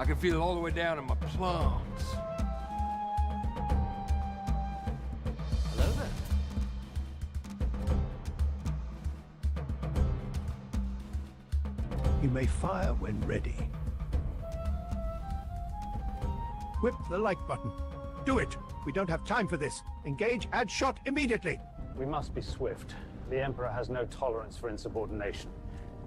I can feel it all the way down in my plums. Hello there. You may fire when ready. Whip the like button. Do it! We don't have time for this. Engage addshot immediately. We must be swift. The Emperor has no tolerance for insubordination.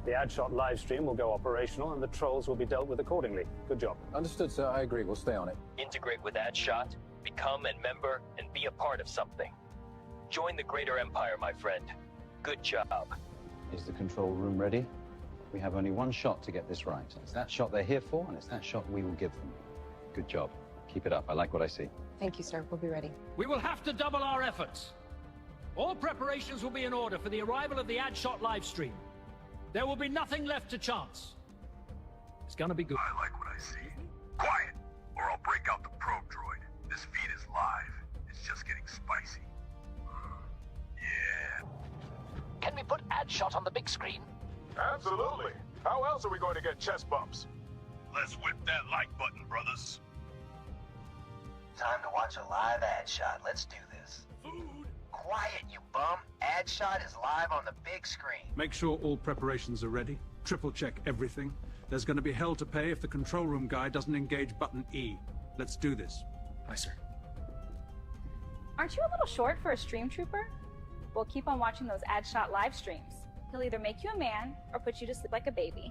The addshot livestream will go operational and the trolls will be dealt with accordingly. Good job. Understood, sir. I agree. We'll stay on it. Integrate with addshot, become a member, and be a part of something. Join the greater empire, my friend. Good job. Is the control room ready? We have only one shot to get this right. It's that shot they're here for, and it's that shot we will give them. Good job. Keep it up. I like what I see. Thank you, sir. We'll be ready. We will have to double our efforts. All preparations will be in order for the arrival of the addshot livestream. There will be nothing left to chance. It's gonna be good. I like what I see. Quiet, or I'll break out the probe droid. This feed is live. It's just getting spicy. Yeah. Can we put addshot on the big screen? Absolutely. How else are we going to get chest bumps? Let's whip that like button, brothers. Time to watch a live ad shot. Let's do this. Food. Quiet, you bum. Ad shot is live on the big screen. Make sure all preparations are ready. Triple check everything. There's going to be hell to pay if the control room guy doesn't engage button E. Let's do this. Aye, sir. Aren't you a little short for a stream trooper? We'll keep on watching those addshot live streams. He'll either make you a man or put you to sleep like a baby.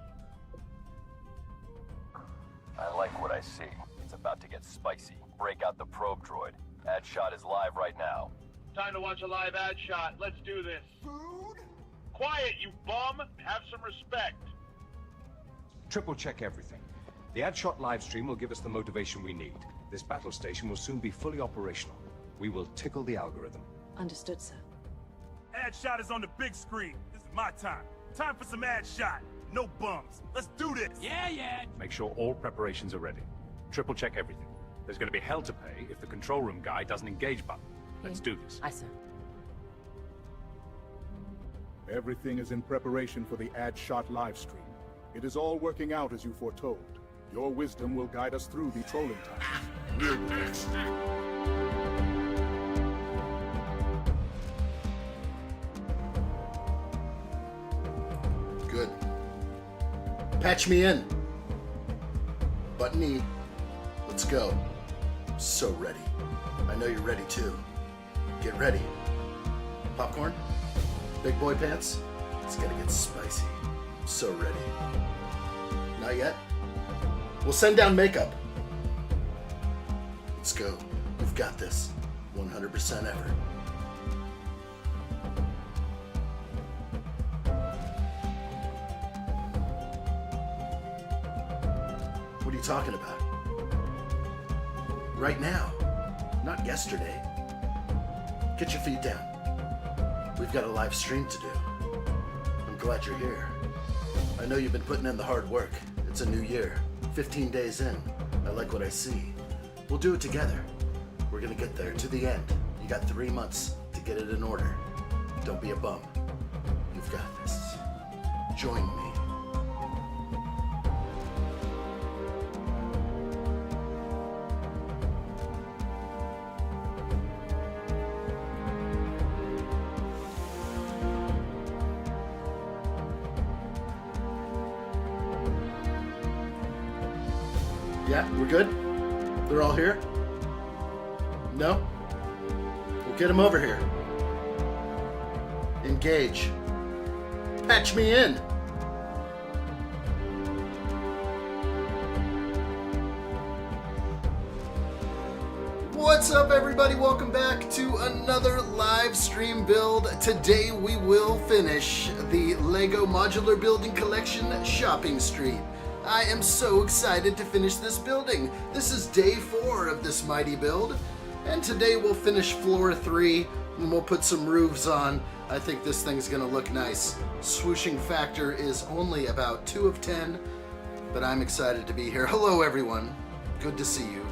I like what I see. It's about to get spicy. Break out the probe droid. Addshot is live right now. Time to watch a live ad shot. Let's do this. Food? Quiet, you bum. Have some respect. Triple check everything. The addshot livestream will give us the motivation we need. This battle station will soon be fully operational. We will tickle the algorithm. Understood, sir. Ad shot is on the big screen. This is my time. Time for some ad shot. No bums. Let's do this. Yeah. Make sure all preparations are ready. Triple check everything. There's going to be hell to pay if the control room guy doesn't engage button. Let's do this. Aye, sir. Everything is in preparation for the addshot live stream. It is all working out as you foretold. Your wisdom will guide us through the trolling tasks. Good. Patch me in. Button E. Let's go. So ready. I know you're ready too. Get ready. Popcorn? Big boy pants? It's gonna get spicy. So ready. Not yet? We'll send down makeup. Let's go. We've got this. 100% effort. What are you talking about? Right now. Not yesterday. Get your feet down. We've got a live stream to do. I'm glad you're here. I know you've been putting in the hard work. It's a new year. 15 days in. I like what I see. We'll do it together. We're gonna get there to the end. You got 3 months to get it in order. Don't be a bum. You've got this. Join me. Yeah, we're good? They're all here? No? We'll get them over here. Engage. Patch me in! What's up, everybody? Welcome back to another live stream build. Today we will finish the LEGO Modular Building Collection Shopping Street. I am so excited to finish this building. This is day 4 of this mighty build, and today we'll finish floor 3 and we'll put some roofs on. I think this thing's gonna look nice. Swooshing factor is only about 2 of 10, but I'm excited to be here. Hello everyone, good to see you.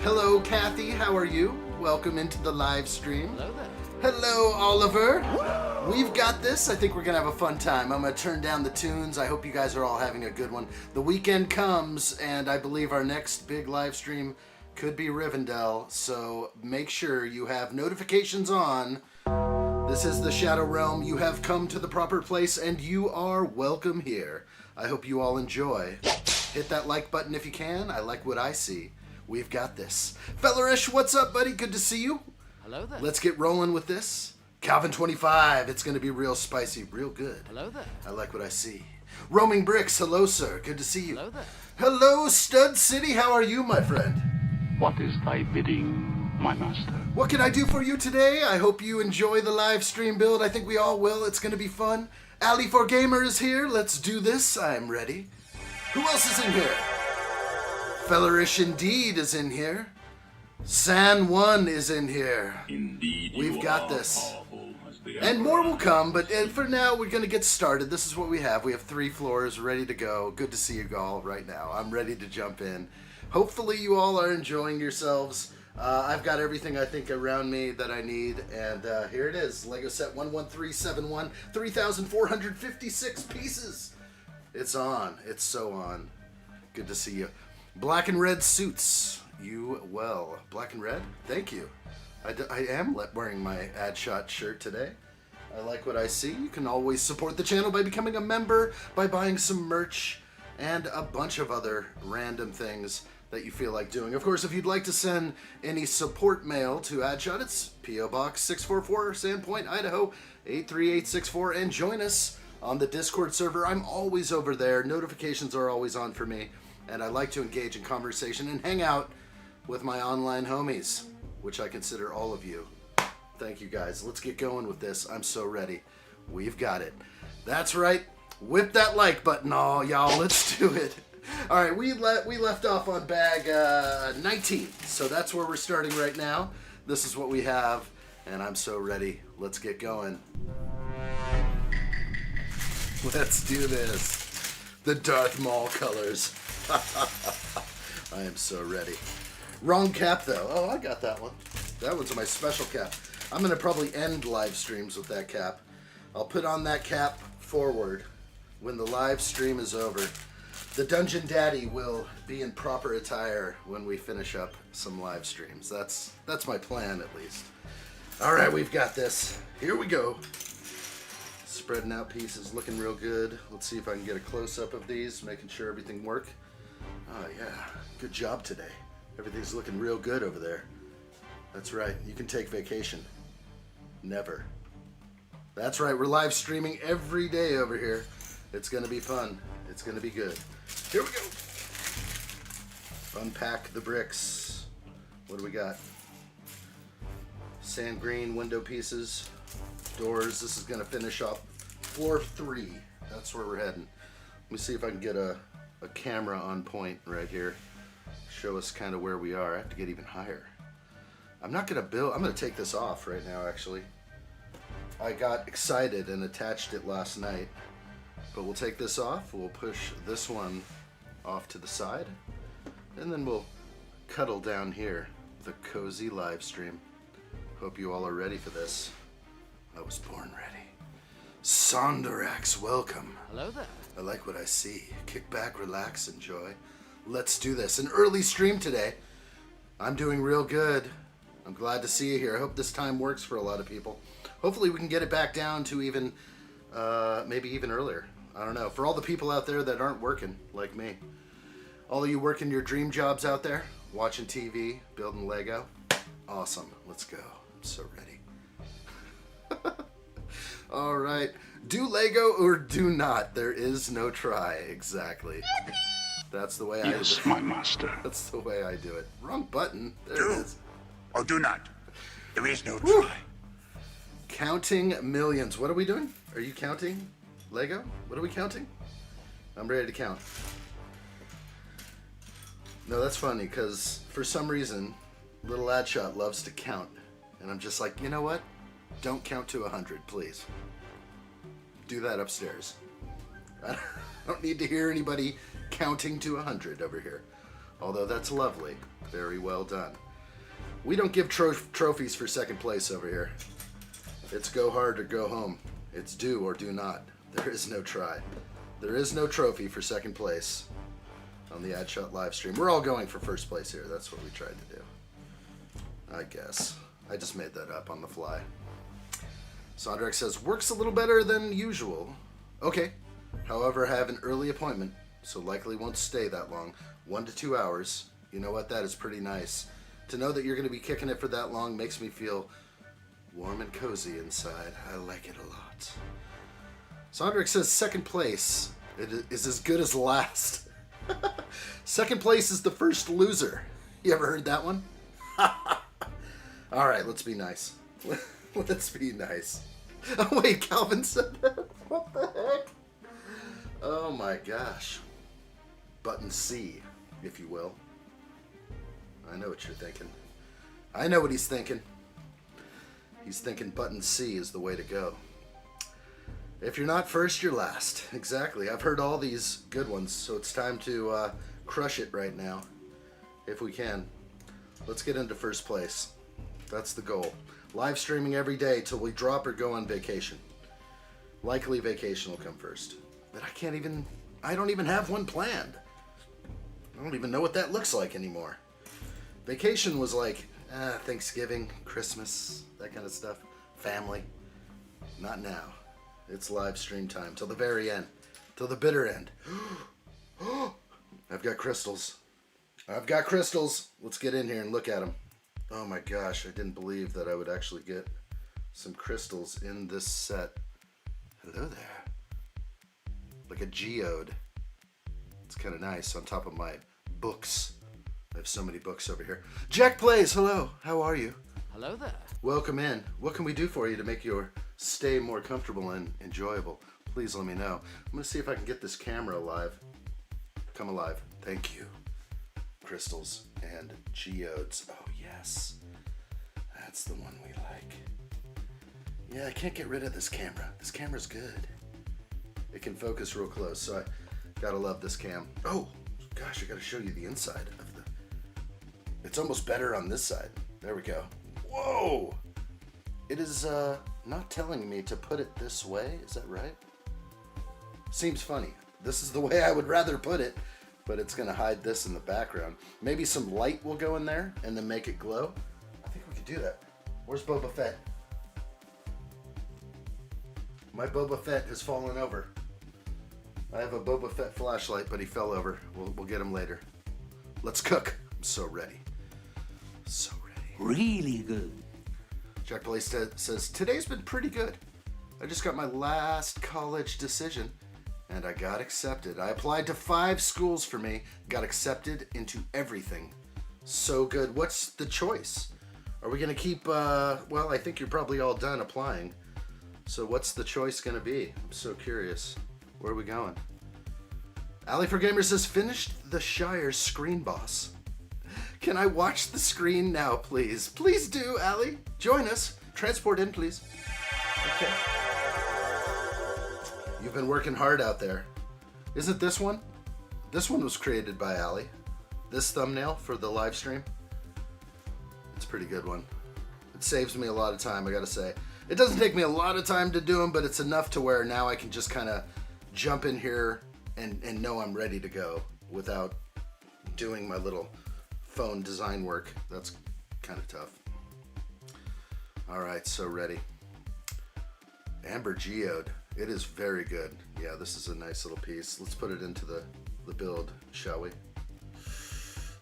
Hello Kathy, how are you? Welcome into the live stream. Hello there. Hello Oliver. We've got this. I think we're going to have a fun time. I'm going to turn down the tunes. I hope you guys are all having a good one. The weekend comes, and I believe our next big live stream could be Rivendell, so make sure you have notifications on. This is the Shadow Realm. You have come to the proper place, and you are welcome here. I hope you all enjoy. Hit that like button if you can. I like what I see. We've got this. Fellerish, what's up, buddy? Good to see you. Hello there. Let's get rolling with this. Calvin25, it's going to be real spicy, real good. Hello there. I like what I see. Roaming Bricks, hello, sir. Good to see you. Hello there. Hello, Stud City. How are you, my friend? What is thy bidding, my master? What can I do for you today? I hope you enjoy the live stream build. I think we all will. It's going to be fun. Ali4Gamer is here. Let's do this. I'm ready. Who else is in here? Fellerish indeed is in here. San1 is in here. Indeed, we've got this. And more will come, but for now, we're going to get started. This is what we have. We have 3 floors ready to go. Good to see you all right now. I'm ready to jump in. Hopefully, you all are enjoying yourselves. I've got everything, I think, around me that I need. And here it is. Lego set 11371. 3,456 pieces. It's on. It's so on. Good to see you. Black and red suits. You well. Black and red? Thank you. I am wearing my addshot shirt today. I like what I see. You can always support the channel by becoming a member, by buying some merch, and a bunch of other random things that you feel like doing. Of course, if you'd like to send any support mail to Addshot, it's P.O. Box 644, Sandpoint, Idaho 83864, and join us on the Discord server. I'm always over there. Notifications are always on for me, and I like to engage in conversation and hang out with my online homies, which I consider all of you. Thank you, guys. Let's get going with this. I'm so ready. We've got it. That's right. Whip that like button, all y'all. Let's do it. All right, we left off on bag 19, so that's where we're starting right now. This is what we have, and I'm so ready. Let's get going. Let's do this. The Darth Maul colors. I am so ready. Wrong cap, though. Oh, I got that one. That one's my special cap. I'm going to probably end live streams with that cap. I'll put on that cap forward when the live stream is over. The Dungeon Daddy will be in proper attire when we finish up some live streams. That's my plan, at least. All right, we've got this. Here we go. Spreading out pieces, looking real good. Let's see if I can get a close-up of these, making sure everything works. Oh, yeah. Good job today. Everything's looking real good over there. That's right. You can take vacation. Never. That's right. We're live streaming every day over here. It's going to be fun. It's going to be good. Here we go. Unpack the bricks. What do we got? Sand green window pieces. Doors. This is going to finish up floor 3. That's where we're heading. Let me see if I can get a camera on point right here. Show us kind of where we are. I have to get even higher. I'm not going to build. I'm going to take this off right now, actually. I got excited and attached it last night. But we'll take this off. We'll push this one off to the side. And then we'll cuddle down here with a cozy live stream. Hope you all are ready for this. I was born ready. Sonderax, welcome. Hello there. I like what I see. Kick back, relax, enjoy. Let's do this. An early stream today. I'm doing real good. I'm glad to see you here. I hope this time works for a lot of people. Hopefully we can get it back down to even, maybe even earlier. I don't know. For all the people out there that aren't working, like me. All of you working your dream jobs out there, watching TV, building Lego. Awesome. Let's go. I'm so ready. All right. Do Lego or do not. There is no try. Exactly. That's the way I do it. Yes, my master. That's the way I do it. Wrong button. There Do it is. or do not. There is no Woo. try. Counting millions. What are we doing? Are you counting Lego? What are we counting? I'm ready to count. No, that's funny because for some reason, little Addshot loves to count. And I'm just like, you know what? Don't count to 100, please. Do that upstairs. I don't need to hear anybody counting to 100 over here. Although that's lovely. Very well done. We don't give trophies for second place over here. It's go hard or go home. It's do or do not. There is no try. There is no trophy for second place on the addshot live stream. We're all going for first place here. That's what we tried to do. I guess. I just made that up on the fly. Sondrak says, works a little better than usual. Okay. However, I have an early appointment, so likely won't stay that long. 1 to 2 hours. You know what? That is pretty nice. To know that you're going to be kicking it for that long makes me feel warm and cozy inside. I like it a lot. Sondrak says second place is as good as last. Second place is the first loser. You ever heard that one? All right, let's be nice. Let's be nice. Oh, wait, Calvin said that? What the heck? Oh my gosh. Button C, if you will. I know what you're thinking. I know what he's thinking. He's thinking button C is the way to go. If you're not first, you're last. Exactly. I've heard all these good ones, so it's time to crush it right now. If we can. Let's get into first place. That's the goal. Live streaming every day till we drop or go on vacation. Likely vacation will come first. But I don't even have one planned. I don't even know what that looks like anymore. Vacation was like Thanksgiving, Christmas, that kind of stuff. Family. Not now. It's live stream time till the very end. Till the bitter end. I've got crystals. I've got crystals. Let's get in here and look at them. Oh my gosh, I didn't believe that I would actually get some crystals in this set. Hello there. Like a geode. It's kind of nice on top of my books. I have so many books over here. Jack Plays, hello. How are you? Hello there. Welcome in. What can we do for you to make your stay more comfortable and enjoyable? Please let me know. I'm going to see if I can get this camera alive. Come alive. Thank you. Crystals and geodes. Oh, yes. That's the one we like. Yeah, I can't get rid of this camera. This camera's good. It can focus real close, so I gotta love this cam. Oh, gosh, I gotta show you the inside of the... It's almost better on this side. There we go. Whoa! It is not telling me to put it this way. Is that right? Seems funny. This is the way I would rather put it, but it's gonna hide this in the background. Maybe some light will go in there and then make it glow. I think we could do that. Where's Boba Fett? My Boba Fett has fallen over. I have a Boba Fett flashlight, but he fell over. We'll get him later. Let's cook. I'm so ready. So ready. Really good. Jack Blaze says, today's been pretty good. I just got my last college decision, and I got accepted. I applied to 5 schools for me, got accepted into everything. So good. What's the choice? Are we going to keep, well, I think you're probably all done applying. So what's the choice going to be? I'm so curious. Where are we going? Alley for Gamers says, finished the Shire's screen boss. Can I watch the screen now, please? Please do, Allie. Join us. Transport in, please. Okay. You've been working hard out there. Isn't this one? This one was created by Allie. This thumbnail for the live stream. It's a pretty good one. It saves me a lot of time, I gotta say. It doesn't take me a lot of time to do them, but it's enough to where now I can just kind of jump in here and know I'm ready to go without doing my little phone design work. That's kind of tough. All right, so ready. Amber Geode. It is very good. Yeah, this is a nice little piece. Let's put it into the build, shall we?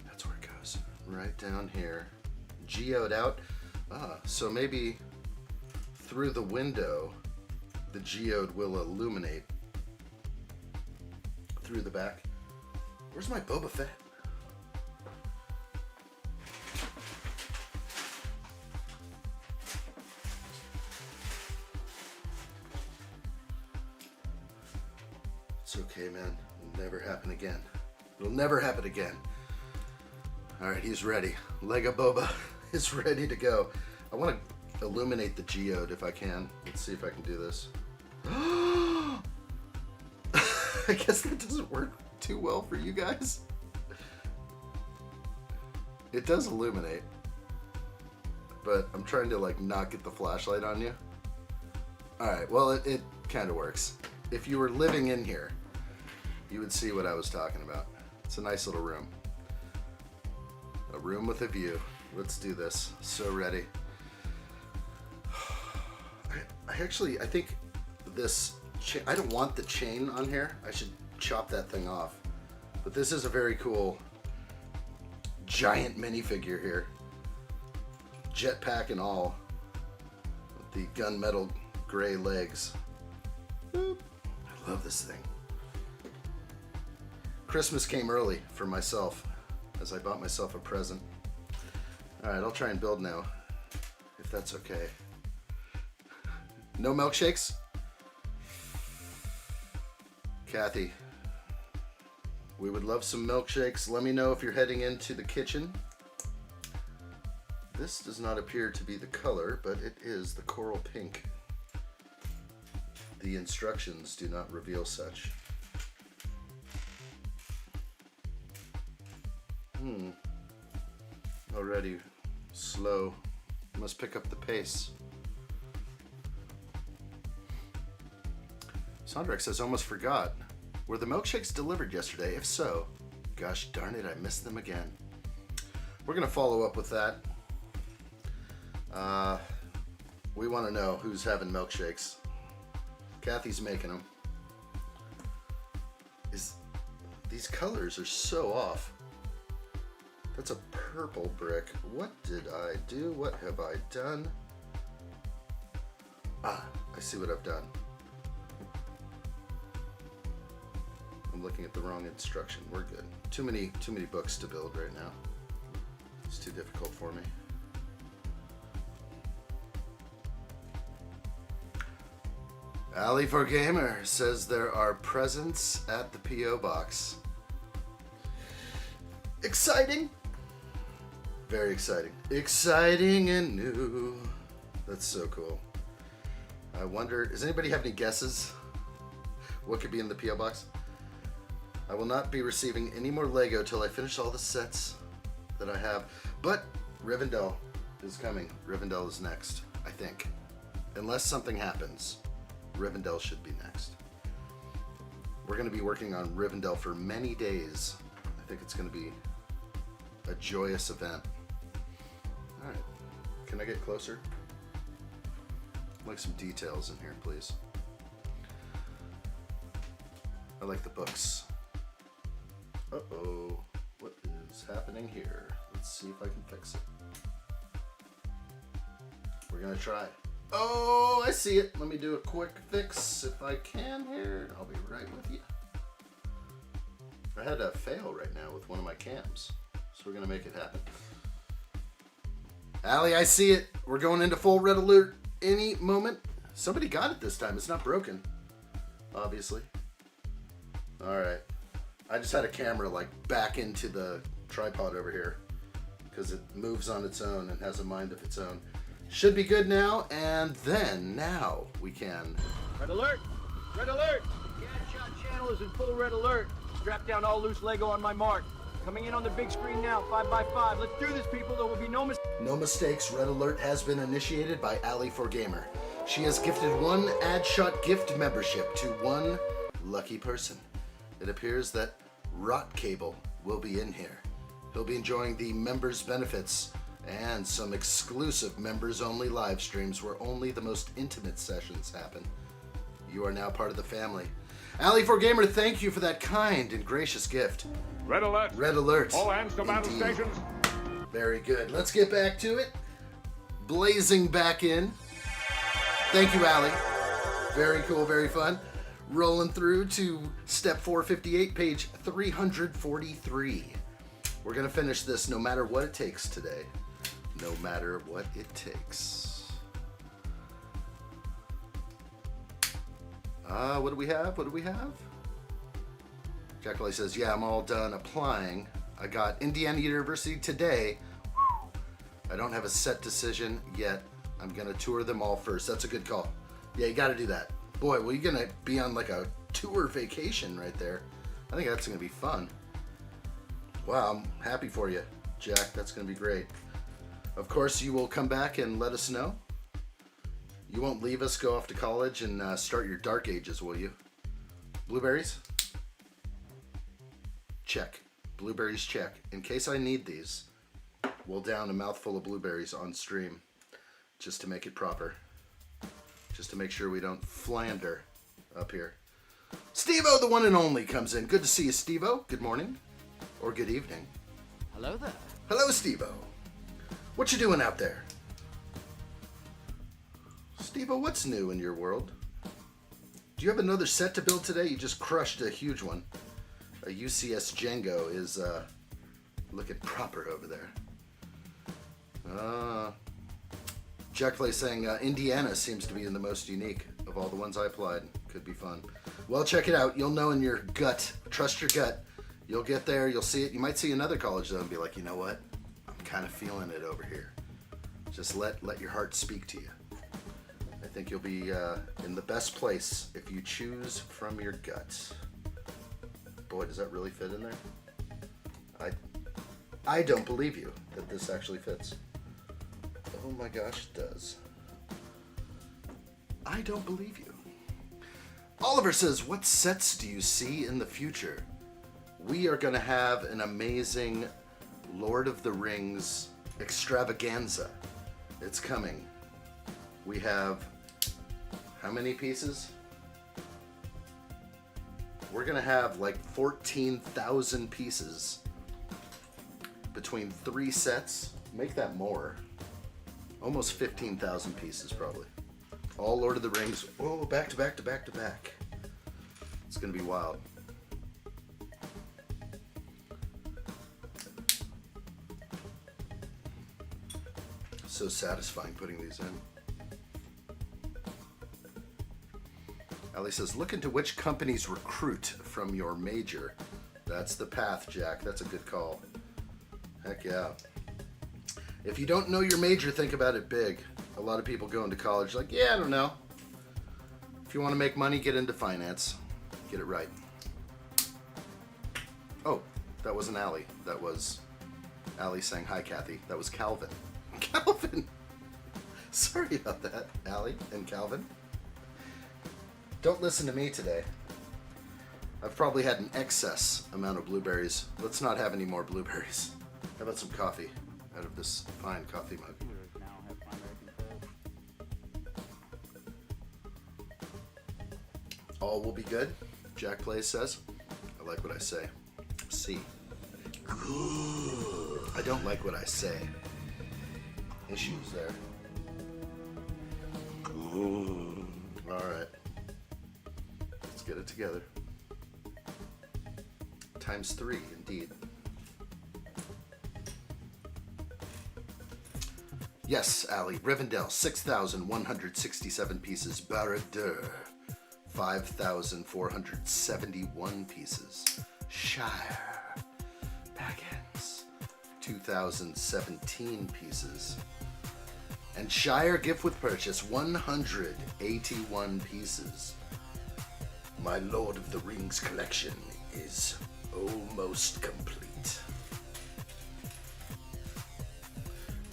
That's where it goes. Right down here. Geode out. So maybe through the window, the geode will illuminate through the back. Where's my Boba Fett? It's okay, man. It'll never happen again. It'll never happen again. All right, he's ready. Lego Boba is ready to go. I want to illuminate the geode if I can. Let's see if I can do this. I guess that doesn't work too well for you guys. It does illuminate, but I'm trying to like not get the flashlight on you. Alright, well, it kind of works. If you were living in here, you would see what I was talking about. It's a nice little room. A room with a view. Let's do this. So ready. I think this... I don't want the chain on here. I should chop that thing off. But this is a very cool giant minifigure here. Jetpack and all. With the gunmetal gray legs. Boop. I love this thing. Christmas came early for myself as I bought myself a present. Alright, I'll try and build now, if that's okay. No milkshakes? Kathy, we would love some milkshakes. Let me know if you're heading into the kitchen. This does not appear to be the color, but it is the coral pink. The instructions do not reveal such. Already slow. Must pick up the pace. Sondrex says, almost forgot. Were the milkshakes delivered yesterday? If so, gosh darn it, I missed them again. We're going to follow up with that. We want to know who's having milkshakes. Kathy's making them. These colors are so off. That's a purple brick. What did I do? What have I done? Ah, I see what I've done. I'm looking at the wrong instruction. We're good. Too many books to build right now. It's too difficult for me. Ali for Gamer says there are presents at the P.O. box. Exciting! Very exciting. Exciting and new. That's so cool. I wonder, does anybody have any guesses? What could be in the P.O. box? I will not be receiving any more Lego till I finish all the sets that I have. But Rivendell is coming. Rivendell is next, I think. Unless something happens, Rivendell should be next. We're going to be working on Rivendell for many days. I think it's going to be a joyous event. Alright, can I get closer? I'd like some details in here, please. I like the books. Uh-oh, what is happening here? Let's see if I can fix it. We're gonna try. Oh, I see it. Let me do a quick fix if I can here. I'll be right with you. I had a fail right now with one of my cams, so we're gonna make it happen. Allie, I see it. We're going into full red alert any moment. Somebody got it this time. It's not broken, obviously. All right. I just had a camera like back into the tripod over here because it moves on its own and has a mind of its own. Should be good now, and then now we can. Red alert! Red alert! The addshot channel is in full red alert. Strap down all loose Lego on my mark. Coming in on the big screen now, 5x5. Let's do this, people. There will be no mistakes. No mistakes. Red alert has been initiated by Ali for Gamer. She has gifted one addshot gift membership to one lucky person. It appears that Rot Cable will be in here. He'll be enjoying the members' benefits and some exclusive members-only live streams where only the most intimate sessions happen. You are now part of the family. Ali for Gamer, thank you for that kind and gracious gift. Red alert. Red alert. All hands to battle stations. Very good. Let's get back to it. Blazing back in. Thank you, Ali. Very cool, very fun. Rolling through to step 458, page 343. We're going to finish this no matter what it takes today. No matter what it takes. What do we have? What do we have? Jackalay says, yeah, I'm all done applying. I got Indiana University today. I don't have a set decision yet. I'm going to tour them all first. That's a good call. Yeah, you got to do that. Boy, well, you're going to be on like a tour vacation right there. I think that's going to be fun. Wow, I'm happy for you, Jack. That's going to be great. Of course, you will come back and let us know. You won't leave us, go off to college, and start your dark ages, will you? Blueberries? Check. Blueberries, check. In case I need these, we'll down a mouthful of blueberries on stream, just to make it proper. Just to make sure we don't flander up here. Steve-O, the one and only, comes in. Good to see you, Steve-O. Good morning. Or good evening. Hello there. Hello, Steve-O. What you doing out there? Steve-O, what's new in your world? Do you have another set to build today? You just crushed a huge one. A UCS Django is looking proper over there. Jack Play saying Indiana seems to be the most unique of all the ones I applied. Could be fun. Well, check it out. You'll know in your gut. Trust your gut. You'll get there. You'll see it. You might see another college though and be like, you know what? I'm kind of feeling it over here. Just let your heart speak to you. I think you'll be in the best place if you choose from your gut. Boy, does that really fit in there? I don't believe you that this actually fits. Oh my gosh, it does. I don't believe you. Oliver says, what sets do you see in the future? We are going to have an amazing Lord of the Rings extravaganza. It's coming. We have how many pieces? We're going to have like 14,000 pieces between 3 sets. Make that more. Almost 15,000 pieces probably. All Lord of the Rings. Oh, back to back to back to back. It's going to be wild. So satisfying putting these in. Ali says, look into which companies recruit from your major. That's the path, Jack. That's a good call. Heck yeah. If you don't know your major, think about it big. A lot of people go into college like, yeah, I don't know. If you want to make money, get into finance. Get it right. Oh, that wasn't Allie. That was Allie saying hi, Kathy. That was Calvin. Calvin! Sorry about that, Allie and Calvin. Don't listen to me today. I've probably had an excess amount of blueberries. Let's not have any more blueberries. How about some coffee out of this fine coffee mug? All will be good, Jack Plays says. I like what I say. See. Good. I don't like what I say. Issues there. Good. Alright. Let's get it together. Times 3, indeed. Yes, Ali. Rivendell, 6,167 pieces. Barad-dûr, 5,471 pieces. Shire, Baggins, 2,017 pieces. And Shire Gift with Purchase, 181 pieces. My Lord of the Rings collection is almost complete.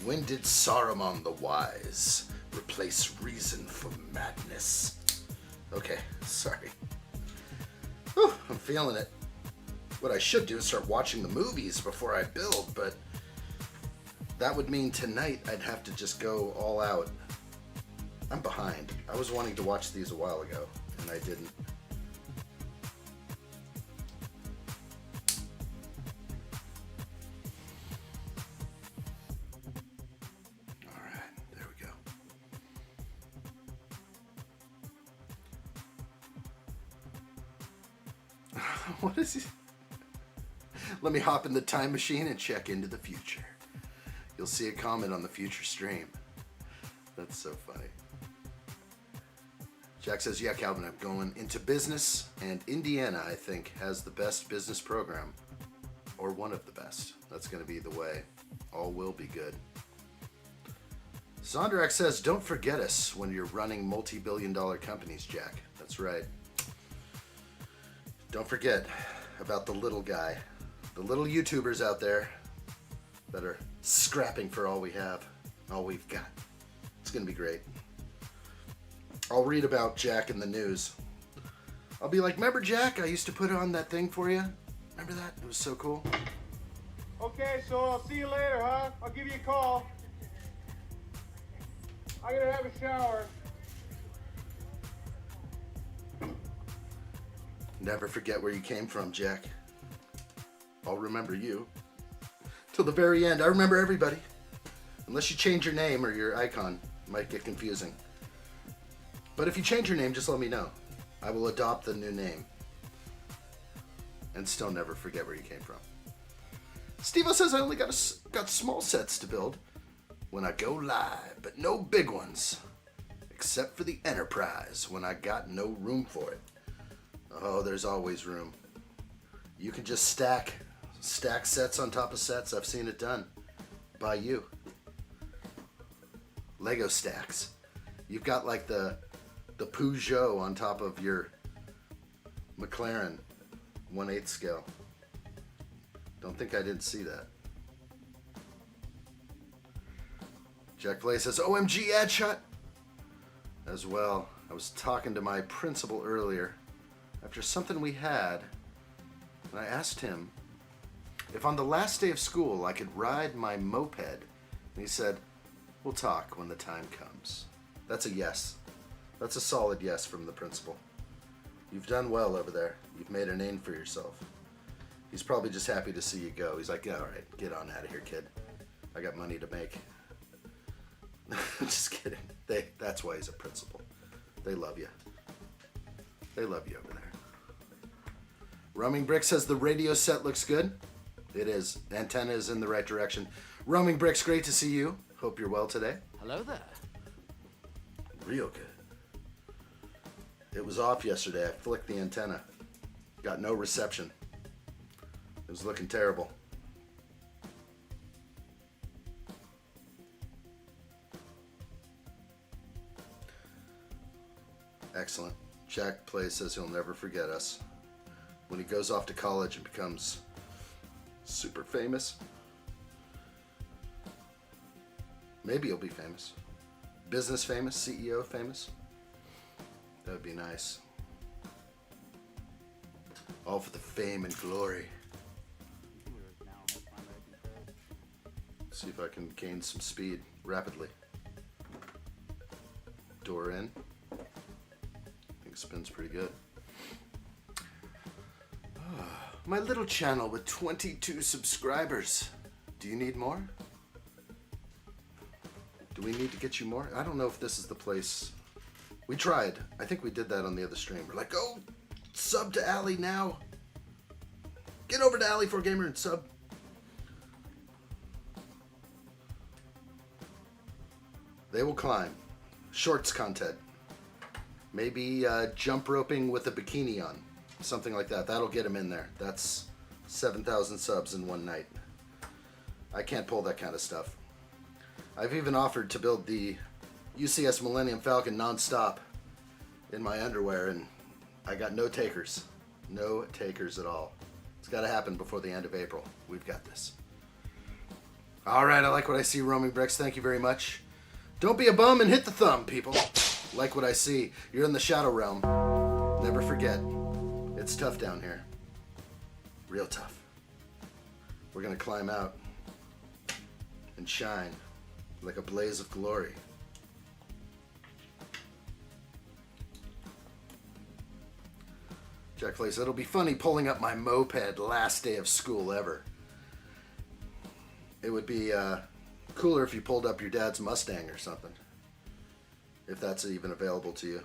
When did Saruman the Wise replace reason for madness? Okay, sorry. Whew, I'm feeling it. What I should do is start watching the movies before I build, but that would mean tonight I'd have to just go all out. I'm behind. I was wanting to watch these a while ago, and I didn't. What is he? Let me hop in the time machine and check into the future. You'll see a comment on the future stream. That's so funny. Jack says, yeah, Calvin, I'm going into business, and Indiana, I think, has the best business program, or one of the best. That's going to be the way. All will be good. Zondrax says, don't forget us when you're running multi-billion-dollar companies, Jack. That's right. Don't forget about the little guy, the little YouTubers out there that are scrapping for all we have, all we've got. It's going to be great. I'll read about Jack in the news. I'll be like, remember Jack? I used to put on that thing for you. Remember that? It was so cool. Okay, so I'll see you later, huh? I'll give you a call. I gotta have a shower. Never forget where you came from, Jack. I'll remember you. Till the very end. I remember everybody. Unless you change your name or your icon. It might get confusing. But if you change your name, just let me know. I will adopt the new name. And still never forget where you came from. Steve-O says I only got small sets to build when I go live, but no big ones. Except for the Enterprise, when I got no room for it. Oh, there's always room. You can just stack sets on top of sets. I've seen it done by you. Lego stacks. You've got like the Peugeot on top of your McLaren 1/8 scale. Don't think I didn't see that. Jack Play says, OMG addshot! As well, I was talking to my principal earlier after something we had, and I asked him if on the last day of school I could ride my moped, and he said, we'll talk when the time comes. That's a yes. That's a solid yes from the principal. You've done well over there. You've made a name for yourself. He's probably just happy to see you go. He's like, yeah, all right, get on out of here, kid. I got money to make. Just kidding. That's why he's a principal. They love you. They love you over there. Roaming Brick says the radio set looks good. It is. Antenna is in the right direction. Roaming Brick's great to see you. Hope you're well today. Hello there. Real good. It was off yesterday. I flicked the antenna. Got no reception. It was looking terrible. Excellent. Jack Play says he'll never forget us. When he goes off to college and becomes super famous. Maybe he'll be famous. Business famous, CEO famous. That would be nice. All for the fame and glory. See if I can gain some speed rapidly. Door in. I think it spins pretty good. My little channel with 22 subscribers. Do you need more? Do we need to get you more? I don't know if this is the place. We tried. I think we did that on the other stream. We're like, go sub to Allie now. Get over to Alley4Gamer and sub. They will climb. Shorts content. Maybe jump roping with a bikini on. Something like that. That'll get him in there. That's 7,000 subs in one night. I can't pull that kind of stuff. I've even offered to build the UCS Millennium Falcon non-stop in my underwear, and I got no takers. No takers at all. It's got to happen before the end of April. We've got this. All right, I like what I see, Roaming Bricks. Thank you very much. Don't be a bum and hit the thumb, people. Like what I see. You're in the Shadow Realm. Never forget. It's tough down here. Real tough. We're going to climb out and shine like a blaze of glory. Jack Play said, it'll be funny pulling up my moped last day of school ever. It would be cooler if you pulled up your dad's Mustang or something. If that's even available to you.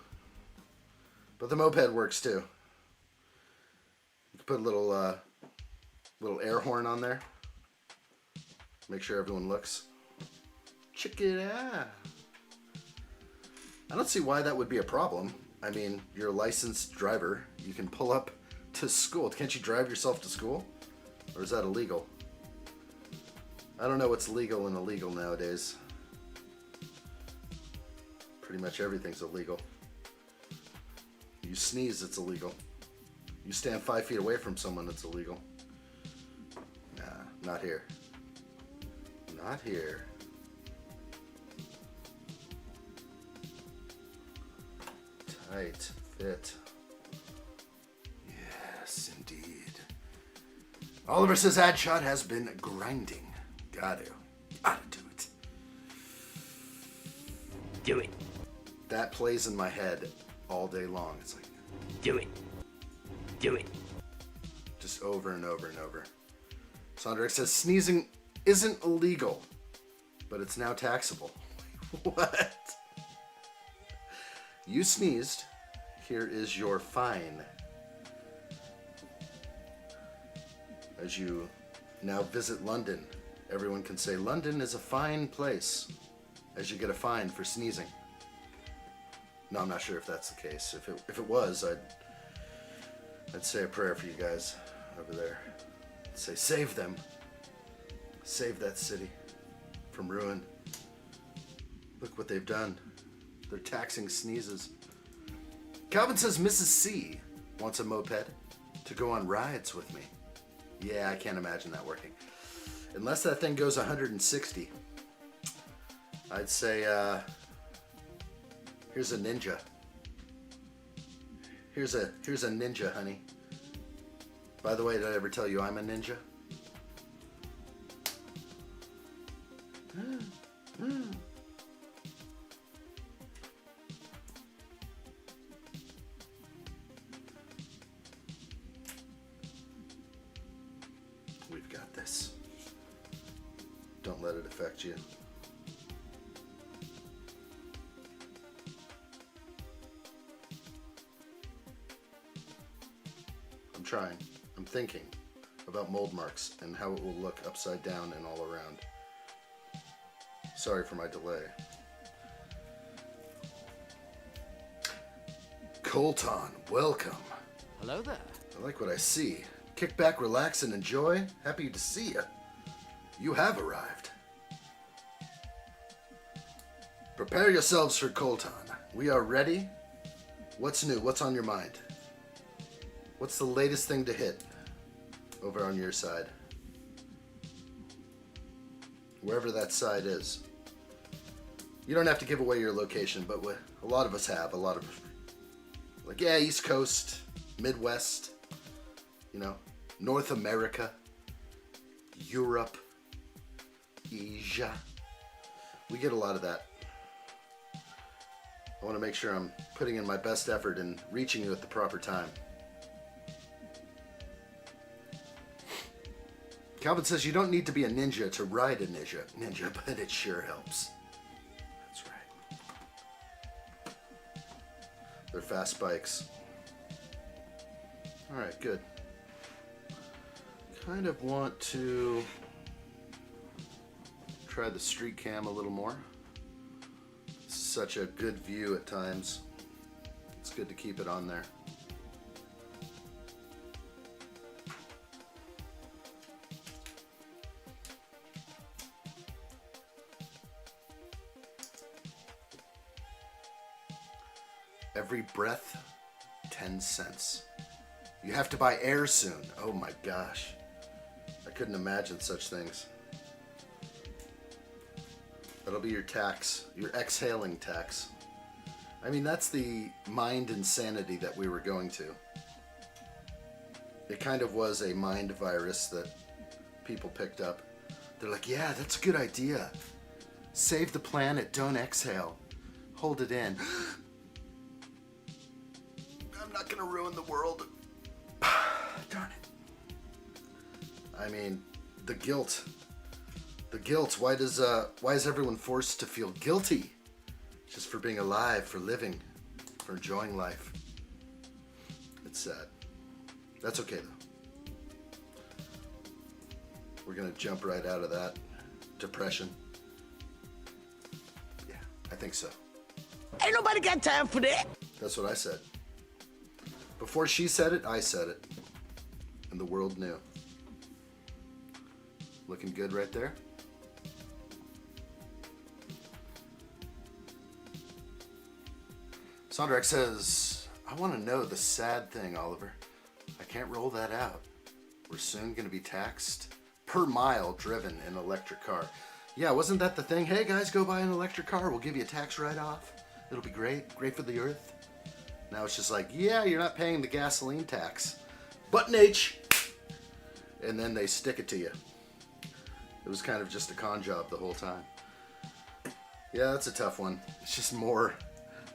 But the moped works too. You can put a little air horn on there. Make sure everyone looks. Check it out. I don't see why that would be a problem. I mean, you're a licensed driver. You can pull up to school. Can't you drive yourself to school? Or is that illegal? I don't know what's legal and illegal nowadays. Pretty much everything's illegal. You sneeze, it's illegal. You stand 5 feet away from someone, it's illegal. Nah, not here. Not here. Tight fit. Yes, indeed. Oliver says addshot has been grinding. Gotta do it. Do it. That plays in my head all day long. It's like, Do it. Do it. just over and over and over. Sondrak says sneezing isn't illegal, but it's now taxable. What? You sneezed. Here is your fine. As you now visit London, everyone can say London is a fine place as you get a fine for sneezing. No, I'm not sure if that's the case. If it was, I'd say a prayer for you guys over there. I'd say save them. Save that city from ruin. Look what they've done. They're taxing sneezes. Calvin says Mrs. C wants a moped to go on rides with me. Yeah, I can't imagine that working. Unless that thing goes 160. I'd say, here's a ninja. Here's a ninja, honey. By the way, did I ever tell you I'm a ninja? We've got this. Don't let it affect you. I'm trying. I'm thinking about mold marks and how it will look upside down and all around. Sorry for my delay. Colton, welcome. Hello there. I like what I see. Kick back, relax, and enjoy. Happy to see you. You have arrived. Prepare yourselves for Colton. We are ready. What's new? What's on your mind? What's the latest thing to hit over on your side? Wherever that side is. You don't have to give away your location, but a lot of us have. A lot of, like, yeah, East Coast, Midwest, you know, North America, Europe, Asia. We get a lot of that. I want to make sure I'm putting in my best effort in reaching you at the proper time. Calvin says you don't need to be a ninja to ride a ninja, but it sure helps. That's right. They're fast bikes. All right, good. Kind of want to try the street cam a little more. It's such a good view at times. It's good to keep it on there. Every breath, 10 cents. You have to buy air soon. Oh my gosh. I couldn't imagine such things. That'll be your tax, your exhaling tax. I mean, that's the mind insanity that we were going to. It kind of was a mind virus that people picked up. They're like, yeah, that's a good idea. Save the planet, don't exhale. Hold it in. I'm not gonna ruin the world. Darn it. I mean, the guilt. The guilt. Why is everyone forced to feel guilty? Just for being alive, for living, for enjoying life. It's sad. That's okay though. We're gonna jump right out of that depression. Yeah, I think so. Ain't nobody got time for that. That's what I said. Before she said it, I said it. And the world knew. Looking good right there. Sondrak says, I want to know the sad thing, Oliver. I can't roll that out. We're soon going to be taxed per mile driven in an electric car. Yeah, wasn't that the thing? Hey guys, go buy an electric car. We'll give you a tax write-off. It'll be great. Great for the earth. Now it's just like, yeah, you're not paying the gasoline tax. Button H! And then they stick it to you. It was kind of just a con job the whole time. Yeah, that's a tough one. It's just more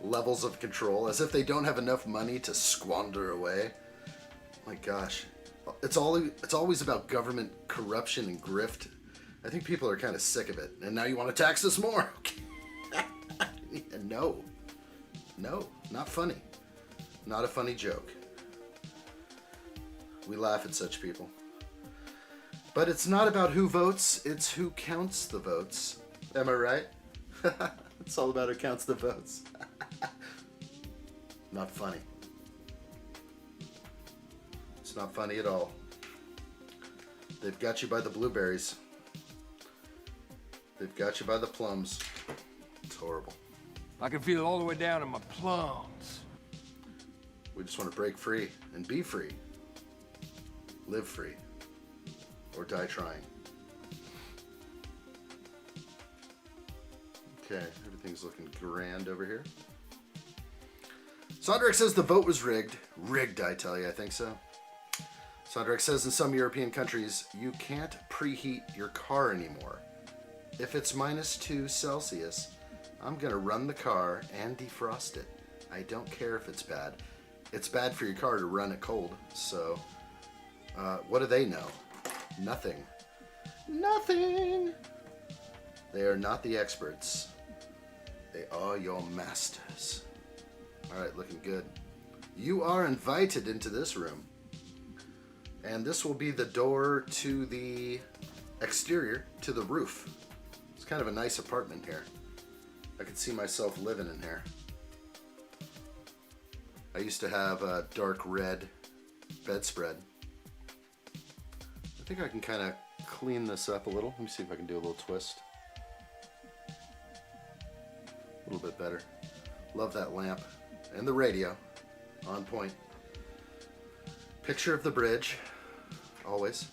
levels of control, as if they don't have enough money to squander away. My gosh. It's always about government corruption and grift. I think people are kind of sick of it. And now you want to tax us more? No. No, not funny. Not a funny joke. We laugh at such people. But it's not about who votes, it's who counts the votes. Am I right? It's all about who counts the votes. Not funny. It's not funny at all. They've got you by the blueberries. They've got you by the plums. It's horrible. I can feel it all the way down in my plums. We just want to break free and be free. Live free. Or die trying. Okay, everything's looking grand over here. Sondrek says the vote was rigged. Rigged, I tell you, I think so. Sondrek says in some European countries, you can't preheat your car anymore. If it's -2 Celsius, I'm gonna run the car and defrost it. I don't care if it's bad. It's bad for your car to run it cold, so what do they know? Nothing. Nothing! They are not the experts. They are your masters. Alright, looking good. You are invited into this room. And this will be the door to the exterior, to the roof. It's kind of a nice apartment here. I could see myself living in here. I used to have a dark red bedspread. I think I can kind of clean this up a little. Let me see if I can do a little twist. A little bit better. Love that lamp. And the radio. On point. Picture of the bridge. Always.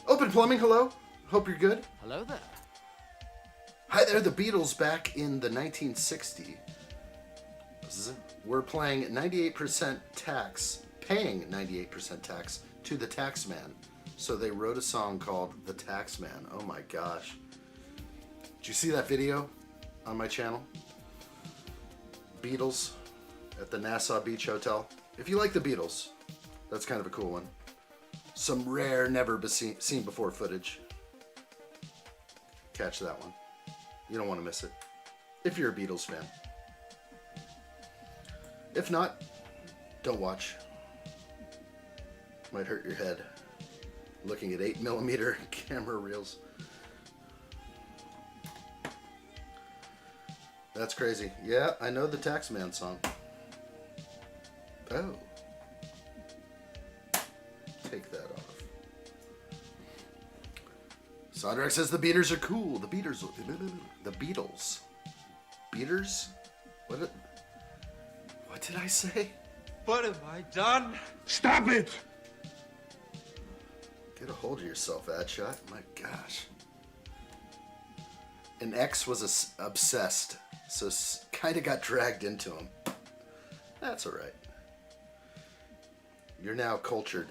Open Plumbing, hello. Hope you're good. Hello there. Hi there, the Beatles back in the 1960s. We're playing 98% tax, paying 98% tax to the tax man. So they wrote a song called The Tax Man. Oh my gosh. Did you see that video on my channel? Beatles at the Nassau Beach Hotel. If you like the Beatles, that's kind of a cool one. Some rare, never seen before footage. Catch that one. You don't want to miss it. If you're a Beatles fan. If not, don't watch. Might hurt your head. Looking at 8mm camera reels. That's crazy. Yeah, I know the Taxman song. Oh. Take that off. Sondrak says the Beaters are cool. The Beaters. The Beatles. Beaters? What did I say? What have I done? Stop it! Get a hold of yourself, addshot. My gosh. An ex was obsessed, so kind of got dragged into him. That's alright. You're now cultured.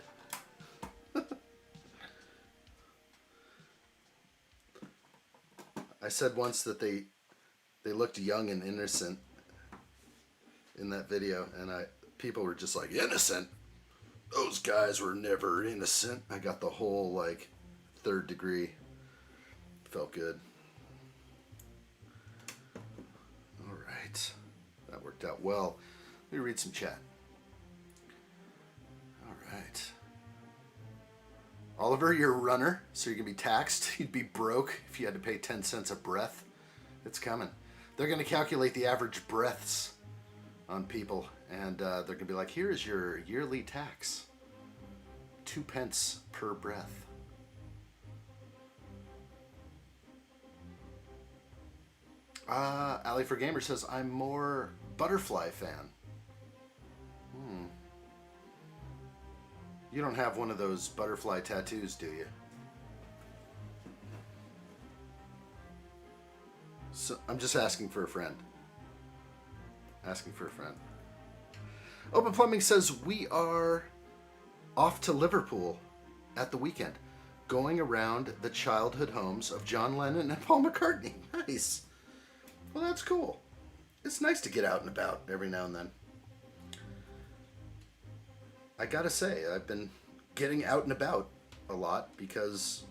I said once that they looked young and innocent in that video, and people were just like, innocent? Those guys were never innocent. I got the whole, like, 3rd degree. Felt good. Alright. That worked out well. Let me read some chat. Alright. Oliver, you're a runner, so you're going to be taxed. You'd be broke if you had to pay 10 cents a breath. It's coming. They're going to calculate the average breaths on people, and they're going to be like, here is your yearly tax. 2 pence per breath. Ali for Gamer says, I'm more Butterfly fan. You don't have one of those butterfly tattoos, do you? So, I'm just asking for a friend. Asking for a friend. Open Plumbing says we are off to Liverpool at the weekend, going around the childhood homes of John Lennon and Paul McCartney. Nice. Well, that's cool. It's nice to get out and about every now and then. I gotta say, I've been getting out and about a lot because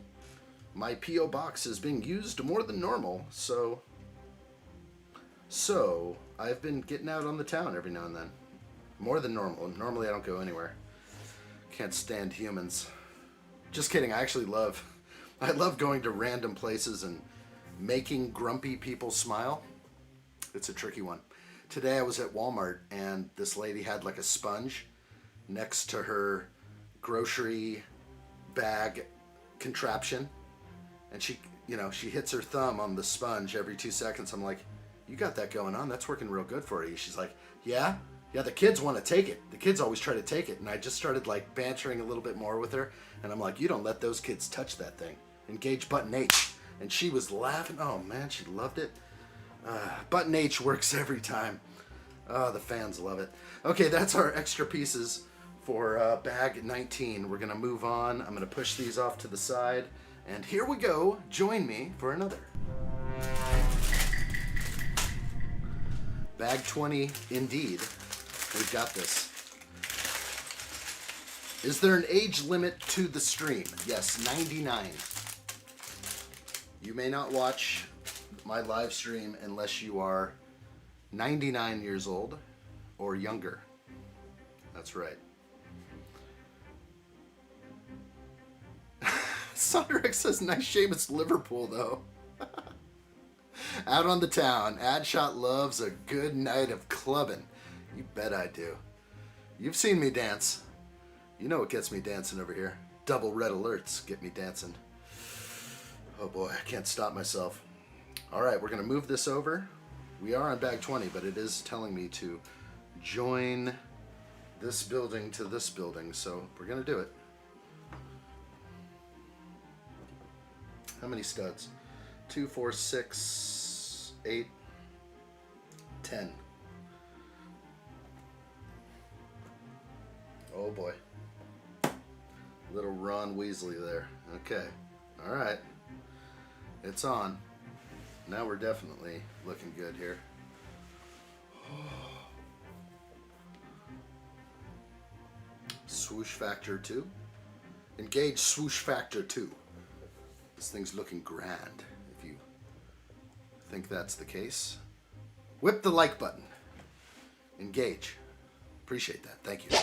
my P.O. box is being used more than normal, so I've been getting out on the town every now and then. More than normal. Normally I don't go anywhere. Can't stand humans. Just kidding, I love going to random places and making grumpy people smile. It's a tricky one. Today I was at Walmart and this lady had like a sponge next to her grocery bag contraption, and she hits her thumb on the sponge every 2 seconds. I'm like, you got that going on? That's working real good for you. She's like, yeah, the kids want to take it. The kids always try to take it. And I just started like bantering a little bit more with her, and I'm like, you don't let those kids touch that thing. Engage button H. And she was laughing. Oh man, she loved it. Button H works every time. The fans love it. Okay, that's our extra pieces for bag 19. We're gonna move on. I'm gonna push these off to the side, and here we go. Join me for another. Bag 20 indeed. We've got this. Is there an age limit to the stream? Yes, 99. You may not watch my live stream unless you are 99 years old or younger. That's right. Sonrex says, nice Seamus Liverpool, though. Out on the town, Addshot loves a good night of clubbing. You bet I do. You've seen me dance. You know what gets me dancing over here. Double red alerts get me dancing. Oh boy, I can't stop myself. All right, we're going to move this over. We are on bag 20, but it is telling me to join this building to this building, so we're going to do it. How many studs? 2, 4, 6, 8, 10. Oh boy. Little Ron Weasley there. Okay. All right. It's on. Now we're definitely looking good here. Swoosh factor 2. Engage swoosh factor 2. This thing's looking grand, if you think that's the case. Whip the like button. Engage. Appreciate that. Thank you.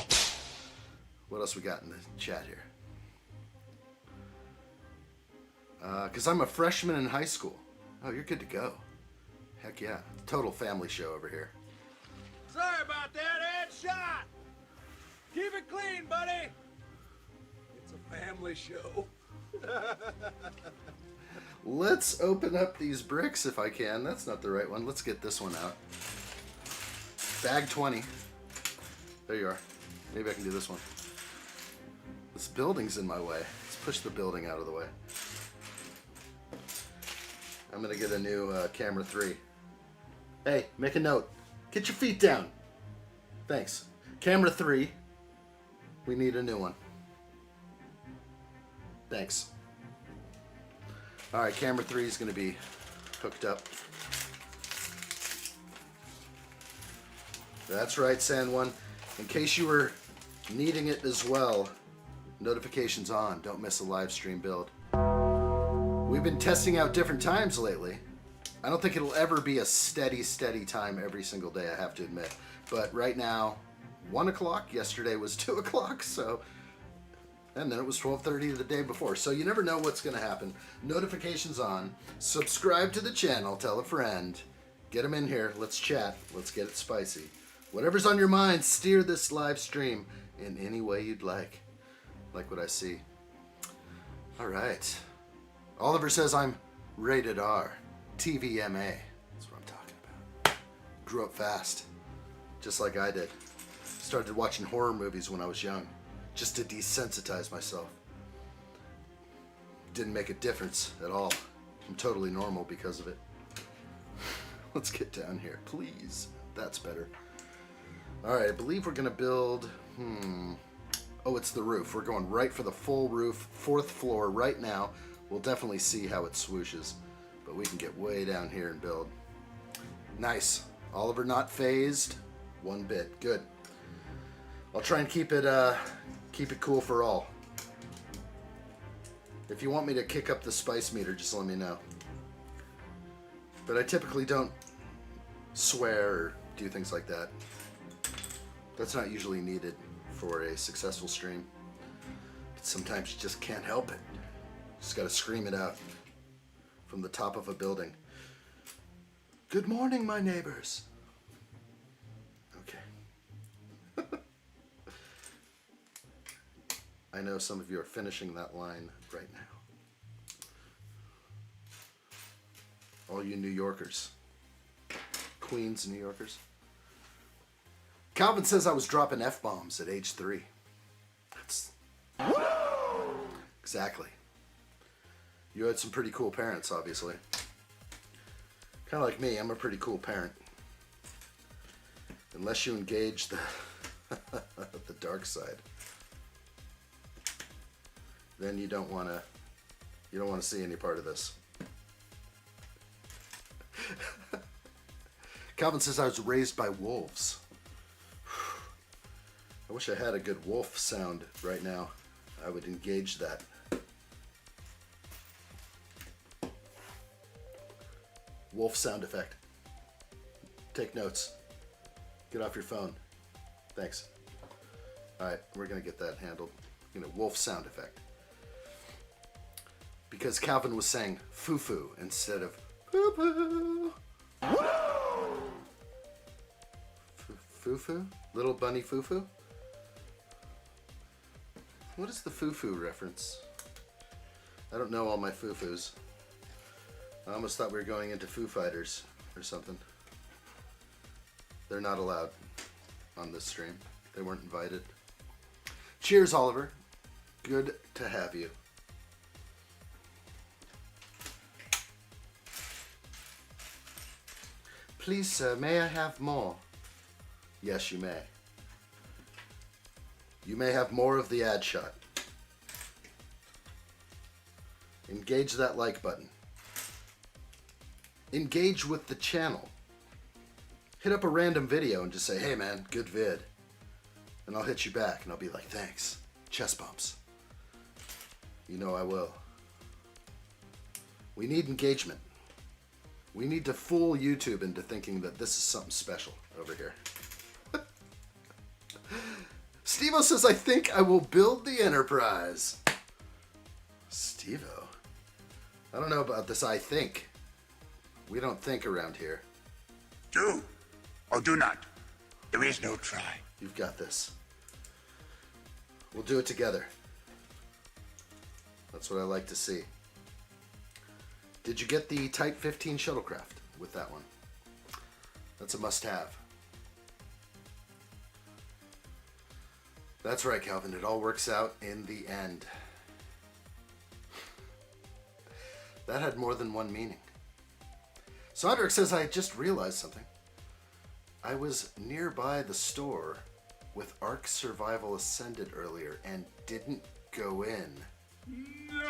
What else we got in the chat here? Because I'm a freshman in high school. Oh, you're good to go. Heck yeah. Total family show over here. Sorry about that, addshot. Keep it clean, buddy. It's a family show. Let's open up these bricks if I can. That's not the right one. Let's get this one out. Bag 20. There you are. Maybe I can do this one. This building's in my way. Let's push the building out of the way. I'm gonna get a new camera 3. Hey, make a note. Get your feet down. Thanks. Camera 3. We need a new one. Thanks. Alright, camera 3 is gonna be hooked up. That's right, San One. In case you were needing it as well, notifications on. Don't miss a live stream build. We've been testing out different times lately. I don't think it'll ever be a steady time every single day, I have to admit. But right now, 1 o'clock. Yesterday was 2 o'clock, so... And then it was 12:30 the day before. So you never know what's going to happen. Notifications on. Subscribe to the channel. Tell a friend. Get them in here. Let's chat. Let's get it spicy. Whatever's on your mind, steer this live stream in any way you'd like. Like what I see. All right. Oliver says I'm rated R. TVMA. That's what I'm talking about. Grew up fast. Just like I did. Started watching horror movies when I was young. Just to desensitize myself. Didn't make a difference at all. I'm totally normal because of it. Let's get down here, please. That's better. Alright, I believe we're going to build... Oh, it's the roof. We're going right for the full roof, 4th floor right now. We'll definitely see how it swooshes. But we can get way down here and build. Nice. Oliver not phased. One bit. Good. I'll try and keep it cool for all. If you want me to kick up the spice meter, just let me know. But I typically don't swear or do things like that. That's not usually needed for a successful stream. But sometimes you just can't help it. Just gotta scream it out from the top of a building. Good morning, my neighbors. Okay. I know some of you are finishing that line right now. All you New Yorkers. Queens, New Yorkers. Calvin says I was dropping F-bombs at age 3. That's... Exactly. You had some pretty cool parents, obviously. Kind of like me, I'm a pretty cool parent. Unless you engage the the dark side. Then you don't want to see any part of this. Calvin says I was raised by wolves. I wish I had a good wolf sound right now. I would engage that. Wolf sound effect. Take notes. Get off your phone. Thanks. Alright, we're going to get that handled. Wolf sound effect. Because Calvin was saying foo-foo instead of poo-poo. Foo-foo? Little bunny foo-foo? What is the foo-foo reference? I don't know all my foo-foos. I almost thought we were going into Foo Fighters or something. They're not allowed on this stream. They weren't invited. Cheers, Oliver. Good to have you. Please, sir, may I have more? Yes, you may. You may have more of the ad shot. Engage that like button. Engage with the channel. Hit up a random video and just say, hey man, good vid. And I'll hit you back and I'll be like, thanks. Chest bumps. You know I will. We need engagement. We need to fool YouTube into thinking that this is something special over here. Steve-O says, I think I will build the Enterprise. Steve-O? I don't know about this I think. We don't think around here. Do or do not. There is no try. You've got this. We'll do it together. That's what I like to see. Did you get the Type 15 shuttlecraft with that one? That's a must-have. That's right, Calvin. It all works out in the end. That had more than one meaning. Sondrick says, I just realized something. I was nearby the store with Ark Survival Ascended earlier and didn't go in. No!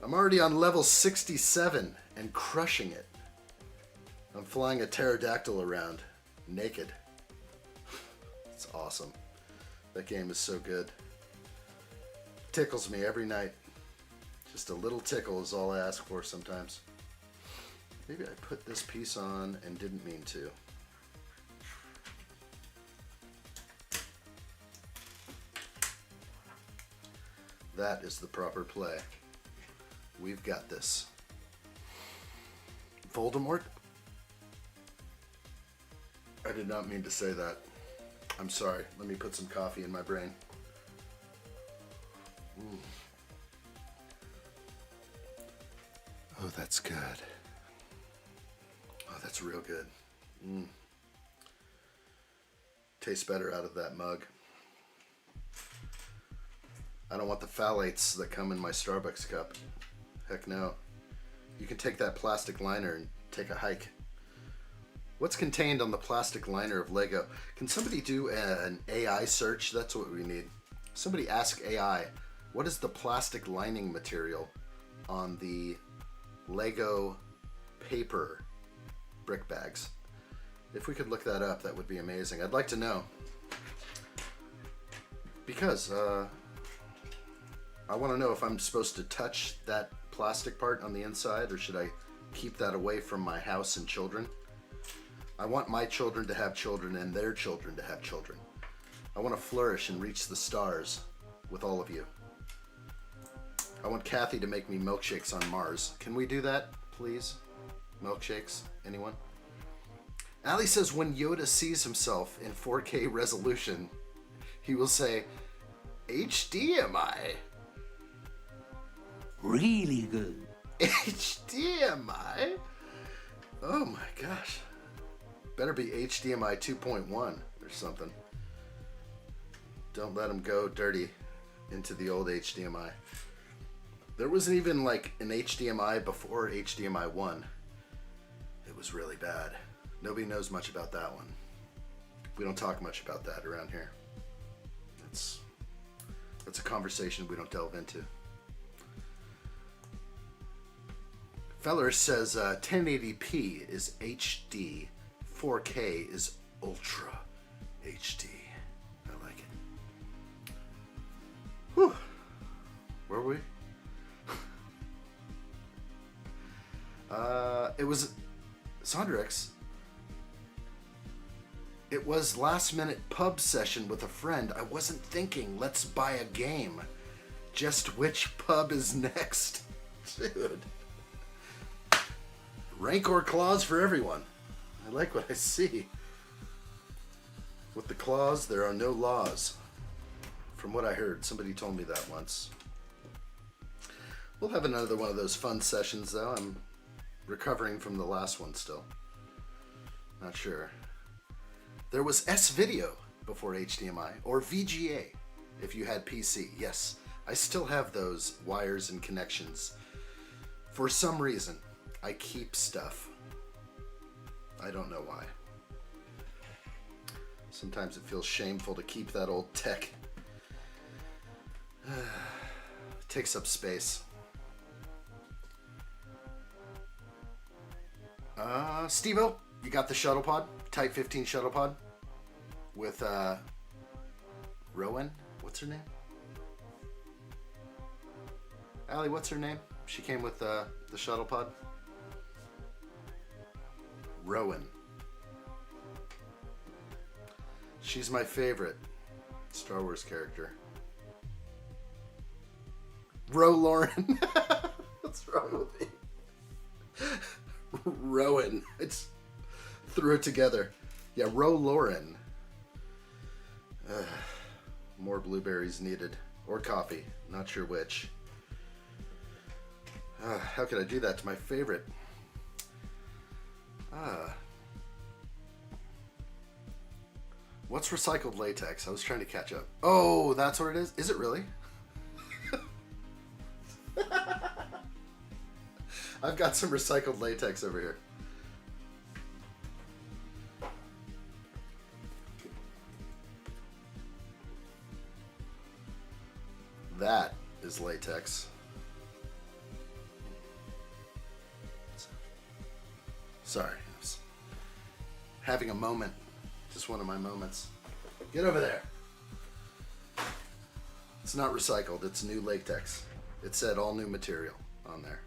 I'm already on level 67 and crushing it. I'm flying a pterodactyl around, naked. It's awesome. That game is so good. Tickles me every night. Just a little tickle is all I ask for sometimes. Maybe I put this piece on and didn't mean to. That is the proper play. We've got this. Voldemort? I did not mean to say that. I'm sorry. Let me put some coffee in my brain. Ooh. Oh, that's good. Oh, that's real good. Tastes better out of that mug. I don't want the phthalates that come in my Starbucks cup. Heck no. You can take that plastic liner and take a hike. What's contained on the plastic liner of Lego? Can somebody do an AI search? That's what we need. Somebody ask AI, what is the plastic lining material on the Lego paper brick bags? If we could look that up, that would be amazing. I'd like to know. Because I want to know if I'm supposed to touch that plastic part on the inside, or should I keep that away from my house and children? I want my children to have children and their children to have children. I want to flourish and reach the stars with all of you. I want Kathy to make me milkshakes on Mars. Can we do that, please? Milkshakes? Anyone? Ali says when Yoda sees himself in 4K resolution, he will say, HDMI. Really good. HDMI? Oh my gosh. Better be HDMI 2.1 or something. Don't let him go dirty into the old HDMI. There wasn't even like an HDMI before HDMI 1. It was really bad. Nobody knows much about that one. We don't talk much about that around here. That's a conversation we don't delve into. Feller says 1080p is HD, 4K is Ultra HD. I like it. Whew. Where were we? It was Sondrex. It was last minute pub session with a friend. I wasn't thinking, let's buy a game. Just which pub is next? Dude. Rank or claws for everyone. I like what I see. With the claws, there are no laws. From what I heard, somebody told me that once. We'll have another one of those fun sessions, though. I'm recovering from the last one still. Not sure. There was S-Video before HDMI, or VGA if you had PC. Yes, I still have those wires and connections. For some reason, I keep stuff. I don't know why. Sometimes it feels shameful to keep that old tech. It takes up space. Steve-O, you got the shuttle pod? Type 15 shuttle pod? With, Rowan? What's her name? Allie, what's her name? She came with, the shuttle pod? Rowan. She's my favorite Star Wars character. Lauren. What's wrong with me? Rowan. It's threw it together. Yeah, Lauren. More blueberries needed. Or coffee. Not sure which. How could I do that to my favorite? What's recycled latex? I was trying to catch up. Oh, that's what it is? Is it really? I've got some recycled latex over here. That is latex. Sorry, I was having a moment. Just one of my moments. Get over there. It's not recycled, it's new latex. It said all new material on there.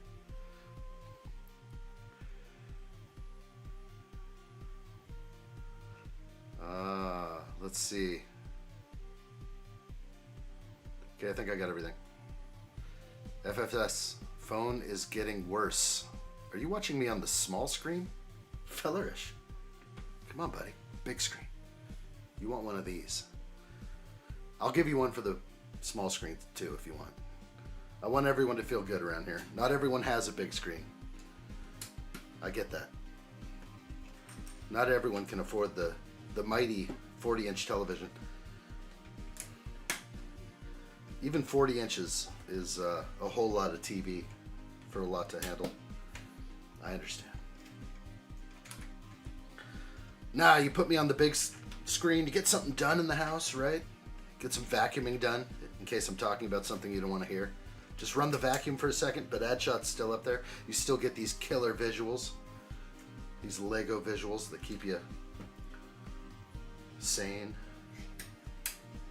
Let's see. Okay, I think I got everything. FFS, phone is getting worse. Are you watching me on the small screen? Fellerish. Come on, buddy. Big screen. You want one of these. I'll give you one for the small screen too if you want. I want everyone to feel good around here. Not everyone has a big screen. I get that. Not everyone can afford the mighty 40-inch television. Even 40 inches is a whole lot of TV for a lot to handle. I understand. Nah, you put me on the big screen to get something done in the house, right? Get some vacuuming done, in case I'm talking about something you don't want to hear. Just run the vacuum for a second, but addshot's still up there. You still get these killer visuals. These Lego visuals that keep you sane.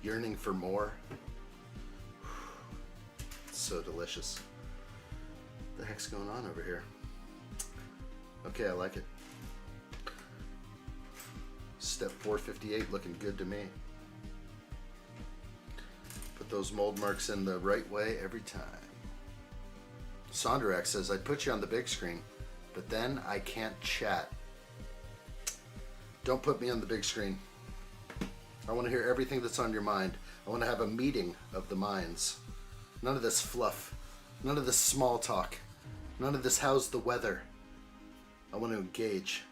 Yearning for more. It's so delicious. What the heck's going on over here? Okay, I like it. Step 458 looking good to me. Put those mold marks in the right way every time. Sonderak says, I'd put you on the big screen, but then I can't chat. Don't put me on the big screen. I want to hear everything that's on your mind. I want to have a meeting of the minds. None of this fluff. None of this small talk. None of this how's the weather. I want to engage.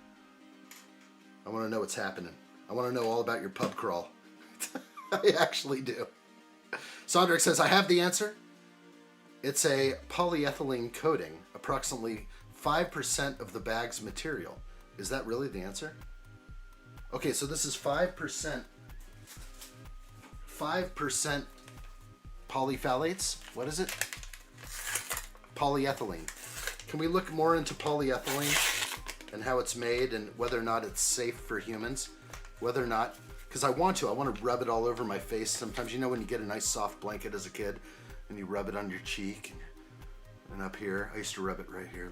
I want to know what's happening. I want to know all about your pub crawl. I actually do. Sonderak says, I have the answer. It's a polyethylene coating, approximately 5% of the bag's material. Is that really the answer? Okay, so this is 5% polyphthalates. What is it? Polyethylene. Can we look more into polyethylene and how it's made and whether or not it's safe for humans? Whether or not, because I want to rub it all over my face sometimes. You know when you get a nice soft blanket as a kid and you rub it on your cheek and up here. I used to rub it right here,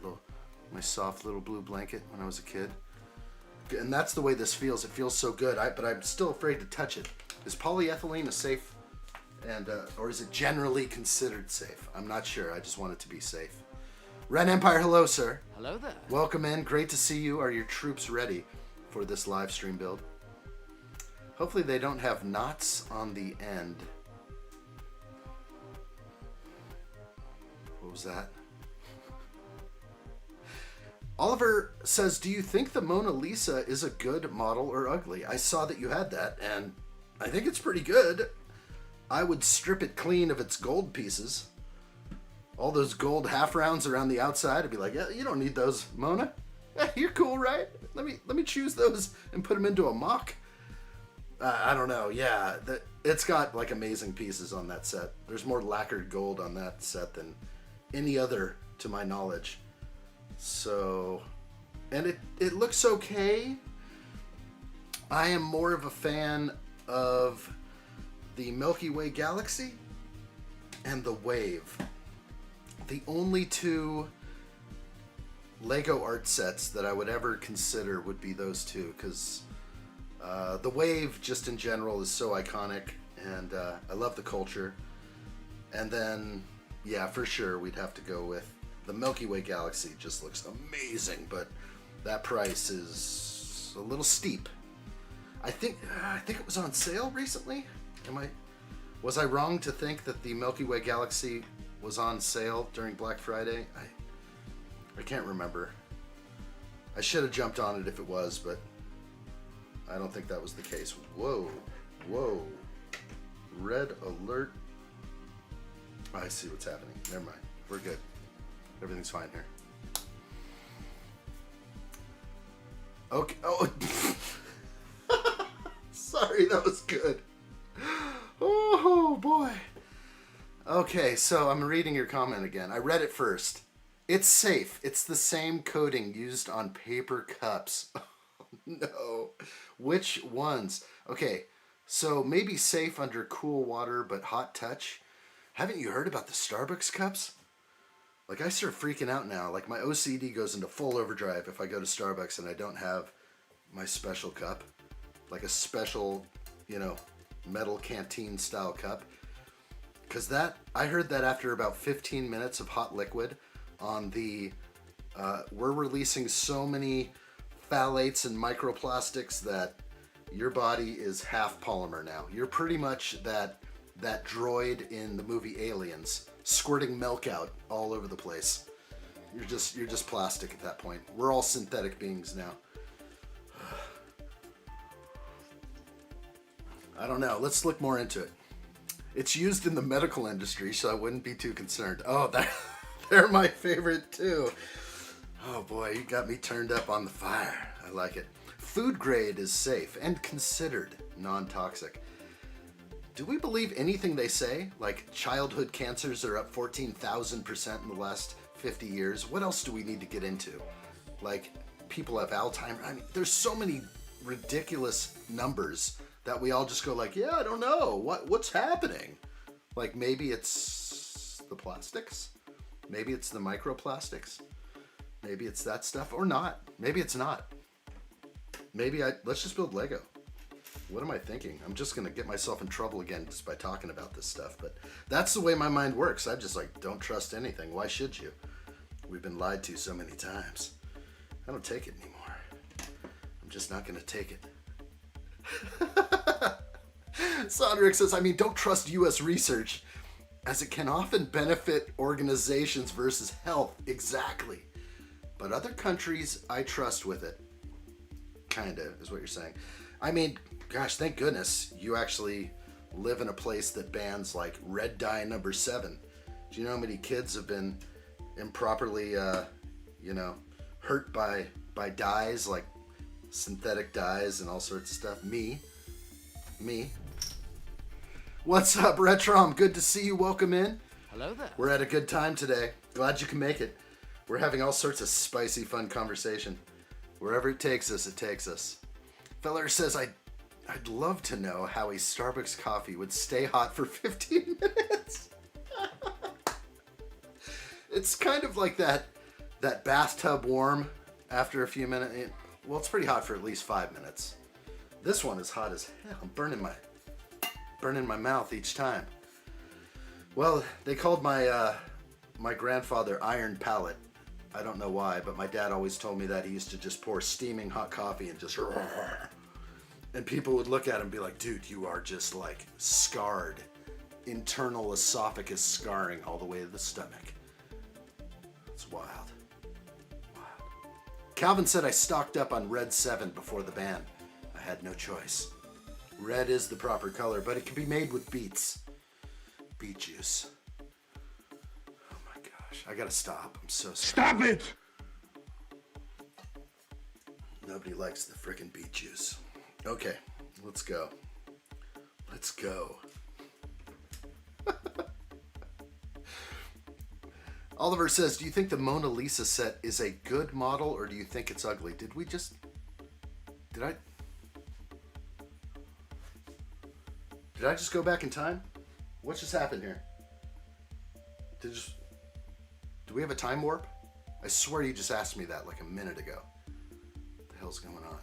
my soft little blue blanket when I was a kid. And that's the way this feels. It feels so good, but I'm still afraid to touch it. Is polyethylene a safe, or is it generally considered safe? I'm not sure. I just want it to be safe. Ren Empire, hello, sir. Hello there. Welcome in. Great to see you. Are your troops ready for this live stream build? Hopefully they don't have knots on the end. What was that? Oliver says, do you think the Mona Lisa is a good model or ugly? I saw that you had that, and I think it's pretty good. I would strip it clean of its gold pieces. All those gold half rounds around the outside, I'd be like, yeah, you don't need those, Mona. Yeah, you're cool, right? Let me choose those and put them into a mock. I don't know. Yeah, it's got like amazing pieces on that set. There's more lacquered gold on that set than any other, to my knowledge. So, and it looks okay. I am more of a fan of the Milky Way galaxy and the Wave. The only two Lego art sets that I would ever consider would be those two, because the Wave just in general is so iconic, and I love the culture. And then, yeah, for sure, we'd have to go with the Milky Way galaxy. Just looks amazing, but that price is a little steep. I think it was on sale recently. Was I wrong to think that the Milky Way galaxy was on sale during Black Friday? I can't remember. I should have jumped on it if it was, but I don't think that was the case. Whoa. Red alert. I see what's happening. Never mind. We're good. Everything's fine here. Okay. Oh. Sorry, that was good. Oh, boy. Okay, so I'm reading your comment again. I read it first. It's safe. It's the same coating used on paper cups. Oh, no. Which ones? Okay, so maybe safe under cool water, but hot touch. Haven't you heard about the Starbucks cups? Like, I start freaking out now. Like, my OCD goes into full overdrive if I go to Starbucks and I don't have my special cup. Like a special, metal canteen style cup. Because I heard that after about 15 minutes of hot liquid on the, we're releasing so many phthalates and microplastics that your body is half polymer now. You're pretty much that droid in the movie Aliens, squirting milk out all over the place. You're just plastic at that point. We're all synthetic beings now. I don't know. Let's look more into it. It's used in the medical industry, so I wouldn't be too concerned. Oh, they're my favorite too. Oh boy, you got me turned up on the fire. I like it. Food grade is safe and considered non-toxic. Do we believe anything they say? Like childhood cancers are up 14,000% in the last 50 years. What else do we need to get into? Like people have Alzheimer's. I mean, there's so many ridiculous numbers that we all just go like, yeah, I don't know. What's happening? Like maybe it's the plastics. Maybe it's the microplastics. Maybe it's that stuff or not. Maybe it's not. Let's just build Lego. What am I thinking? I'm just going to get myself in trouble again just by talking about this stuff. But that's the way my mind works. I just like, don't trust anything. Why should you? We've been lied to so many times. I don't take it anymore. I'm just not going to take it. Sondrick says, I mean, don't trust U.S. research as it can often benefit organizations versus health. Exactly. But other countries, I trust with it. Kinda, is what you're saying. I mean, gosh, thank goodness you actually live in a place that bans like red dye number 7. Do you know how many kids have been improperly, hurt by dyes, like synthetic dyes and all sorts of stuff? Me. What's up, Retrom? Good to see you. Welcome in. Hello there. We're at a good time today. Glad you can make it. We're having all sorts of spicy, fun conversation. Wherever it takes us, it takes us. Feller says, I'd love to know how a Starbucks coffee would stay hot for 15 minutes. It's kind of like that bathtub warm after a few minutes. Well, it's pretty hot for at least 5 minutes. This one is hot as hell. I'm burning my mouth each time. Well, they called my grandfather Iron Palate. I don't know why, but my dad always told me that he used to just pour steaming hot coffee and just... And people would look at him and be like, dude, you are just like scarred. Internal esophagus scarring all the way to the stomach. It's wild. Calvin said I stocked up on Red 7 before the ban. I had no choice. Red is the proper color, but it can be made with beets. Beet juice. Oh my gosh, I gotta stop. I'm so sorry. Stop it! Nobody likes the frickin' beet juice. Okay, let's go. Let's go. Oliver says, do you think the Mona Lisa set is a good model or do you think it's ugly? Did I just go back in time? What just happened here? Do we have a time warp? I swear you just asked me that like a minute ago. What the hell's going on?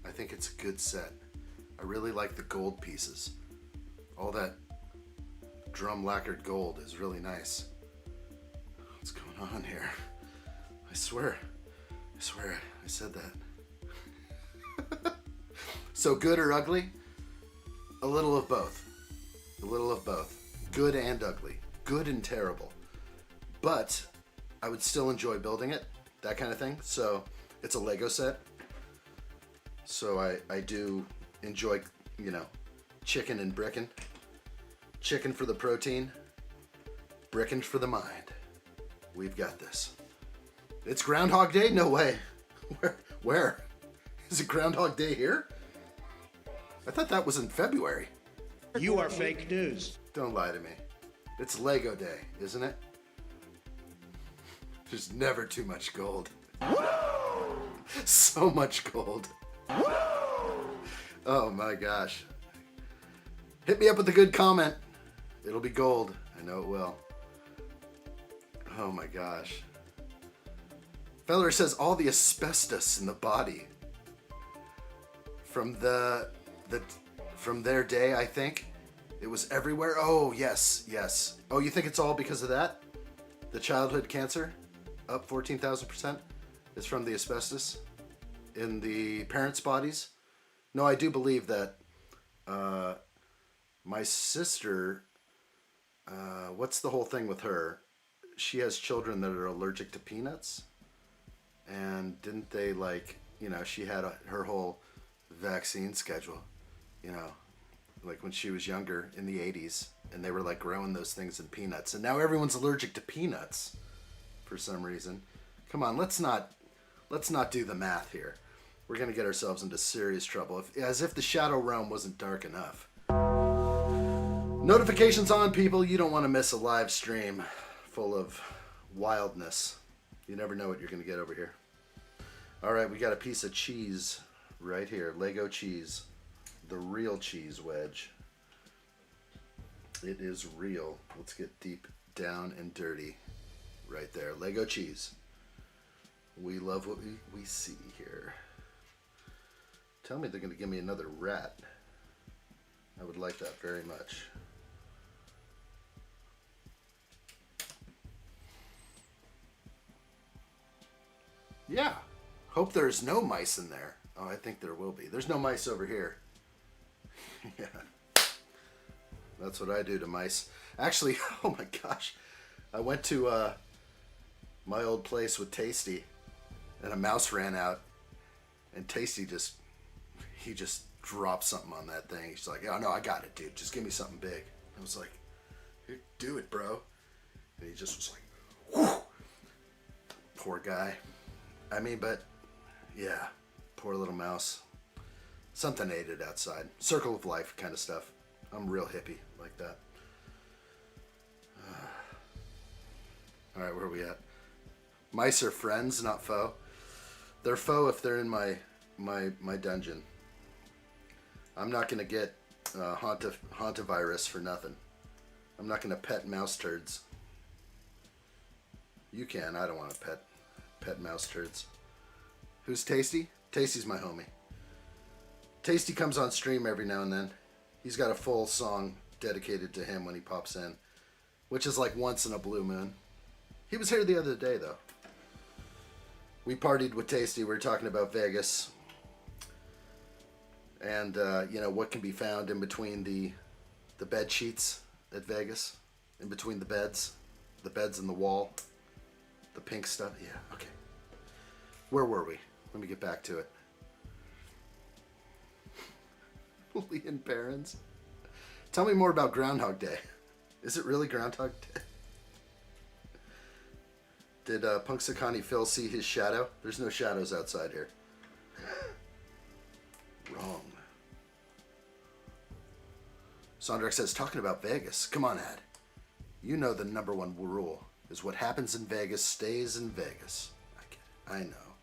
I think it's a good set. I really like the gold pieces. All that drum lacquered gold is really nice. What's going on here? I swear I said that. So good or ugly? A little of both. Good and ugly. Good and terrible. But I would still enjoy building it. That kind of thing. So it's a Lego set. So I do enjoy, chicken and brickin'. Chicken for the protein. Brickin' for the mind. We've got this. It's Groundhog Day? No way. Where? Is it Groundhog Day here? I thought that was in February. You are fake news. Don't lie to me. It's Lego Day, isn't it? There's never too much gold. So much gold. Oh my gosh. Hit me up with a good comment. It'll be gold. I know it will. Oh my gosh. Feller says all the asbestos in the body. From from their day, I think. It was everywhere. Oh, yes. Oh, you think it's all because of that? The childhood cancer? Up 14,000%? Is from the asbestos in the parents' bodies? No, I do believe that my sister, what's the whole thing with her? She has children that are allergic to peanuts. And didn't they she had her whole vaccine schedule, like when she was younger in the 80s, and they were like growing those things in peanuts. And now everyone's allergic to peanuts for some reason. Come on, let's not do the math here. we're going to get ourselves into serious trouble. As if the Shadow Realm wasn't dark enough. Notifications on, people. You don't want to miss a live stream full of wildness. You never know what you're going to get over here. All right, we got a piece of cheese right here. Lego cheese. The real cheese wedge. It is real. Let's get deep down and dirty. Right there. Lego cheese. We love what we see here. Tell me they're going to give me another rat. I would like that very much. Yeah. Hope there's no mice in there. Oh, I think there will be. There's no mice over here. Yeah. That's what I do to mice. Actually, oh my gosh. I went to my old place with Tasty, and a mouse ran out, and Tasty just dropped something on that thing. He's like, oh no, I got it, dude. Just give me something big. I was like, here, do it, bro. And he just was like, whew. Poor guy. I mean, but yeah, poor little mouse. Something ate it outside. Circle of life kind of stuff. I'm real hippie like that. All right, where are we at? Mice are friends, not foe. They're foe if they're in my dungeon. I'm not gonna get hantavirus for nothing. I'm not gonna pet mouse turds. You can. I don't want to pet mouse turds. Who's Tasty? Tasty's my homie. Tasty comes on stream every now and then. He's got a full song dedicated to him when he pops in, which is like once in a blue moon. He was here the other day, though. We partied with Tasty. We were talking about Vegas. And, you know, what can be found in between the bed sheets at Vegas. In between the beds and the wall. The pink stuff. Yeah, okay. Where were we? Let me get back to it. Leon Barons. Tell me more about Groundhog Day. Is it really Groundhog Day? Did Punxsutawney Phil see his shadow? There's no shadows outside here. Wrong. Sondrak says, talking about Vegas. Come on, Ad. You know the number one rule is what happens in Vegas stays in Vegas. I get it. I know.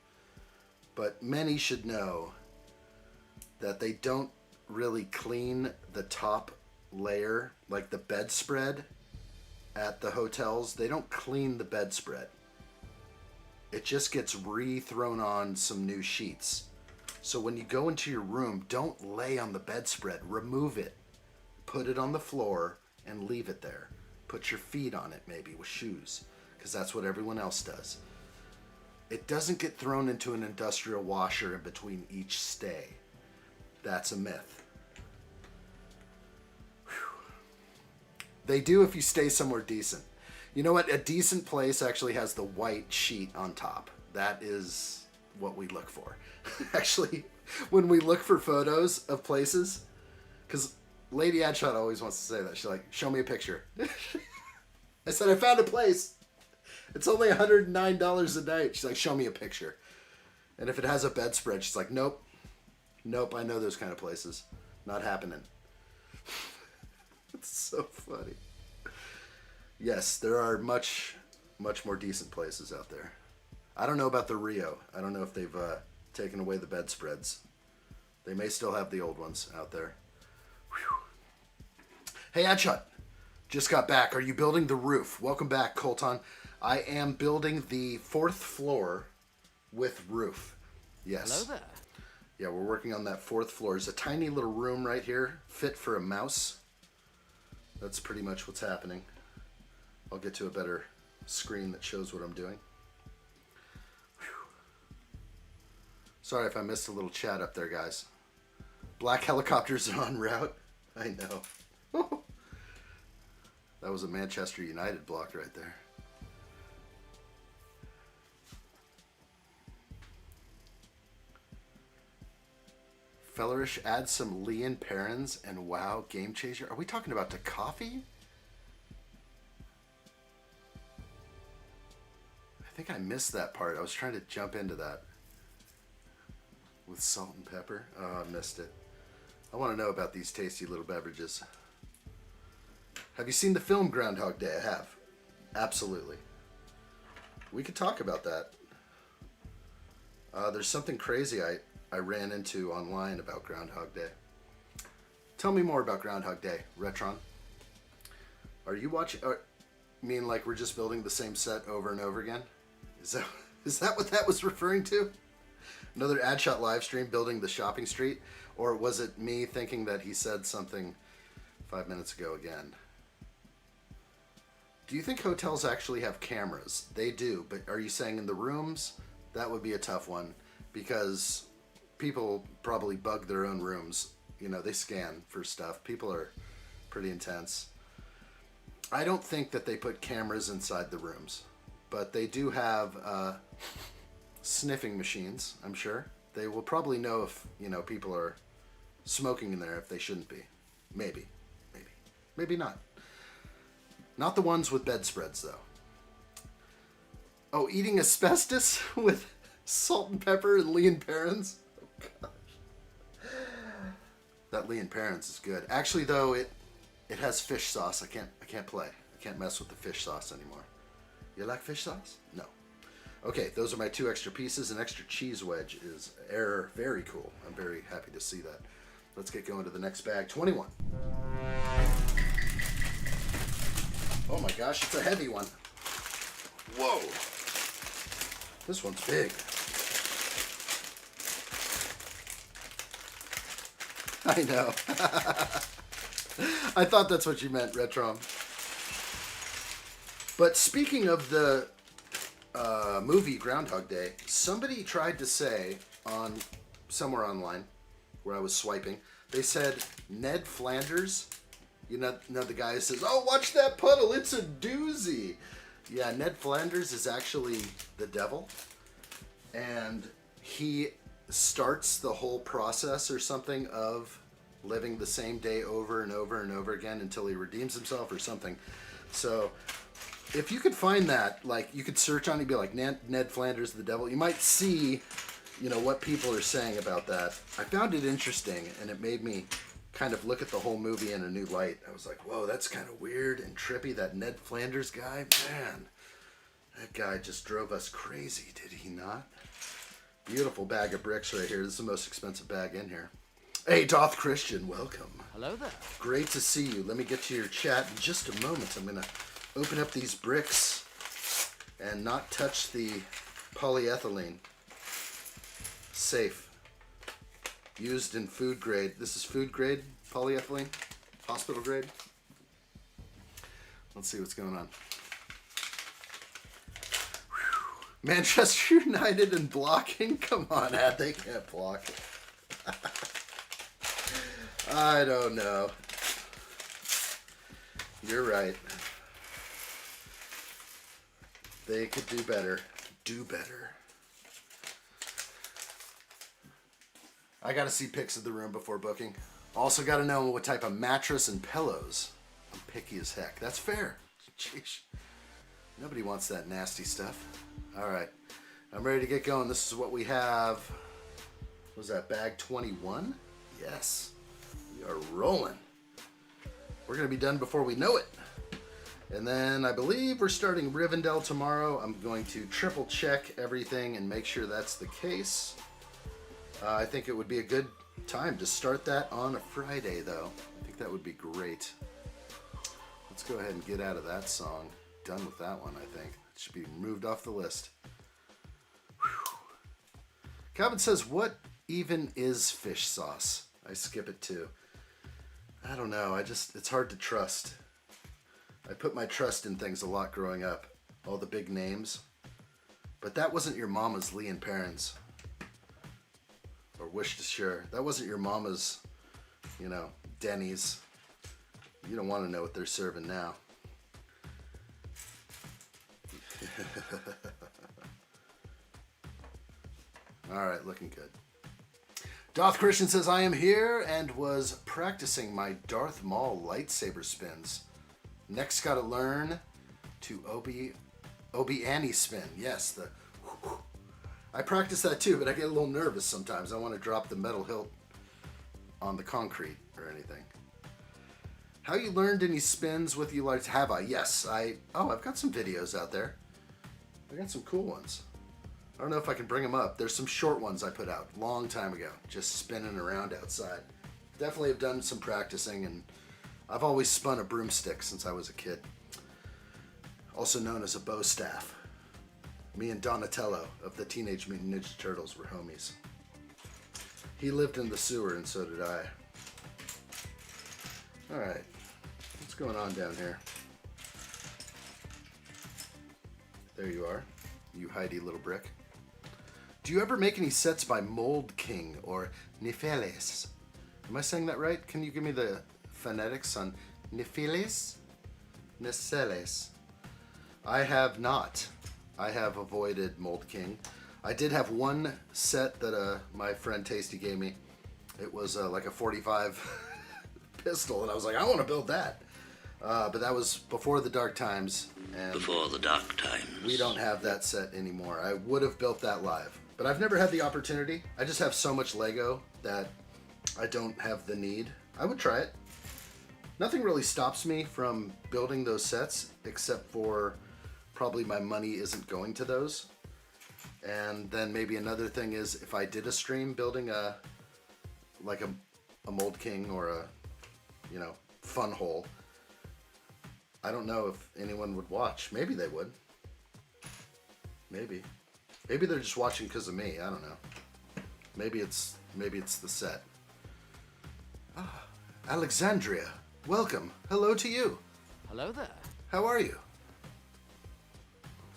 But many should know that they don't really clean the top layer, like the bedspread at the hotels. They don't clean the bedspread. It just gets re-thrown on some new sheets. So when you go into your room, don't lay on the bedspread. Remove it. Put it on the floor and leave it there. Put your feet on it, maybe, with shoes, because that's what everyone else does. It doesn't get thrown into an industrial washer in between each stay. That's a myth. Whew. They do if you stay somewhere decent. You know what? A decent place actually has the white sheet on top. That is what we look for. Actually, when we look for photos of places, because Lady Addshot always wants to say that. She's like, show me a picture. I said, I found a place. It's only $109 a night. She's like, show me a picture. And if it has a bedspread, she's like, nope. Nope, I know those kind of places. Not happening. It's so funny. Yes, there are much more decent places out there. I don't know about the Rio. I don't know if they've taken away the bedspreads. They may still have the old ones out there. Whew. Hey, Adshot. Just got back. Are you building the roof? Welcome back, Colton. I am building the 4th floor with roof. Yes. Hello there. Yeah, we're working on that 4th floor. There's a tiny little room right here, fit for a mouse. That's pretty much what's happening. I'll get to a better screen that shows what I'm doing. Whew. Sorry if I missed a little chat up there, guys. Black helicopters are en route. I know. That was a Manchester United block right there. Fellerish adds some Leon Perrins and WoW Game Changer. Are we talking about the coffee? I think I missed that part. I was trying to jump into that. with salt and pepper. Oh, I missed it. I want to know about these tasty little beverages. Have you seen the film Groundhog Day? I have. Absolutely. We could talk about that. There's something crazy I ran into online about Groundhog Day. Tell me more about Groundhog Day, Retron. Are you watching? Mean like we're just building the same set over and over again? Is that what that was referring to? Another addshot live stream building the shopping street? Or was it me thinking that he said something 5 minutes ago again? Do you think hotels actually have cameras? They do, but are you saying in the rooms? That would be a tough one because people probably bug their own rooms. You know, they scan for stuff. People are pretty intense. I don't think that they put cameras inside the rooms, but they do have sniffing machines, I'm sure. They will probably know if, you know, people are smoking in there if they shouldn't be. Maybe. Maybe not. Not the ones with bedspreads, though. Oh, eating asbestos with salt and pepper and Lee and Perrins? Oh, gosh. That Lee and Perrins is good. Actually, though, it has fish sauce. I can't play. I can't mess with the fish sauce anymore. You like fish sauce? No. Okay, those are my 2 extra pieces. An extra cheese wedge is very cool. I'm very happy to see that. Let's get going to the next bag. 21. Oh my gosh, it's a heavy one. Whoa. This one's big. I know. I thought that's what you meant, Retrom. But speaking of the movie Groundhog Day, somebody tried to say on somewhere online where I was swiping, they said Ned Flanders. You know the guy says, "Oh, watch that puddle, it's a doozy." Yeah, Ned Flanders is actually the devil, and he starts the whole process or something of living the same day over and over and over again until he redeems himself or something. So if you could find that, like, you could search on it and be like Ned Flanders the devil, you might see, you know, what people are saying about that. I found it interesting, and it made me kind of look at the whole movie in a new light. I was like, whoa, that's kind of weird and trippy. That Ned Flanders guy, man, that guy just drove us crazy, did he not? Beautiful bag of bricks right here. This is the most expensive bag in here. Hey, Doth Christian, welcome. Hello there. Great to see you. Let me get to your chat in just a moment. I'm going to open up these bricks and not touch the polyethylene. Safe. Used in food grade. This is food grade polyethylene, hospital grade. Let's see what's going on. Whew. Manchester United and blocking? Come on, Ad, they can't block it. I don't know. You're right. They could do better. Do better. I gotta see pics of the room before booking. Also gotta know what type of mattress and pillows. I'm picky as heck. That's fair. Jeez. Nobody wants that nasty stuff. Alright. I'm ready to get going. This is what we have. What was that, bag 21? Yes. We are rolling. We're gonna be done before we know it. And then I believe we're starting Rivendell tomorrow. I'm going to triple check everything and make sure that's the case. I think it would be a good time to start that on a Friday, though. I think that would be great. Let's go ahead and get out of that song. Done with that one, I think. It should be moved off the list. Whew. Calvin says, what even is fish sauce? I skip it too. I don't know. It's hard to trust. I put my trust in things a lot growing up. All the big names. But that wasn't your mama's Lee and Perrins. Or Worcestershire. That wasn't your mama's, you know, Denny's. You don't want to know what they're serving now. Alright, looking good. Doth Christian says, I am here and was practicing my Darth Maul lightsaber spins. Next gotta learn to Obi Annie spin. Yes, the I practice that too, but I get a little nervous sometimes. I want to drop the metal hilt on the concrete or anything. How you learned any spins with you like have I? Yes, I've got some videos out there. I got some cool ones. I don't know if I can bring them up. There's some short ones I put out long time ago, just spinning around outside. Definitely have done some practicing, and I've always spun a broomstick since I was a kid. Also known as a bow staff. Me and Donatello of the Teenage Mutant Ninja Turtles were homies. He lived in the sewer and so did I. Alright, what's going on down here? There you are, you Heidi little brick. Do you ever make any sets by Mold King or Nifeles? Am I saying that right? Can you give me the phonetics on Nifeles? Nifeles. I have not. I have avoided Mold King. I did have one set that my friend Tasty gave me. It was like a 45 pistol, and I was like, I want to build that. But that was before the dark times. And before the dark times. We don't have that set anymore. I would have built that live. But I've never had the opportunity. I just have so much Lego that I don't have the need. I would try it. Nothing really stops me from building those sets, except for probably my money isn't going to those. And then maybe another thing is if I did a stream building a Mold King or a, fun hole, I don't know if anyone would watch. Maybe they would. Maybe they're just watching because of me. I don't know. Maybe it's the set. Ah, Alexandria, welcome. Hello to you. Hello there. How are you?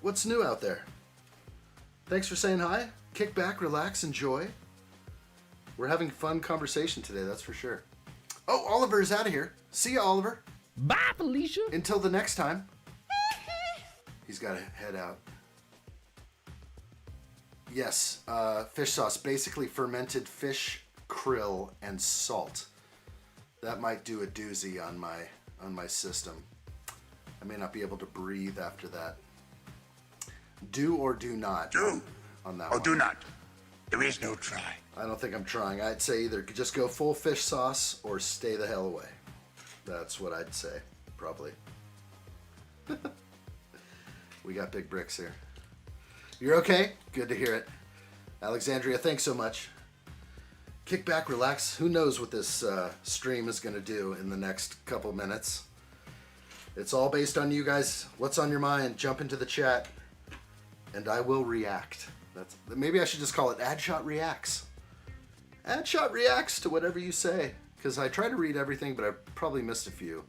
What's new out there? Thanks for saying hi. Kick back, relax, enjoy. We're having fun conversation today, that's for sure. Oh, Oliver is out of here. See ya, Oliver. Bye, Felicia. Until the next time. He's got to head out. Yes, fish sauce. Basically fermented fish, krill, and salt. That might do a doozy on my system. I may not be able to breathe after that. Do or do not. Do on that or one. do not. There is no try. I don't think I'm trying. I'd say either just go full fish sauce or stay the hell away. That's what I'd say, probably. We got big bricks here. You're okay? Good to hear it. Alexandria, thanks so much. Kick back, relax. Who knows what this stream is going to do in the next couple minutes. It's all based on you guys. What's on your mind? Jump into the chat, and I will react. Maybe I should just call it addshot reacts. Addshot reacts to whatever you say, because I try to read everything, but I probably missed a few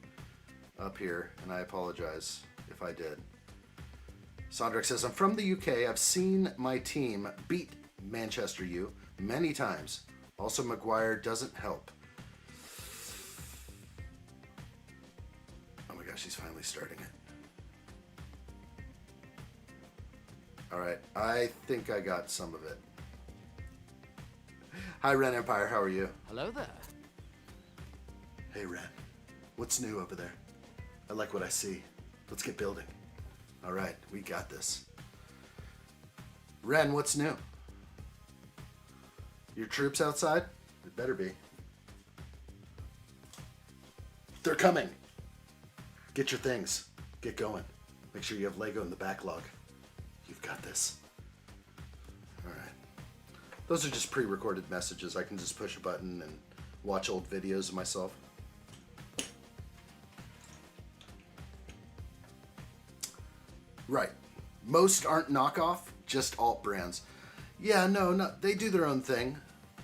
up here, and I apologize if I did. Sondrick says, I'm from the UK. I've seen my team beat Manchester U many times. Also, Maguire doesn't help. Oh my gosh, he's finally starting it. All right, I think I got some of it. Hi, Ren Empire, how are you? Hello there. Hey, Ren. What's new over there? I like what I see. Let's get building. All right, we got this. Ren, what's new? Your troops outside? It better be. They're coming. Get your things. Get going. Make sure you have Lego in the backlog. You've got this. All right. Those are just pre-recorded messages. I can just push a button and watch old videos of myself. Right. Most aren't knockoff, just alt brands. Yeah, no, they do their own thing,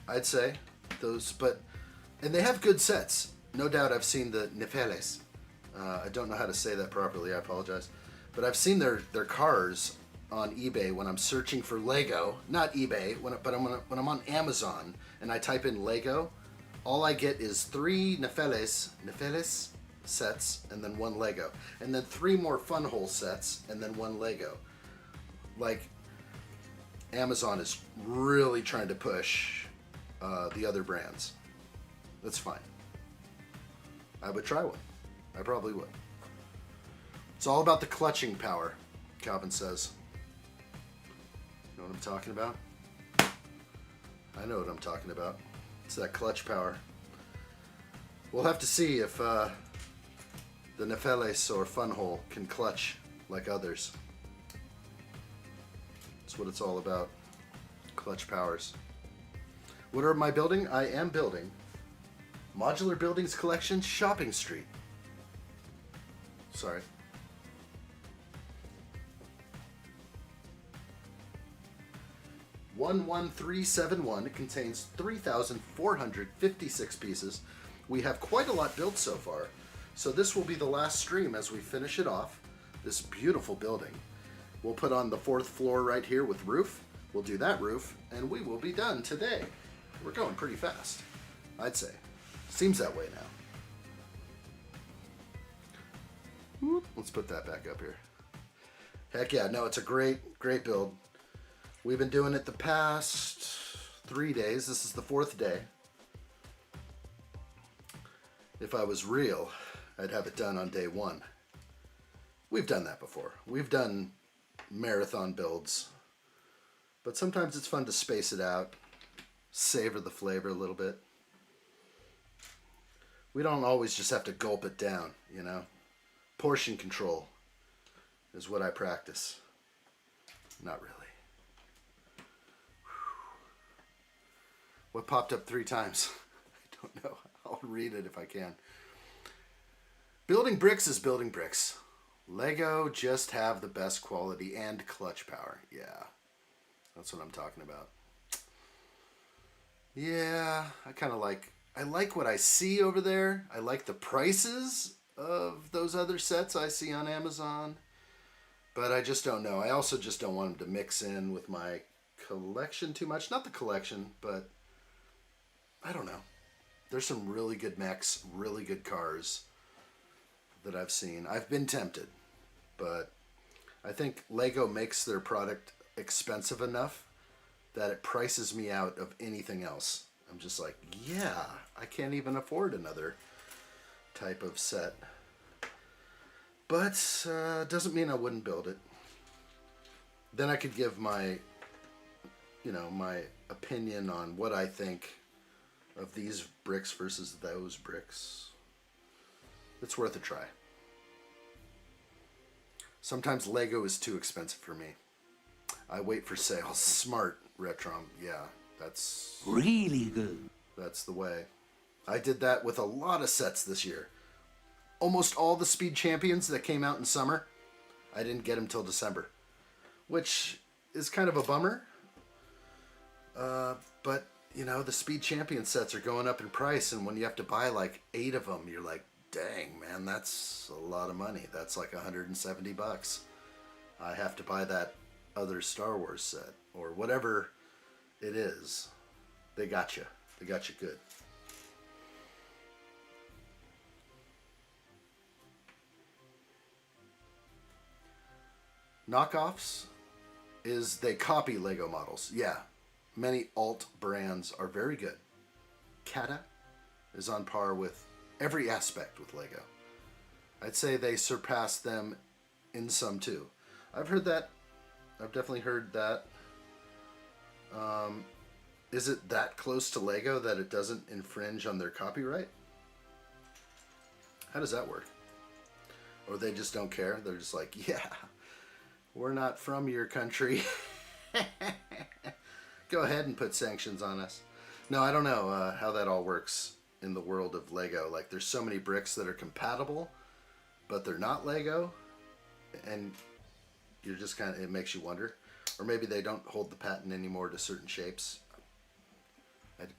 I'd say. And they have good sets. No doubt I've seen the Nifeles. I don't know how to say that properly, I apologize. But I've seen their cars on eBay when I'm searching for Lego. Not eBay, when I'm on Amazon and I type in Lego, all I get is 3 Nifeles sets and then 1 Lego. And then 3 more Fun Hole sets and then 1 Lego. Like, Amazon is really trying to push the other brands. That's fine. I would try one. I probably would. It's all about the clutching power, Calvin says. You know what I'm talking about? I know what I'm talking about. It's that clutch power. We'll have to see if the Nefeles or Funhole can clutch like others. That's what it's all about. Clutch powers. What am I building? I am building Modular Buildings Collection Shopping Street. Sorry. $11371. It contains 3,456 pieces. We have quite a lot built so far. So this will be the last stream as we finish it off. This beautiful building. We'll put on the 4th floor right here with roof. We'll do that roof, and we will be done today. We're going pretty fast, I'd say. Seems that way now. Whoop, let's put that back up here. Heck yeah, no, it's a great build. We've been doing it the past 3 days. This is the 4th day. If I was real, I'd have it done on day 1. We've done that before. We've done marathon builds. But sometimes it's fun to space it out, savor the flavor a little bit. We don't always just have to gulp it down, you know? Portion control is what I practice. Not really. What popped up 3 times? I don't know. I'll read it if I can. Building bricks is building bricks. Lego just have the best quality and clutch power. Yeah, that's what I'm talking about. Yeah, I like what I see over there. I like the prices of those other sets I see on Amazon. But I just don't know. I also just don't want them to mix in with my collection too much. Not the collection, but I don't know. There's some really good mechs, really good cars that I've seen. I've been tempted, but I think Lego makes their product expensive enough that it prices me out of anything else. I'm just like, yeah, I can't even afford another type of set. But doesn't mean I wouldn't build it. Then I could give my, my opinion on what I think of these bricks versus those bricks. It's worth a try. Sometimes Lego is too expensive for me. I wait for sales. Smart, Retrom. Yeah, that's really good. That's the way. I did that with a lot of sets this year. Almost all the Speed Champions that came out in summer, I didn't get them till December, which is kind of a bummer. But the Speed Champion sets are going up in price, and when you have to buy like 8 of them, you're like, dang, man, that's a lot of money. That's like $170. I have to buy that other Star Wars set or whatever it is. They got you. They got you good. Knockoffs is they copy Lego models. Yeah, many alt brands are very good. Kata is on par with every aspect with Lego. I'd say they surpass them in some too. I've heard that. I've definitely heard that. Is it that close to Lego that it doesn't infringe on their copyright? How does that work? Or they just don't care? They're just like, yeah, we're not from your country. Go ahead and put sanctions on us. No, I don't know how that all works in the world of Lego. Like, there's so many bricks that are compatible, but they're not Lego. And you're just kind of, it makes you wonder. Or maybe they don't hold the patent anymore to certain shapes.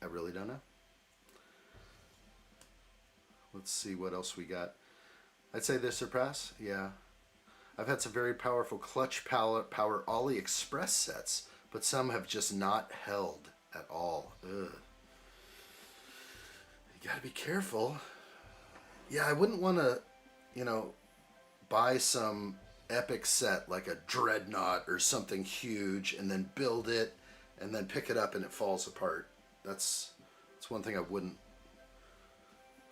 I really don't know. Let's see what else we got. I'd say they surpass, yeah. I've had some very powerful clutch power Ollie Express sets, but some have just not held at all. Ugh. You gotta be careful. Yeah, I wouldn't want to, buy some epic set like a Dreadnought or something huge and then build it and then pick it up and it falls apart. That's one thing I wouldn't.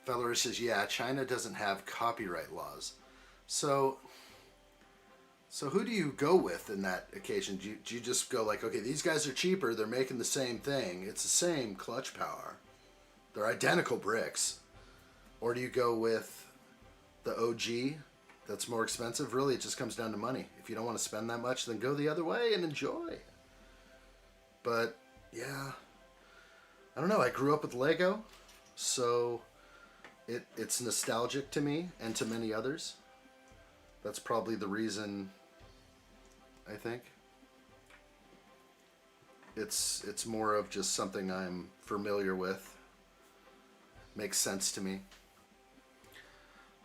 Feller says, yeah, China doesn't have copyright laws. So So who do you go with in that occasion? Do you just go like, okay, these guys are cheaper, they're making the same thing, it's the same clutch power, they're identical bricks? Or do you go with the OG that's more expensive? Really, it just comes down to money. If you don't want to spend that much, then go the other way and enjoy. But yeah, I don't know, I grew up with Lego, so it's nostalgic to me and to many others. That's probably the reason, I think. It's more of just something I'm familiar with. Makes sense to me.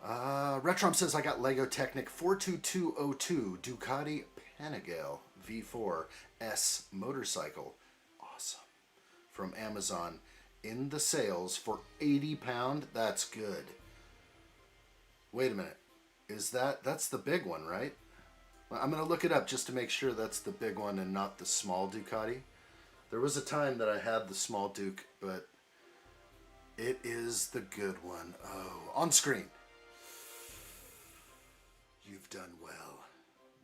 Retrom says, I got Lego Technic 42202 Ducati Panigale V4 S motorcycle. Awesome. From Amazon. In the sales for £80. That's good. Wait a minute. That's the big one, right? I'm going to look it up just to make sure that's the big one and not the small Ducati. There was a time that I had the small Duke, but it is the good one. Oh, on screen. You've done well.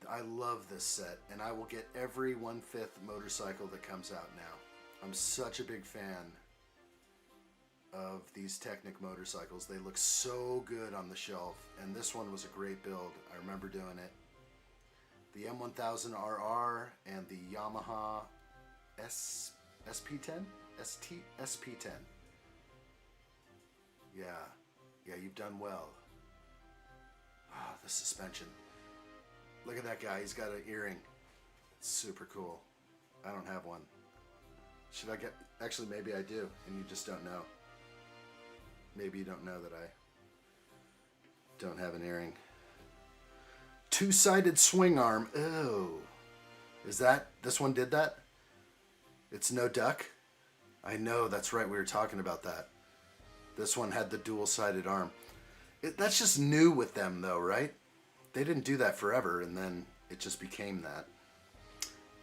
I love this set, and I will get every 1/5 motorcycle that comes out now. I'm such a big fan of these Technic motorcycles. They look so good on the shelf, and this one was a great build. I remember doing it. The M1000RR and the Yamaha SP10? SP10. Yeah, you've done well. Ah, the suspension. Look at that guy, he's got an earring. It's super cool. I don't have one. Should I get, actually maybe I do, and you just don't know. Maybe you don't know that I don't have an earring. Two-sided swing arm. Oh. Is that, this one did that? It's no duck? I know, that's right, we were talking about that. This one had the dual-sided arm. That's just new with them though, right? They didn't do that forever, and then it just became that.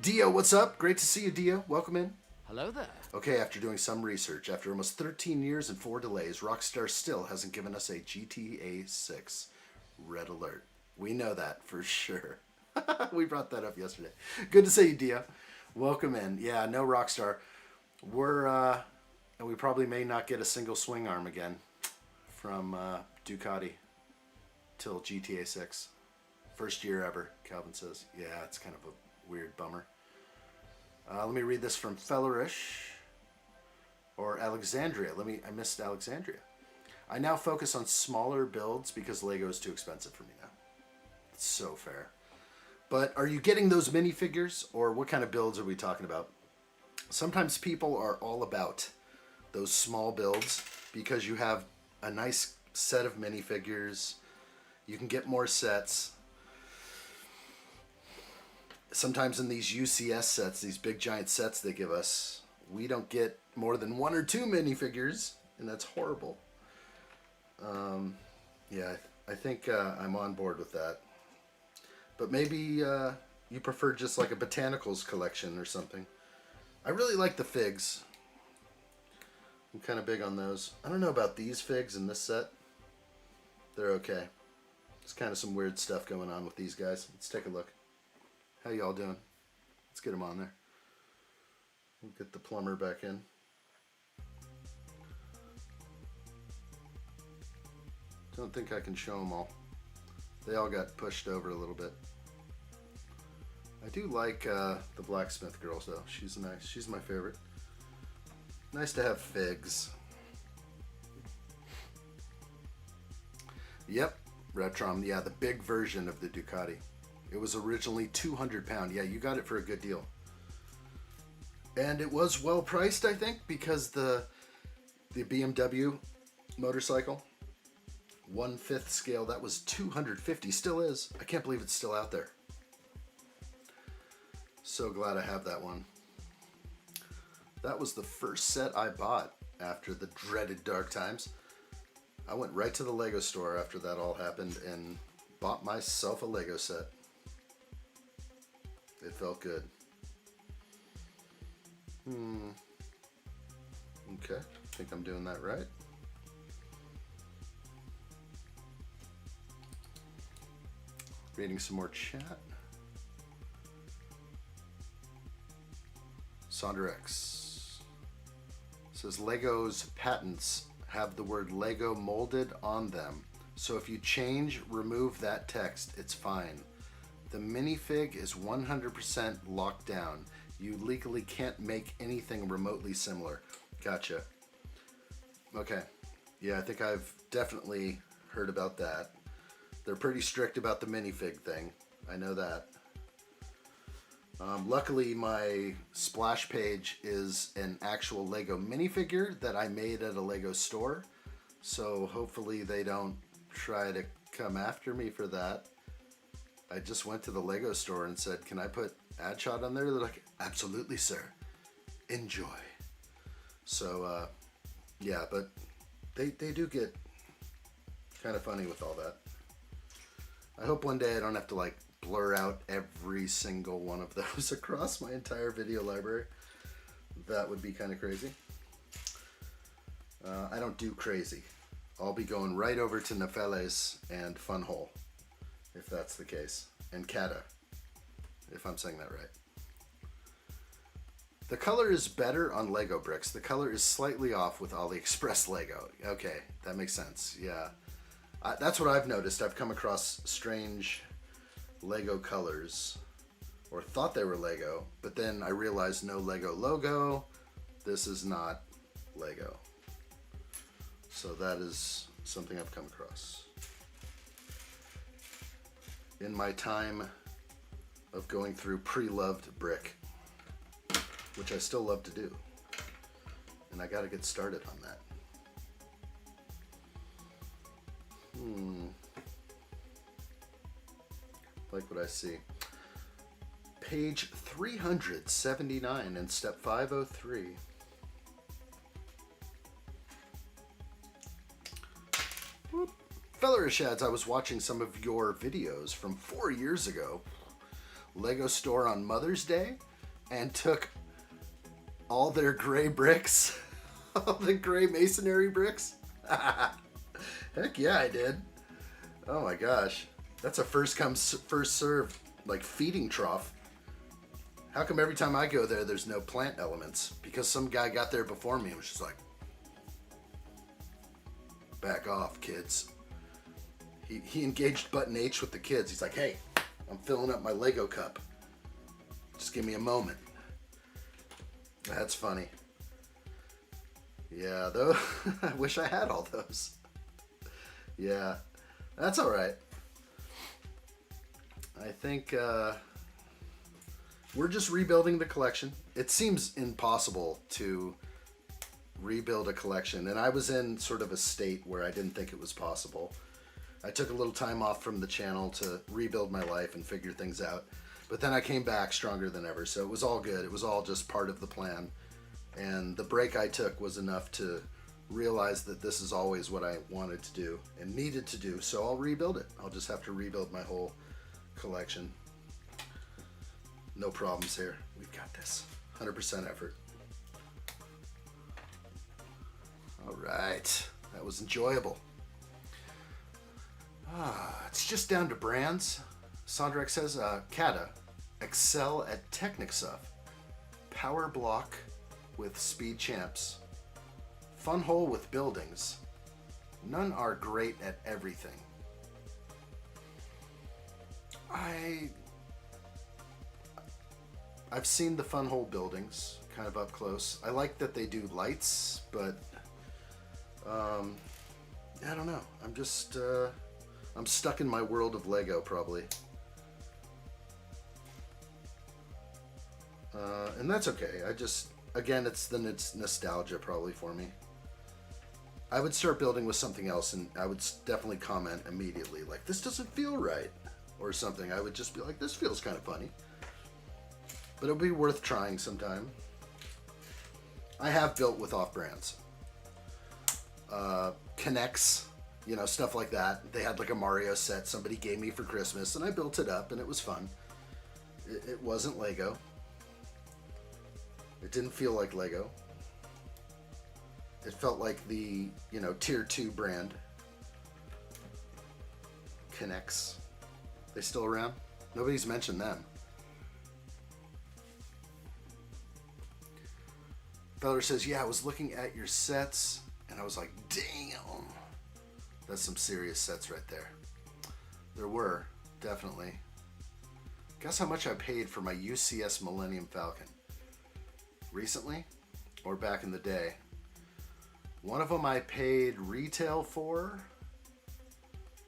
Dio, what's up? Great to see you, Dio. Welcome in. Hello there. Okay, after doing some research, after almost 13 years and 4 delays, Rockstar still hasn't given us a GTA 6. Red alert. We know that for sure. We brought that up yesterday. Good to see you, Dio. Welcome in. Yeah, no Rockstar. We probably may not get a single swing arm again from Ducati till GTA 6. First year ever, Calvin says. Yeah, it's kind of a weird bummer. Let me read this from Fellerish or Alexandria. I missed Alexandria. I now focus on smaller builds because Lego is too expensive for me now. It's so fair. But are you getting those minifigures, or what kind of builds are we talking about? Sometimes people are all about those small builds because you have a nice set of minifigures. You can get more sets. Sometimes in these UCS sets, these big giant sets they give us, we don't get more than 1 or 2 minifigures, and that's horrible. Yeah, I think I'm on board with that. But maybe you prefer just like a botanicals collection or something. I really like the figs. I'm kind of big on those. I don't know about these figs in this set. They're okay. There's kind of some weird stuff going on with these guys. Let's take a look. How y'all doing? Let's get them on there. We'll get the plumber back in. Don't think I can show them all. They all got pushed over a little bit. I do like the blacksmith girl though. She's nice. She's my favorite. Nice to have figs. Yep, Retrom. Yeah, the big version of the Ducati. It was originally £200. Yeah, you got it for a good deal. And it was well priced, I think, because the BMW motorcycle, 1/5 scale, that was $250. Still is. I can't believe it's still out there. So glad I have that one. That was the first set I bought after the dreaded dark times. I went right to the Lego store after that all happened and bought myself a Lego set. It felt good. Okay, I think I'm doing that right. Reading some more chat. Sonderx says Lego's patents have the word Lego molded on them. So if you remove that text, it's fine. The minifig is 100% locked down. You legally can't make anything remotely similar. Gotcha. Okay. Yeah, I think I've definitely heard about that. They're pretty strict about the minifig thing. I know that. Luckily, my splash page is an actual Lego minifigure that I made at a Lego store. So hopefully they don't try to come after me for that. I just went to the Lego store and said, can I put addshot on there? They're like, absolutely, sir. Enjoy. So, yeah, but they do get kind of funny with all that. I hope one day I don't have to, like, blur out every single one of those across my entire video library. That would be kind of crazy. I don't do crazy. I'll be going right over to Nefeles and Funhole, if that's the case, and Kata, if I'm saying that right. The color is better on Lego bricks. The color is slightly off with AliExpress Lego. Okay, that makes sense. Yeah, that's what I've noticed. I've come across strange Lego colors, or thought they were Lego, but then I realized no Lego logo. This is not Lego. So that is something I've come across in my time of going through pre-loved brick, which I still love to do. And I got to get started on that. Like what I see. Page 379 in step 503. Fellerishads, I was watching some of your videos from 4 years ago. Lego store on Mother's Day, and took all their gray bricks, all the gray masonry bricks. Heck yeah, I did. Oh my gosh. That's a first come, first served, like, feeding trough. How come every time I go there, there's no plant elements? Because some guy got there before me and was just like, back off, kids. He engaged button H with the kids. He's like, hey, I'm filling up my Lego cup. Just give me a moment. That's funny. Yeah, though, I wish I had all those. Yeah, that's all right. I think we're just rebuilding the collection. It seems impossible to rebuild a collection, and I was in sort of a state where I didn't think it was possible. I took a little time off from the channel to rebuild my life and figure things out, but then I came back stronger than ever, so it was all good. It was all just part of the plan, and the break I took was enough to realize that this is always what I wanted to do and needed to do, so I'll rebuild it. I'll just have to rebuild my whole collection. No problems here. We've got this. 100% effort. All right. That was enjoyable. It's just down to brands. Sondrex says, Kata, excel at Technic stuff. Power block with speed champs. Fun hole with buildings. None are great at everything. I've seen the fun hole buildings kind of up close. I like that they do lights, but I don't know. I'm just I'm stuck in my world of Lego probably. And that's okay. I just, again, it's nostalgia probably for me. I would start building with something else and I would definitely comment immediately, like, this doesn't feel right, or something. I would just be like, this feels kind of funny. But it'll be worth trying sometime. I have built with off-brands. Connects, you know, stuff like that. They had like a Mario set somebody gave me for Christmas, and I built it up, and it was fun. It wasn't Lego. It didn't feel like Lego. It felt like the, you know, tier 2 brand. Connects. They still around? Nobody's mentioned them. Feller says, yeah, I was looking at your sets, and I was like, damn. That's some serious sets right there. There were, definitely. Guess how much I paid for my UCS Millennium Falcon? Recently? Or back in the day? One of them I paid retail for,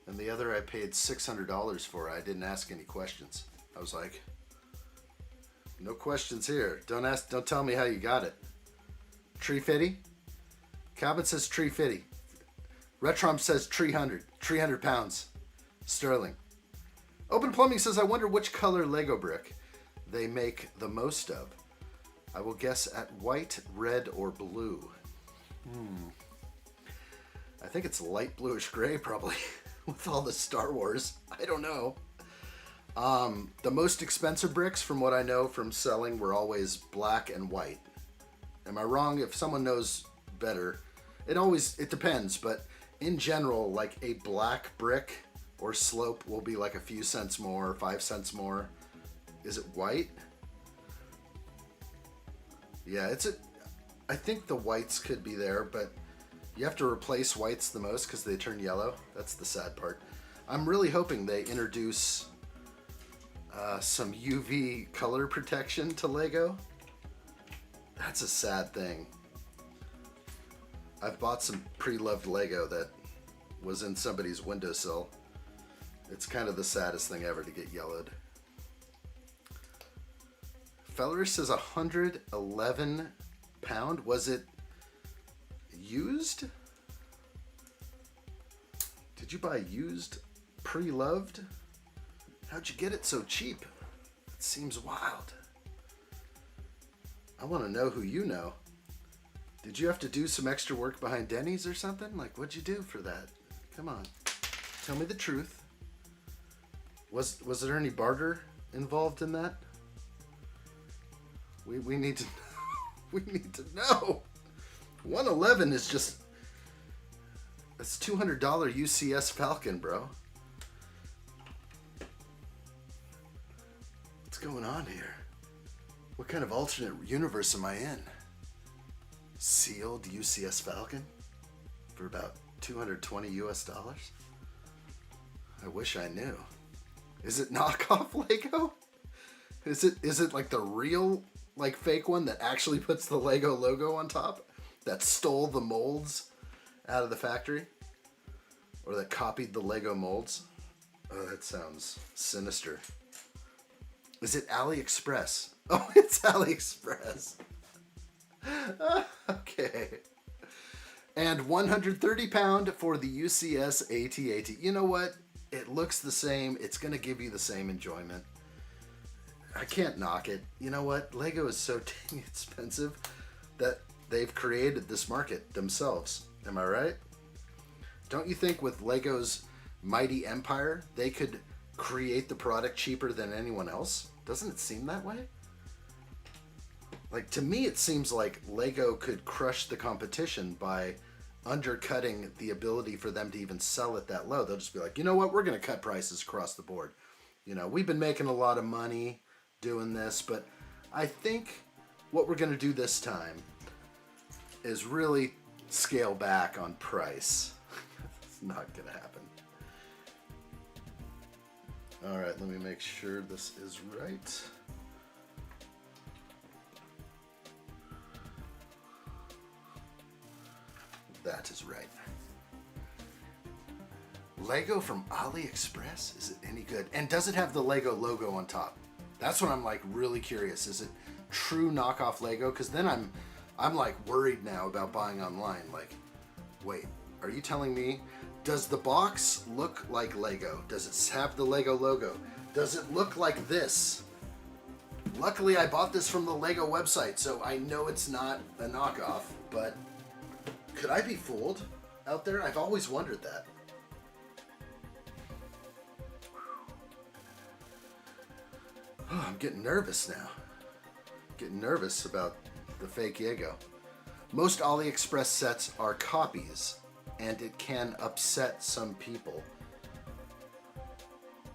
and the other I paid $600 for. I didn't ask any questions. I was like, no questions here. Don't tell me how you got it. Tree Fitty? Cabot says Tree Fitty. Retrom says 300 pounds. Sterling. Open Plumbing says, I wonder which color Lego brick they make the most of. I will guess at white, red, or blue. I think it's light bluish gray, probably, with all the Star Wars. I don't know. The most expensive bricks, from what I know from selling, were always black and white. Am I wrong? If someone knows better, it depends, but in general, like a black brick or slope will be like a few cents more, 5 cents more. Is it white? Yeah, I think the whites could be there, but you have to replace whites the most because they turn yellow. That's the sad part. I'm really hoping they introduce some UV color protection to Lego. That's a sad thing. I've bought some pre-loved Lego that was in somebody's windowsill. It's kind of the saddest thing ever to get yellowed. Feller says 111 pound. Was it used? Did you buy used pre-loved? How'd you get it so cheap? It seems wild. I want to know who you know. Did you have to do some extra work behind Denny's or something? Like, what'd you do for that? Come on. Tell me the truth. Was there any barter involved in that? We need to we need to know. 111 is just, that's $200 UCS Falcon, bro. What's going on here? What kind of alternate universe am I in? Sealed UCS Falcon for about $220 US. I wish I knew. Is it knockoff Lego? Is it like the real, like, fake one that actually puts the Lego logo on top? That stole the molds out of the factory? Or that copied the Lego molds? Oh, that sounds sinister. Is it AliExpress? Oh, it's AliExpress. Okay. And 130 pound for the UCS AT-AT. You know what? It looks the same. It's going to give you the same enjoyment. I can't knock it. You know what? Lego is so dang expensive that they've created this market themselves. Am I right? Don't you think with Lego's mighty empire, they could create the product cheaper than anyone else? Doesn't it seem that way? Like, to me, it seems like Lego could crush the competition by undercutting the ability for them to even sell it that low. They'll just be like, you know what? We're going to cut prices across the board. You know, we've been making a lot of money doing this, but I think what we're going to do this time is really scale back on price. It's not going to happen. All right, let me make sure this is right. That is right. Lego from AliExpress? Is it any good? And does it have the Lego logo on top? That's what I'm like really curious. Is it true knockoff Lego? Because then I'm like worried now about buying online. Like, wait, are you telling me? Does the box look like Lego? Does it have the Lego logo? Does it look like this? Luckily, I bought this from the Lego website, so I know it's not a knockoff, but could I be fooled out there? I've always wondered that. Oh, I'm getting nervous now. Getting nervous about the fake Lego. Most AliExpress sets are copies, and it can upset some people.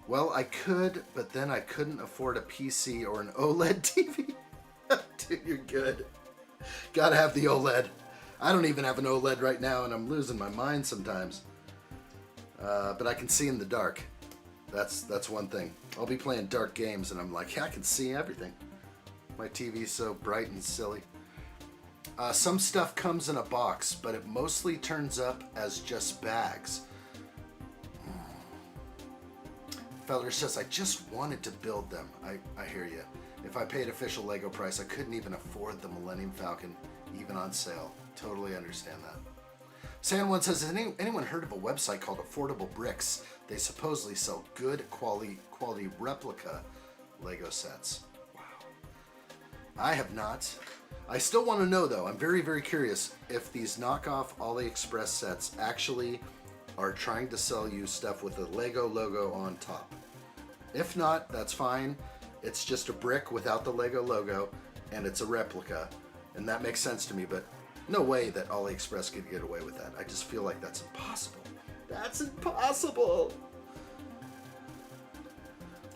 Well, I could, but then I couldn't afford a PC or an OLED TV. Dude, you're good. Gotta have the OLED. I don't even have an OLED right now, and I'm losing my mind sometimes. But I can see in the dark. That's one thing. I'll be playing dark games, and I'm like, yeah, I can see everything. My TV's so bright and silly. Some stuff comes in a box, but it mostly turns up as just bags. Feller says, I just wanted to build them. I hear you. If I paid official Lego price, I couldn't even afford the Millennium Falcon, even on sale. Totally understand that. San One says, has anyone heard of a website called Affordable Bricks? They supposedly sell good quality replica Lego sets. Wow. I have not. I still want to know, though. I'm very, very curious if these knockoff AliExpress sets actually are trying to sell you stuff with a Lego logo on top. If not, that's fine. It's just a brick without the Lego logo, and it's a replica, and that makes sense to me, but no way that AliExpress could get away with that. I just feel like that's impossible. That's impossible!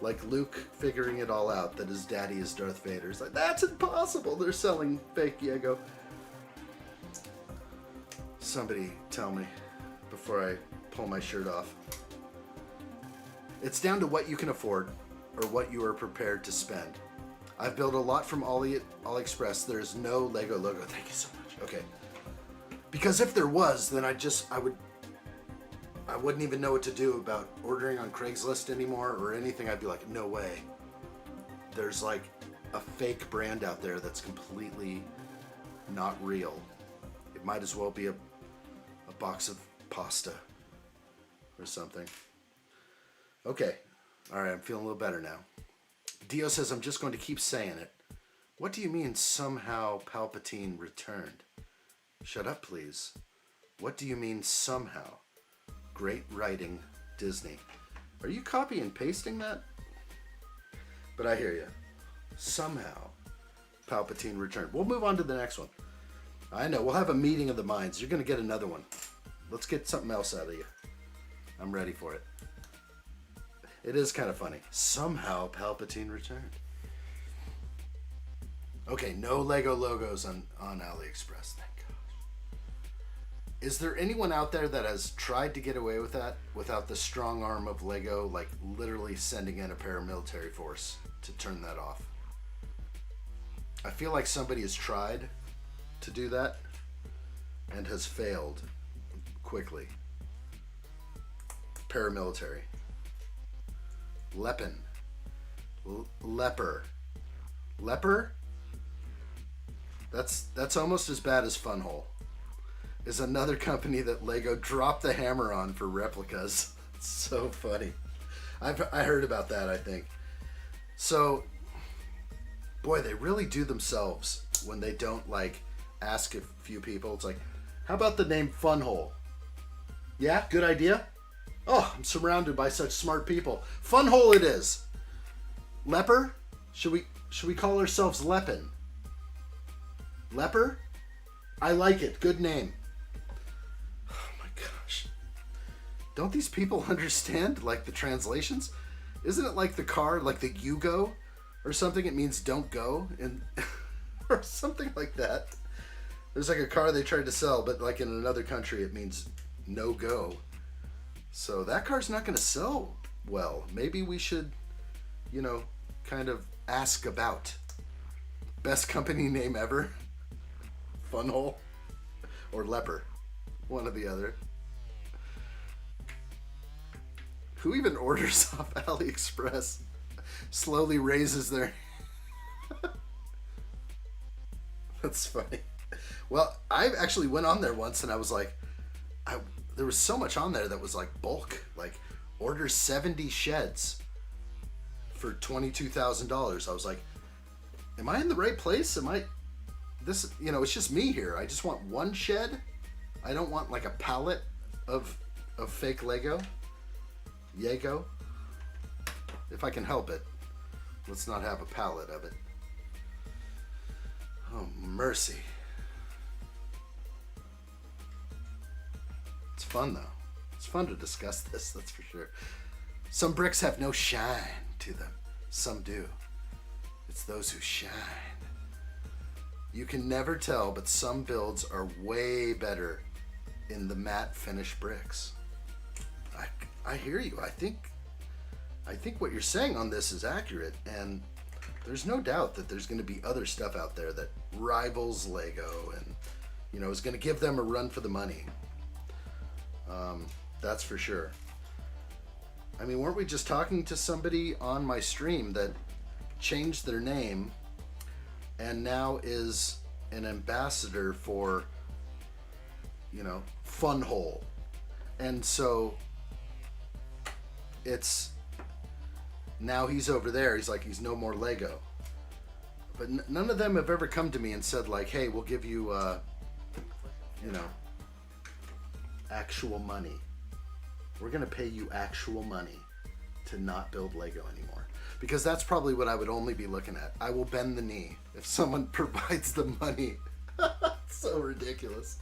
Like Luke figuring it all out, that his daddy is Darth Vader. It's like, that's impossible! They're selling fake Lego. Somebody tell me before I pull my shirt off. It's down to what you can afford or what you are prepared to spend. I've built a lot from AliExpress. There's no Lego logo. Thank you so much. Okay. Because if there was, then I wouldn't even know what to do about ordering on Craigslist anymore or anything. I'd be like, no way. There's like a fake brand out there that's completely not real. It might as well be a box of pasta or something. Okay. All right, I'm feeling a little better now. Dio says, I'm just going to keep saying it. What do you mean somehow Palpatine returned? Shut up, please. What do you mean somehow? Great writing, Disney. Are you copy and pasting that? But I hear you. Somehow Palpatine returned. We'll move on to the next one. I know, we'll have a meeting of the minds. You're going to get another one. Let's get something else out of you. I'm ready for it. It is kind of funny. Somehow Palpatine returned. Okay, no Lego logos on AliExpress. Thank gosh. Is there anyone out there that has tried to get away with that without the strong arm of Lego, like literally sending in a paramilitary force to turn that off? I feel like somebody has tried to do that and has failed quickly. Paramilitary. Lepin. Leper. Leper? That's almost as bad as Funhole. Is another company that Lego dropped the hammer on for replicas. It's so funny. I heard about that, I think. So, boy, they really do themselves when they don't, like, ask a few people. It's like, how about the name Funhole? Yeah, good idea? Oh, I'm surrounded by such smart people. Funhole it is. Leper? Should we call ourselves Lepin? Leper? I like it. Good name. Oh my gosh. Don't these people understand, like, the translations? Isn't it like the car, like the you go or something? It means don't go, and or something like that. There's like a car they tried to sell, but like in another country it means no go. So that car's not going to sell well. Maybe we should, kind of ask about. Best company name ever? Funhole? Or Leper? One or the other. Who even orders off AliExpress? Slowly raises their... That's funny. Well, I actually went on there once and I was like... There was so much on there that was like bulk, like order 70 sheds for $22,000. I was like, am I in the right place? It's just me here. I just want one shed. I don't want like a pallet of fake Lego. Yego. If I can help it. Let's not have a pallet of it. Oh, mercy. It's fun, though. It's fun to discuss this, that's for sure. Some bricks have no shine to them. Some do. It's those who shine. You can never tell, but some builds are way better in the matte finish bricks. I hear you. I think what you're saying on this is accurate, and there's no doubt that there's going to be other stuff out there that rivals Lego and, you know, is going to give them a run for the money. That's for sure. I mean, weren't we just talking to somebody on my stream that changed their name and now is an ambassador for, you know, Funhole? And so it's now he's over there. He's like, he's no more Lego. But none of them have ever come to me and said like, hey, we'll give you, you know, actual money. We're going to pay you actual money to not build Lego anymore. Because that's probably what I would only be looking at. I will bend the knee if someone provides the money. So ridiculous.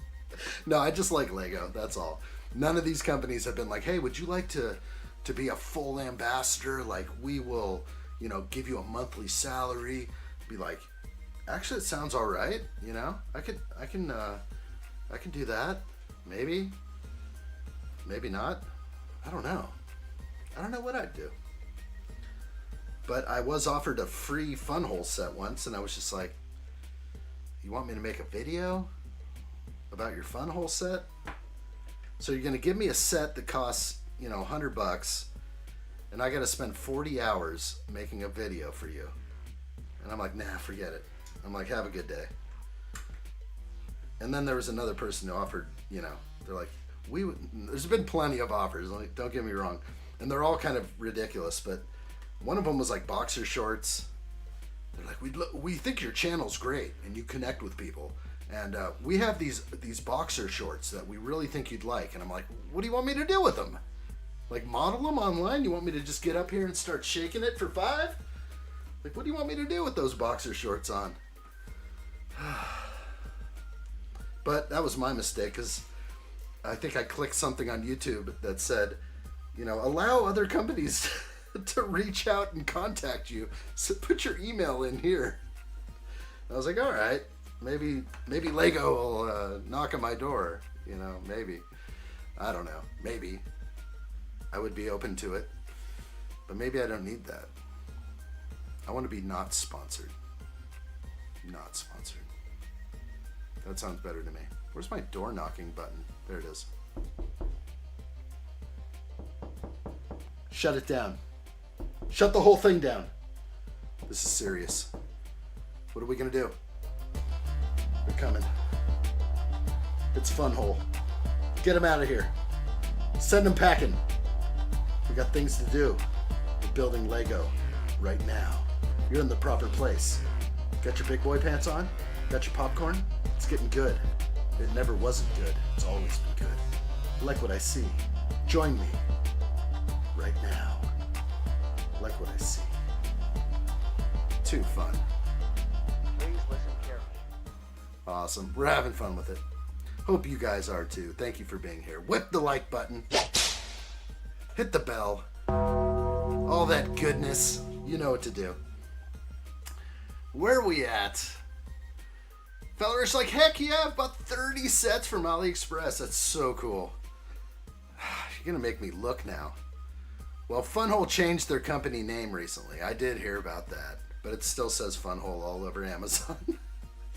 No, I just like Lego. That's all. None of these companies have been like, hey, would you like to be a full ambassador? Like, we will, you know, give you a monthly salary. Be like, actually, it sounds all right. You know, I can do that. Maybe not. I don't know. I don't know what I'd do. But I was offered a free Funhole set once, and I was just like, you want me to make a video about your Funhole set? So you're going to give me a set that costs, you know, $100, and I got to spend 40 hours making a video for you. And I'm like, nah, forget it. I'm like, have a good day. And then there was another person who offered, you know, they're like, there's been plenty of offers, like, don't get me wrong. And they're all kind of ridiculous, but one of them was like boxer shorts. They're like, we think your channel's great and you connect with people. And we have these boxer shorts that we really think you'd like. And I'm like, what do you want me to do with them? Like, model them online? You want me to just get up here and start shaking it for $5? Like, what do you want me to do with those boxer shorts on? But that was my mistake, because I think I clicked something on YouTube that said, you know, allow other companies to reach out and contact you. So put your email in here. I was like, all right, maybe Lego will knock on my door. You know, maybe. I don't know. Maybe. I would be open to it. But maybe I don't need that. I want to be not sponsored. Not sponsored. That sounds better to me. Where's my door knocking button? There it is. Shut it down. Shut the whole thing down. This is serious. What are we gonna do? They're coming. It's Funhole. Get them out of here. Send them packing. We got things to do. We're building Lego right now. You're in the proper place. Got your big boy pants on? Got your popcorn? It's getting good. It never wasn't good. It's always been good. I like what I see. Join me right now. I like what I see. Too fun. Please listen carefully. Awesome. We're having fun with it. Hope you guys are too. Thank you for being here. Whip the like button. Hit the bell. All that goodness. You know what to do. Where are we at? Feller's like, heck yeah, about 30 sets from AliExpress. That's so cool. You're gonna make me look now. Well, Funhole changed their company name recently. I did hear about that, but it still says Funhole all over Amazon.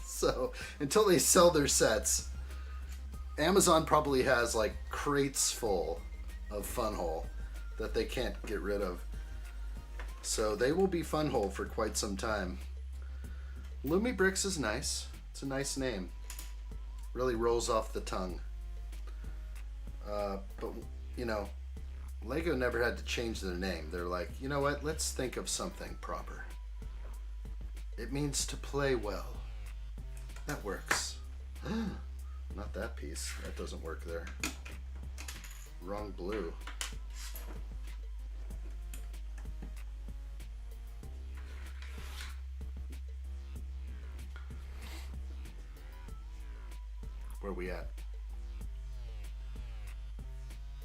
So until they sell their sets, Amazon probably has like crates full of Funhole that they can't get rid of. So they will be Funhole for quite some time. Lumi Bricks is nice. It's a nice name. Really rolls off the tongue. But, you know, Lego never had to change their name. They're like, you know what? Let's think of something proper. It means to play well. That works. Not that piece. That doesn't work there. Wrong blue. Where are we at?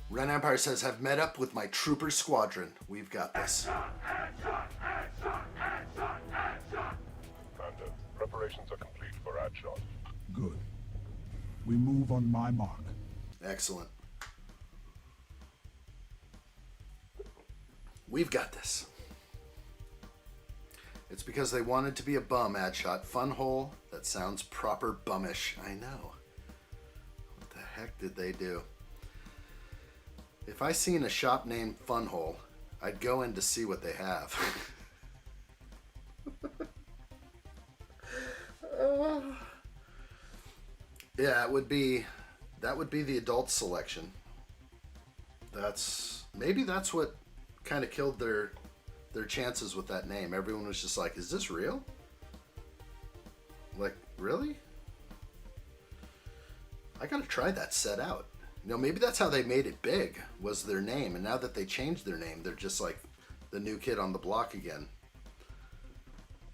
Ren Empire says, have met up with my trooper squadron. We've got this. Commander, preparations are complete for Adshot. Good. We move on my mark. Excellent. We've got this. It's because they wanted to be a bum, Adshot. Fun hole? That sounds proper bummish. I know. What the heck did they do? If I seen a shop named Fun Hole, I'd go in to see what they have. Yeah, that would be the adult selection. Maybe that's what kind of killed their chances with that name. Everyone was just like, is this real? Like, really? I gotta try that set out. You know, maybe that's how they made it big, was their name. And now that they changed their name, they're just like the new kid on the block again.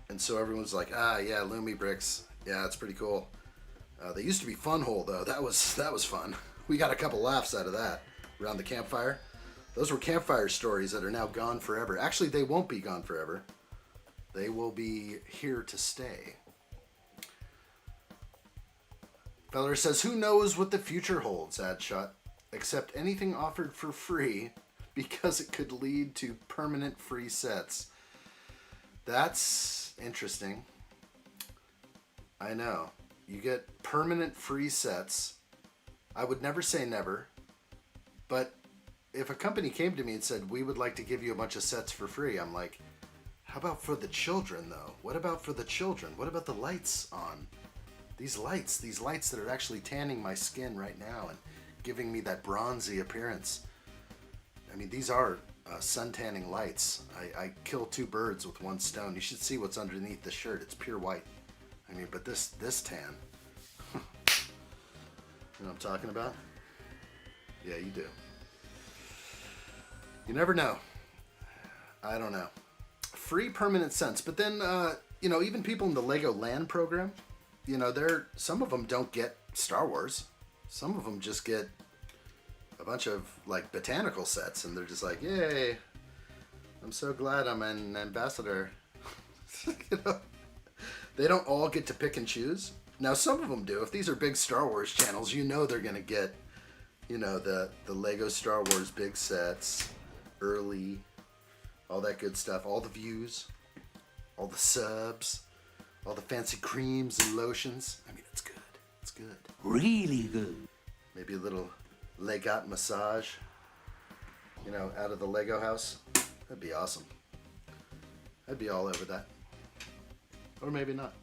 And so everyone's like, ah, yeah, Lumi bricks. Yeah, it's pretty cool. They used to be Fun Hole, though. That was fun. We got a couple laughs out of that around the campfire. Those were campfire stories that are now gone forever. Actually, they won't be gone forever. They will be here to stay. Feller says, who knows what the future holds, Adshot, except anything offered for free because it could lead to permanent free sets. That's interesting. I know. You get permanent free sets. I would never say never, but if a company came to me and said, we would like to give you a bunch of sets for free, I'm like, how about for the children, though? What about for the children? What about the lights on? These lights that are actually tanning my skin right now and giving me that bronzy appearance. I mean, these are sun tanning lights. I kill two birds with one stone. You should see what's underneath the shirt. It's pure white. I mean, but this tan. You know what I'm talking about? Yeah, you do. You never know. I don't know. Free permanent cents. But then, you know, even people in the Lego Land program, you know, some of them don't get Star Wars. Some of them just get a bunch of, like, botanical sets. And they're just like, yay, I'm so glad I'm an ambassador. You know? They don't all get to pick and choose. Now, some of them do. If these are big Star Wars channels, you know they're going to get, you know, the Lego Star Wars big sets, early, all that good stuff, all the views, all the subs, all the fancy creams and lotions. I mean, it's good. It's good. Really good. Maybe a little Legot massage, you know, out of the Lego house. That'd be awesome. I'd be all over that. Or maybe not.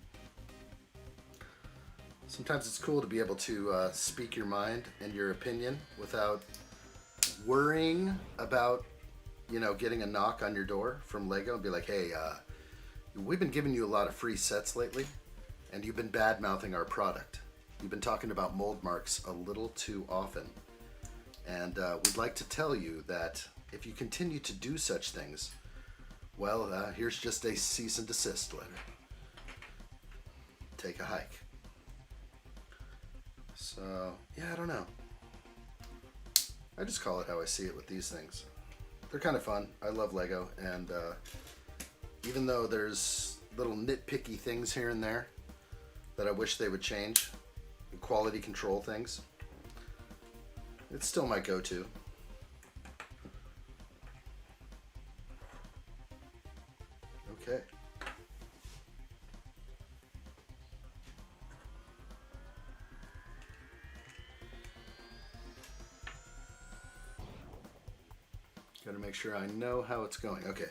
Sometimes it's cool to be able to speak your mind and your opinion without worrying about, you know, getting a knock on your door from Lego and be like, hey, we've been giving you a lot of free sets lately, and you've been bad-mouthing our product. You've been talking about mold marks a little too often. And we'd like to tell you that if you continue to do such things, well, here's just a cease and desist letter. Take a hike. So, yeah, I don't know. I just call it how I see it with these things. They're kind of fun. I love Lego, and even though there's little nitpicky things here and there that I wish they would change, quality control things, it's still my go-to. Okay. Gotta make sure I know how it's going. Okay.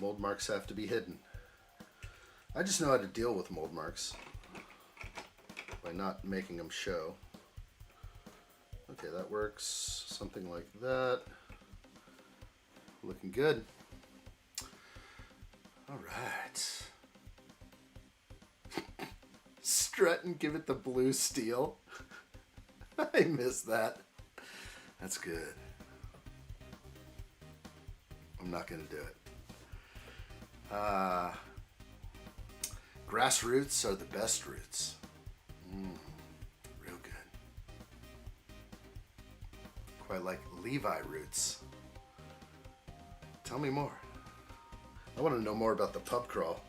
Mold marks have to be hidden. I just know how to deal with mold marks by not making them show. Okay, that works. Something like that. Looking good. All right. Strut and give it the blue steel. I missed that. That's good. I'm not going to do it. Grassroots are the best roots. Real good. Quite like Levi roots. Tell me more. I want to know more about the pub crawl.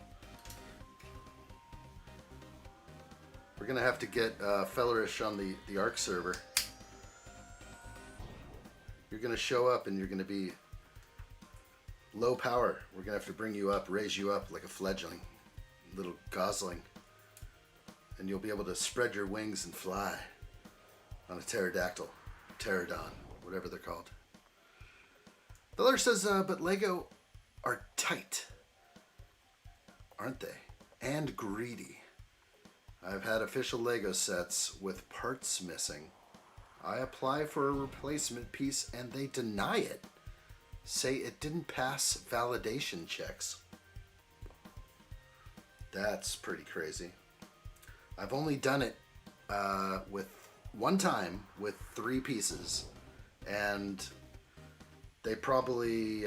We're gonna have to get Fellerish on the Ark server. You're gonna show up and you're gonna be low power. We're gonna have to bring you up, raise you up like a fledgling, little gosling. And you'll be able to spread your wings and fly on a pterodactyl, pterodon, whatever they're called. Feller says, but Lego are tight, aren't they? And greedy. I've had official Lego sets with parts missing. I apply for a replacement piece and they deny it. Say it didn't pass validation checks. That's pretty crazy. I've only done it with one time with 3 pieces, and they probably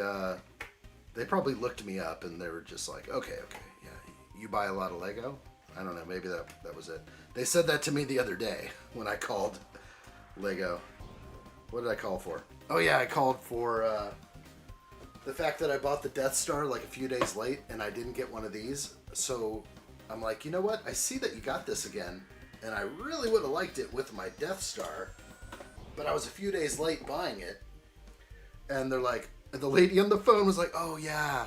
looked me up and they were just like, okay, yeah, you buy a lot of Lego? I don't know, maybe that was it. They said that to me the other day when I called Lego. What did I call for? Oh yeah, I called for the fact that I bought the Death Star like a few days late and I didn't get one of these. So I'm like, you know what? I see that you got this again, and I really would have liked it with my Death Star, but I was a few days late buying it. And they're like, the lady on the phone was like, oh yeah,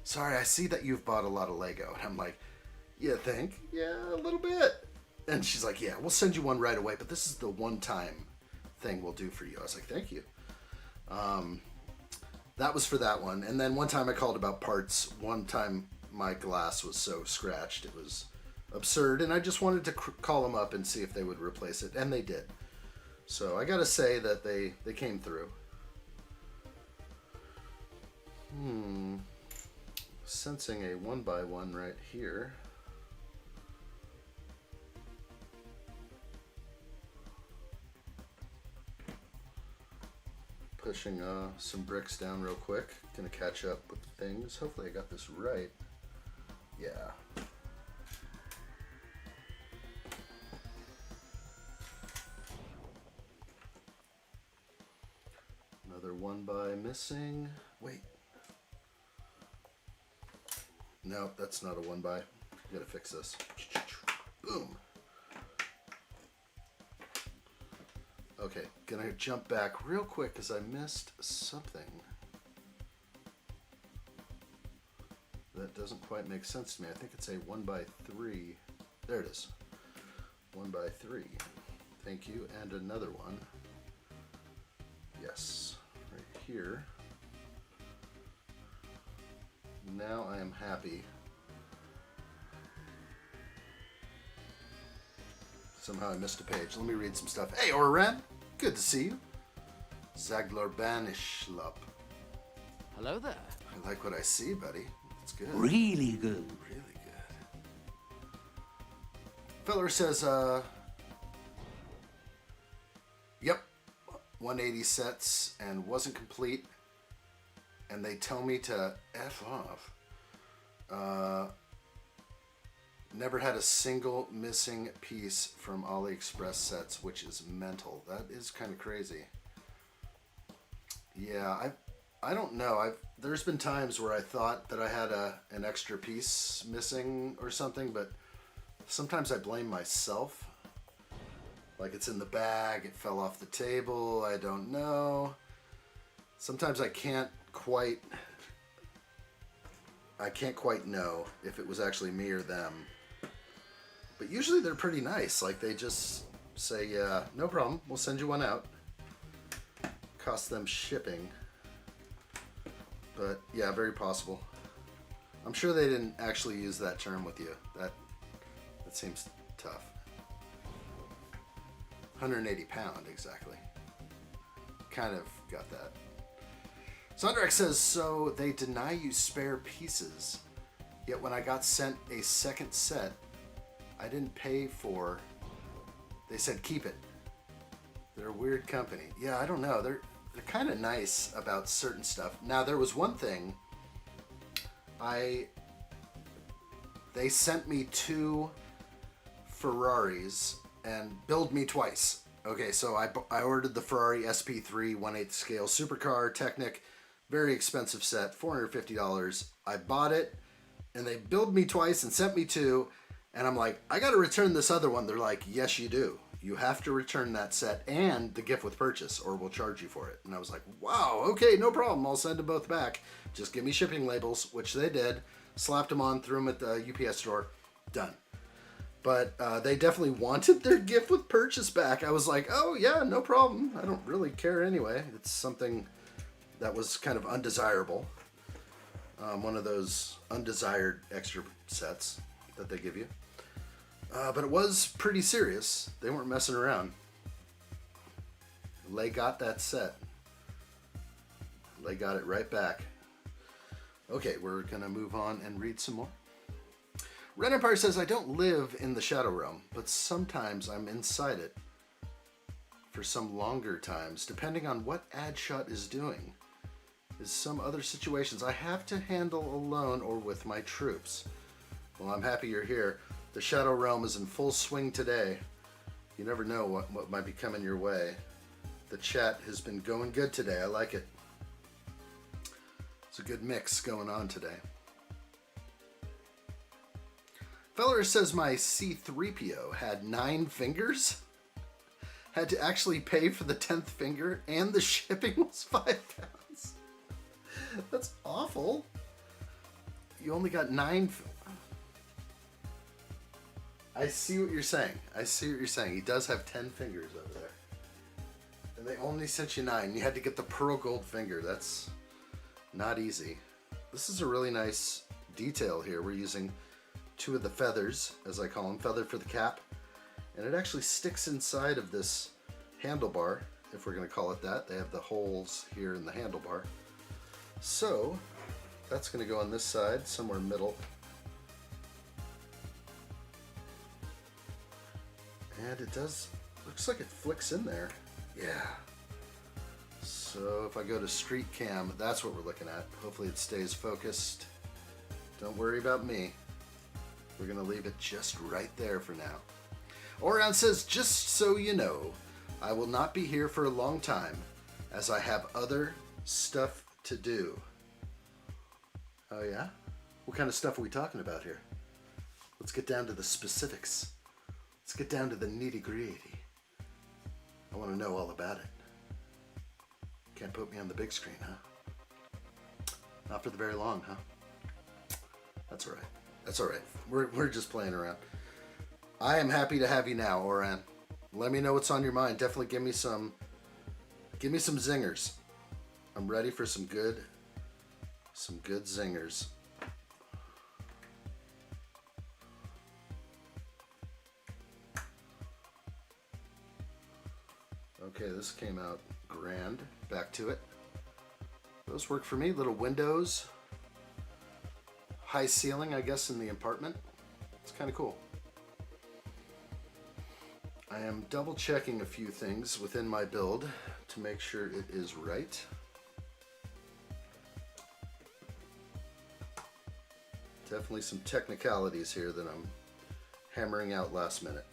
sorry, I see that you've bought a lot of Lego. And I'm like, you think? Yeah, a little bit. And she's like, yeah, we'll send you one right away, but this is the one-time thing we'll do for you. I was like, thank you. That was for that one. And then one time I called about parts. One time my glass was so scratched, it was absurd, and I just wanted to call them up and see if they would replace it, and they did. So I gotta say that they came through. Sensing a 1x1 right here. Pushing some bricks down real quick. Gonna catch up with things. Hopefully I got this right. Yeah. Another 1x missing. Wait. No, that's not a 1x. Gotta fix this. Boom. Okay, gonna jump back real quick because I missed something. That doesn't quite make sense to me. I think it's a 1x3. There it is. 1x3. Thank you. And another one. Yes. Right here. Now I am happy. Somehow I missed a page. Let me read some stuff. Hey, Oren! Good to see you. Zaglar Banishlup. Hello there. I like what I see, buddy. It's good. Really good. Really good. Feller says, yep, 180 sets and wasn't complete. And they tell me to F off. Never had a single missing piece from AliExpress sets, which is mental. That is kind of crazy. Yeah, I don't know. There's been times where I thought that I had an extra piece missing or something, but sometimes I blame myself. Like it's in the bag, it fell off the table, I don't know. Sometimes I can't quite know if it was actually me or them. But usually they're pretty nice. Like they just say, yeah, no problem, we'll send you one out. Cost them shipping. But yeah, very possible. I'm sure they didn't actually use that term with you. That seems tough. 180 pound, exactly. Kind of got that. Sondrak says, so they deny you spare pieces, yet when I got sent a second set, I didn't pay for, they said keep it. They're a weird company. Yeah, I don't know. They're kind of nice about certain stuff. Now, there was one thing. They sent me 2 Ferraris and billed me twice. Okay, so I ordered the Ferrari SP3 1/8 scale supercar Technic, very expensive set, $450. I bought it, and they billed me twice and sent me 2. And I'm like, I got to return this other one. They're like, yes, you do. You have to return that set and the gift with purchase, or we'll charge you for it. And I was like, wow, okay, no problem. I'll send them both back. Just give me shipping labels, which they did. Slapped them on, threw them at the UPS store. Done. But they definitely wanted their gift with purchase back. I was like, oh, yeah, no problem. I don't really care anyway. It's something that was kind of undesirable. One of those undesired extra sets that they give you. But it was pretty serious. They weren't messing around. They got that set. They got it right back. Okay, we're going to move on and read some more. Red Empire says, I don't live in the Shadow Realm, but sometimes I'm inside it for some longer times, depending on what addshot is doing. Is some other situations I have to handle alone or with my troops. Well, I'm happy you're here. The Shadow Realm is in full swing today. You never know what might be coming your way. The chat has been going good today. I like it. It's a good mix going on today. Feller says my C-3PO had 9 fingers. Had to actually pay for the 10th finger, and the shipping was £5. That's awful. You only got 9. I see what you're saying. I see what you're saying. He does have 10 fingers over there. And they only sent you 9. You had to get the pearl gold finger. That's not easy. This is a really nice detail here. We're using 2 of the feathers, as I call them, feather for the cap. And it actually sticks inside of this handlebar, if we're going to call it that. They have the holes here in the handlebar. So, that's going to go on this side, somewhere middle. And it does, looks like it flicks in there. Yeah. So if I go to street cam, that's what we're looking at. Hopefully it stays focused. Don't worry about me. We're gonna leave it just right there for now. Orion says, just so you know, I will not be here for a long time as I have other stuff to do. Oh yeah? What kind of stuff are we talking about here? Let's get down to the specifics. Let's get down to the nitty-gritty. I want to know all about it. Can't put me on the big screen, huh? Not for the very long, huh? That's all right. That's all right. We're just playing around. I am happy to have you now, Oran. Let me know what's on your mind. Definitely give me some zingers. I'm ready for some good zingers. Okay, this came out grand. Back to it. Those work for me. Little windows. High ceiling, I guess, in the apartment. It's kind of cool. I am double checking a few things within my build to make sure it is right. Definitely some technicalities here that I'm hammering out last minute.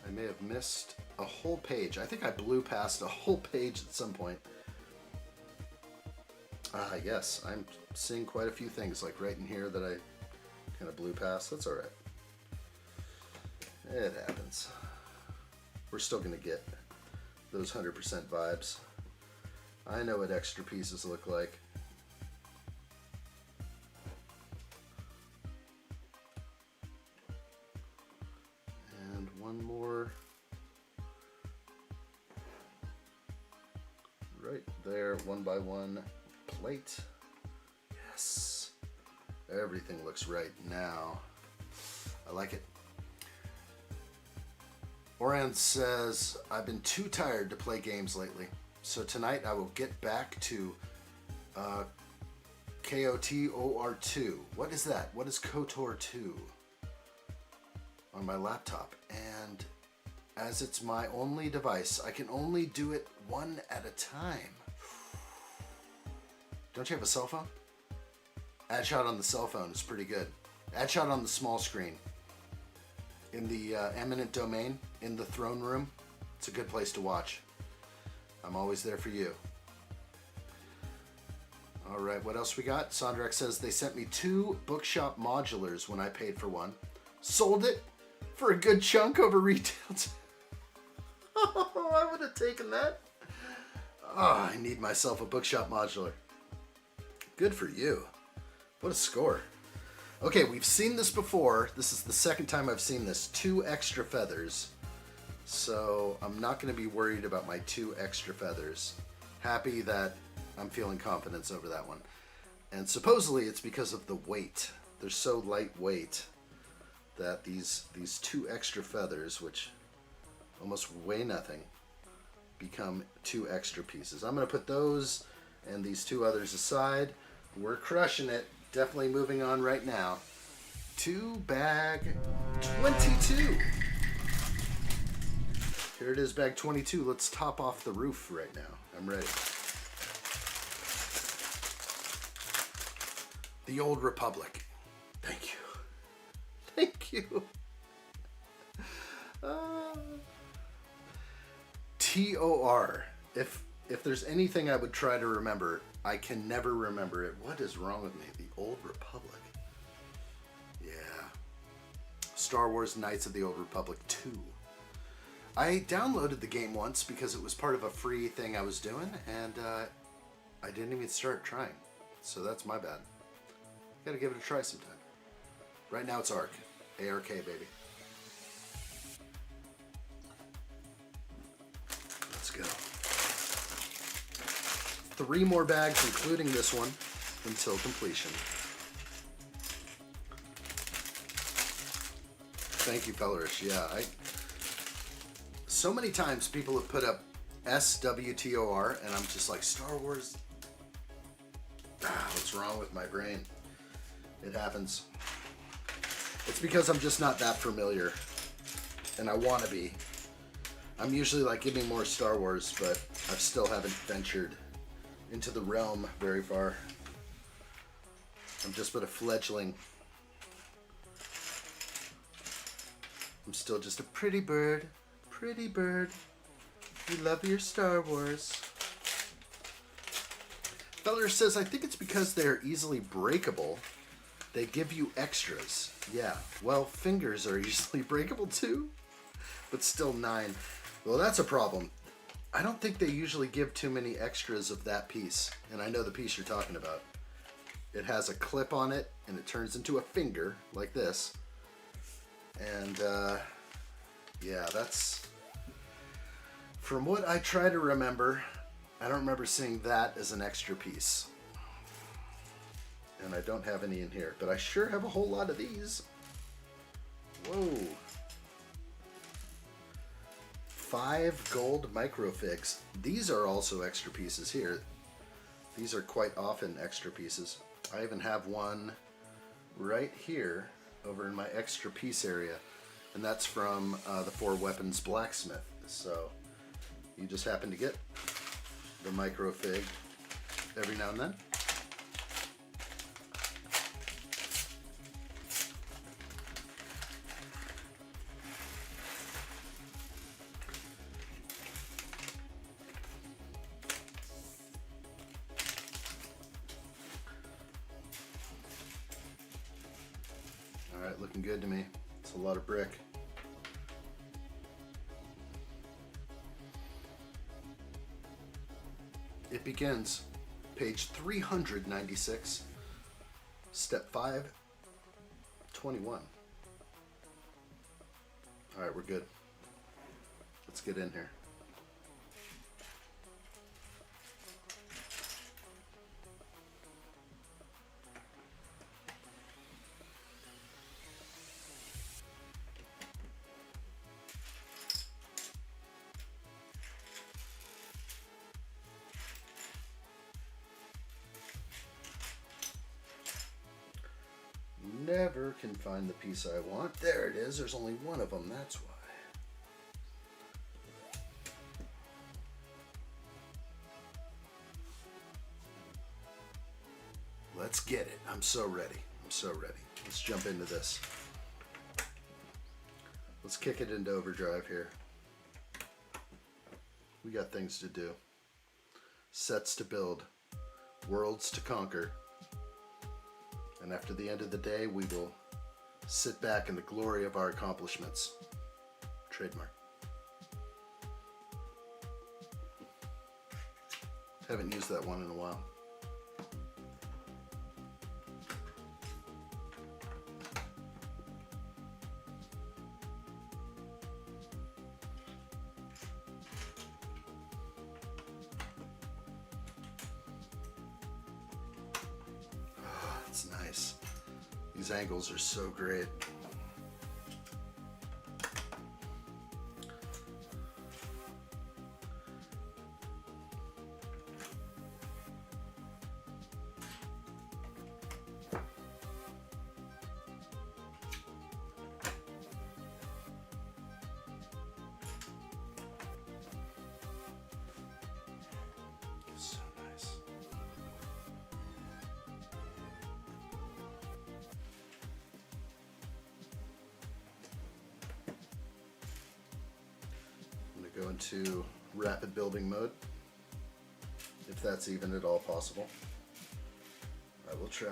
I may have missed a whole page. I think I blew past a whole page at some point. Yes, I'm seeing quite a few things like right in here that I kind of blew past. That's all right. It happens. We're still going to get those 100% vibes. I know what extra pieces look like. And one more right there, 1 by 1 plate. Yes. Everything looks right now. I like it. Oran says, I've been too tired to play games lately, so tonight I will get back to KOTOR 2. What is that? What is KOTOR 2? On my laptop. And as it's my only device, I can only do it one at a time. Don't you have a cell phone? Addshot on the cell phone is pretty good. Addshot on the small screen. In the eminent domain, in the throne room, it's a good place to watch. I'm always there for you. All right, what else we got? Sondrak says they sent me 2 bookshop modulars when I paid for one. Sold it for a good chunk over retail. Oh, I would have taken that. Oh, I need myself a bookshop modular. Good for you. What a score. Okay, we've seen this before. This is the second time I've seen this. 2 extra feathers. So I'm not going to be worried about my 2 extra feathers. Happy that I'm feeling confidence over that one. And supposedly it's because of the weight. They're so lightweight that these 2 extra feathers, which almost weigh nothing, become 2 extra pieces. I'm going to put those and these 2 others aside. We're crushing it. Definitely moving on right now to bag 22. Here it is, bag 22. Let's top off the roof right now. I'm ready. The Old Republic. Thank you. Thank you. TOR. If there's anything I would try to remember, I can never remember it. What is wrong with me? The Old Republic. Yeah. Star Wars Knights of the Old Republic 2. I downloaded the game once because it was part of a free thing I was doing, and I didn't even start trying. So that's my bad. Gotta give it a try sometime. Right now it's ARK. ARK, baby. Let's go. 3 more bags, including this one, until completion. Thank you, Pellerish. Yeah, so many times people have put up SWTOR, and I'm just like, Star Wars? What's wrong with my brain? It happens. It's because I'm just not that familiar, and I want to be. I'm usually like, give me more Star Wars, but I still haven't ventured into the realm very far. I'm just but a fledgling. I'm still just a pretty bird. Pretty bird. You love your Star Wars. Feller says, I think it's because they're easily breakable. They give you extras. Yeah, well, fingers are easily breakable too, but still 9. Well, that's a problem. I don't think they usually give too many extras of that piece, and I know the piece you're talking about. It has a clip on it, and it turns into a finger, like this. And, yeah, that's... From what I try to remember, I don't remember seeing that as an extra piece. And I don't have any in here, but I sure have a whole lot of these. Whoa. 5 gold microfigs. These are also extra pieces here. These are quite often extra pieces. I even have one right here over in my extra piece area, and that's from the 4 Weapons Blacksmith. So you just happen to get the microfig every now and then. Alright, looking good to me. It's a lot of brick. It begins, page 396, step 5, 21. Alright, we're good. Let's get in here. Never can find the piece I want. There it is. There's only one of them. That's why. Let's get it. I'm so ready. I'm so ready. Let's jump into this. Let's kick it into overdrive here. We got things to do. sets to build, worlds to conquer, and after the end of the day, we will sit back in the glory of our accomplishments. Trademark. Haven't used that one in a while. It's nice. These angles are so great. So nice. I'm going to go into rapid building mode, if that's even at all possible. I will try.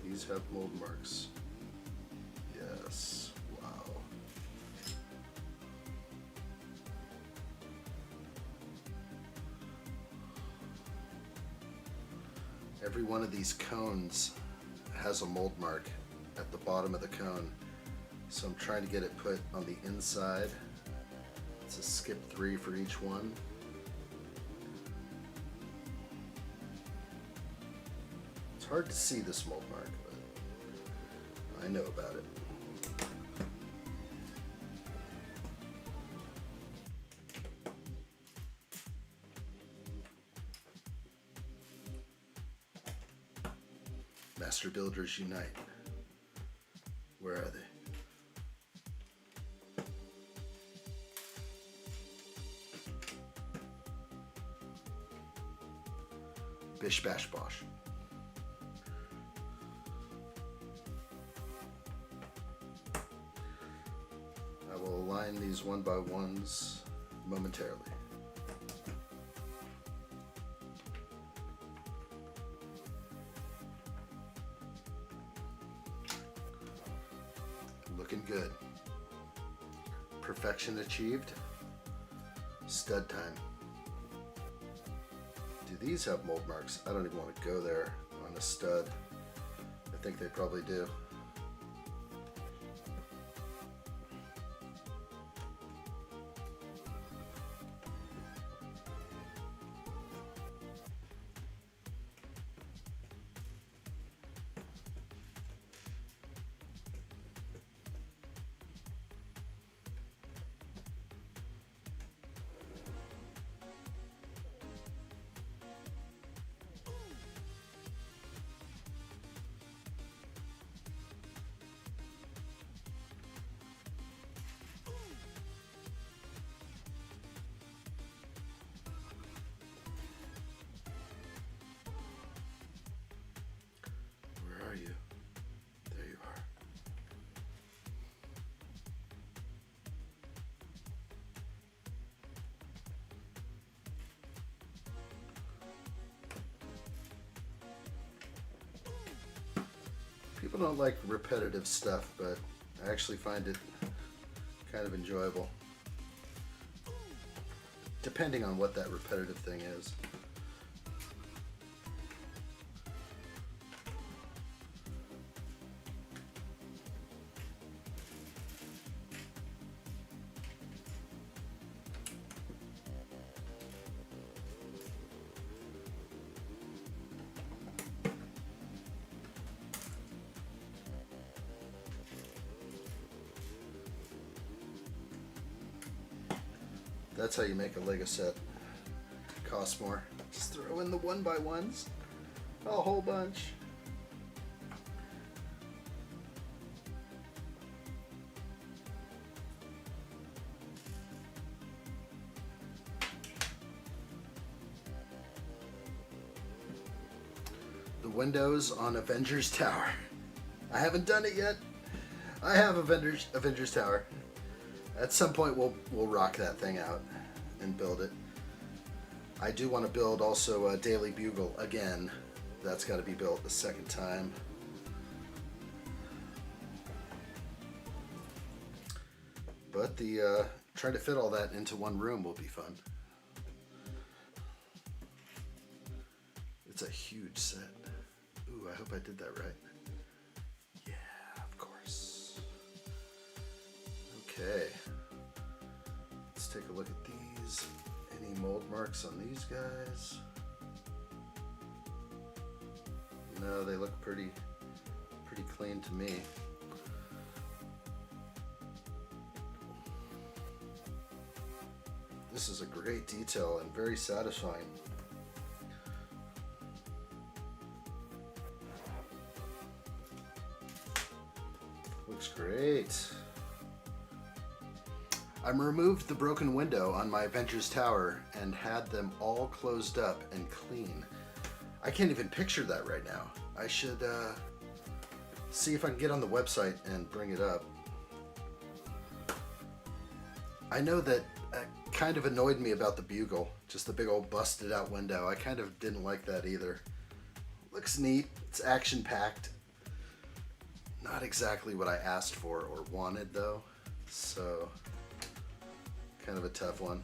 Do these have mold marks? Yes. Wow. Every one of these cones has a mold mark at the bottom of the cone, so I'm trying to get it put on the inside. It's a skip 3 for each one. It's hard to see this mold mark, but I know about it. Master Builders Unite. Where are they? Bish bash bosh. I will align these one by ones momentarily. Looking good. Perfection achieved. Stud time. Do these have mold marks? I don't even want to go there on a stud. I think they probably do. Where are you? There you are. People don't like repetitive stuff, but I actually find it kind of enjoyable. Depending on what that repetitive thing is. That's how you make a Lego set cost more. Just throw in the one by ones, a whole bunch. windows on Avengers Tower. I haven't done it yet. I have Avengers Tower. At some point we'll rock that thing out and build it. I do want to build also a Daily Bugle again. That's got to be built the second time. But the trying to fit all that into one room will be fun. It's a huge set. Ooh, I hope I did that right. Yeah, of course. Okay. Let's take a look at these. Any mold marks on these guys? No, they look pretty clean to me. This is a great detail and very satisfying. Looks great. I removed the broken window on my Avengers Tower and had them all closed up and clean. I can't even picture that right now. I should see if I can get on the website and bring it up. I know that kind of annoyed me about the Bugle, just the big old busted out window. I kind of didn't like that either. Looks neat, it's action packed. Not exactly what I asked for or wanted though, so kind of a tough one.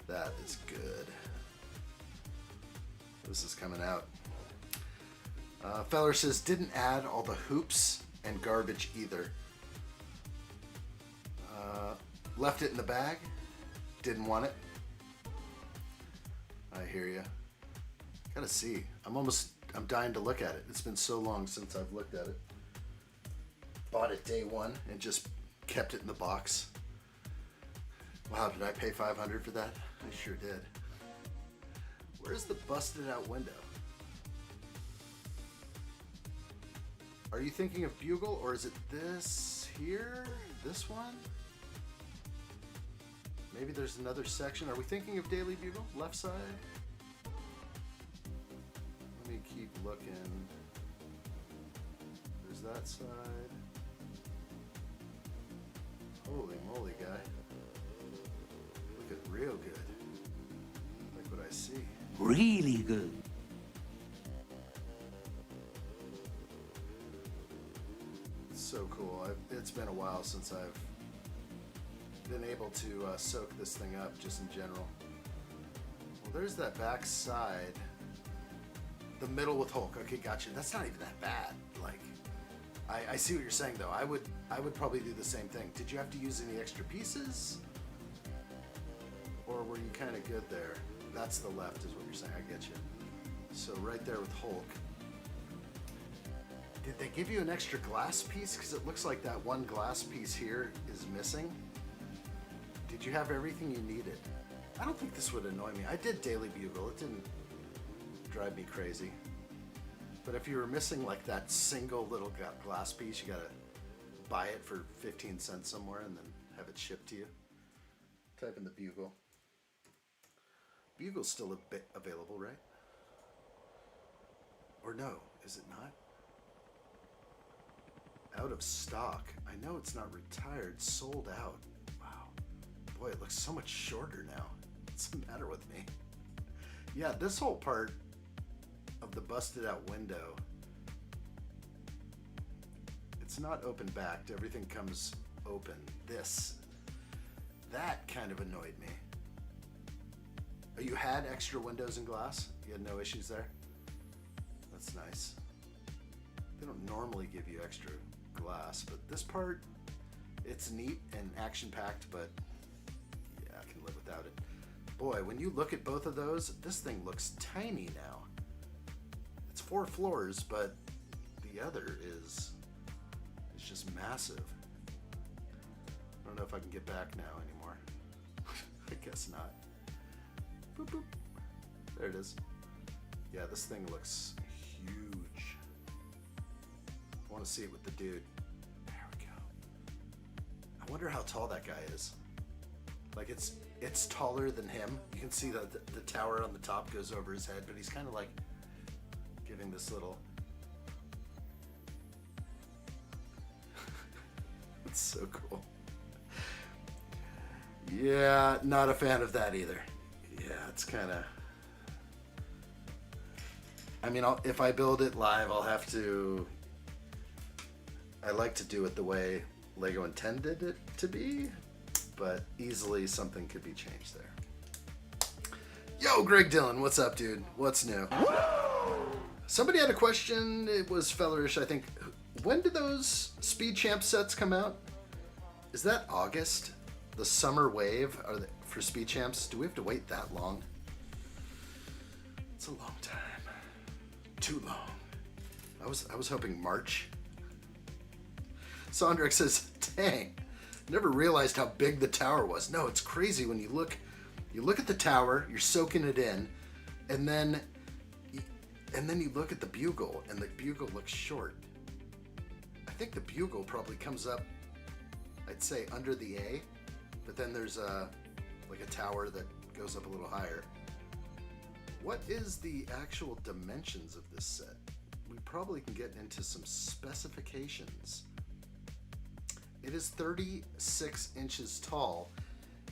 That is good. This is coming out. Feller says, didn't add all the hoops and garbage either. Left it in the bag. Didn't want it. I hear you. Gotta see. I'm dying to look at it. It's been so long since I've looked at it. Bought it day one and just kept it in the box. Wow, did I pay $500 for that? I sure did. Where's the busted out window? Are you thinking of Bugle or is it this here? This one? Maybe there's another section. Are we thinking of Daily Bugle? Left side? Let me keep looking. There's that side. Holy moly, guy. Looking real good. Like what I see. Really good. It's so cool. It's been a while since I've been able to soak this thing up just in general. Well, there's that back side. The middle with Hulk. Okay, gotcha. That's not even that bad. Like, I see what you're saying though. I would probably do the same thing. Did you have to use any extra pieces? Or were you kind of good there? That's the left is what you're saying. I get you. So right there with Hulk. Did they give you an extra glass piece? Because it looks like that one glass piece here is missing. Did you have everything you needed? I don't think this would annoy me. I did Daily Bugle. It didn't drive me crazy. But if you were missing like that single little glass piece, you gotta buy it for 15 cents somewhere and then have it shipped to you. Type in the Bugle. Bugle's still a bit available, right? Or no, is it not? Out of stock. I know it's not retired, sold out. Wow. Boy, it looks so much shorter now. What's the matter with me? Yeah, this whole part of the busted out window, it's not open backed. Everything comes open. That kind of annoyed me. Oh, you had extra windows and glass? You had no issues there? That's nice. They don't normally give you extra glass, but this part, it's neat and action-packed, but yeah, I can live without it. Boy, when you look at both of those, this thing looks tiny now. It's 4 floors, but the other is just massive. I don't know if I can get back now anymore. I guess not. Boop, boop. There it is. Yeah, this thing looks huge. I want to see it with the dude. There we go. I wonder how tall that guy is. Like it's taller than him. You can see that the tower on the top goes over his head, but he's kind of like Getting this little... It's so cool. Yeah, not a fan of that either. Yeah, it's kind of... I mean, if I build it live, I'll have to... I like to do it the way Lego intended it to be, but easily something could be changed there. Yo, Greg Dillon, what's up, dude? What's new? Somebody had a question. It was Fellerish, I think. When do those Speed Champ sets come out? Is that August? The summer wave for Speed Champs? Do we have to wait that long? It's a long time. Too long. I was hoping March. Sondrek says, dang, never realized how big the tower was. No, it's crazy when you look at the tower, you're soaking it in, and then you look at the bugle, and the bugle looks short. I think the bugle probably comes up, I'd say, under the A, but then there's like a tower that goes up a little higher. What is the actual dimensions of this set? We probably can get into some specifications. It is 36 inches tall,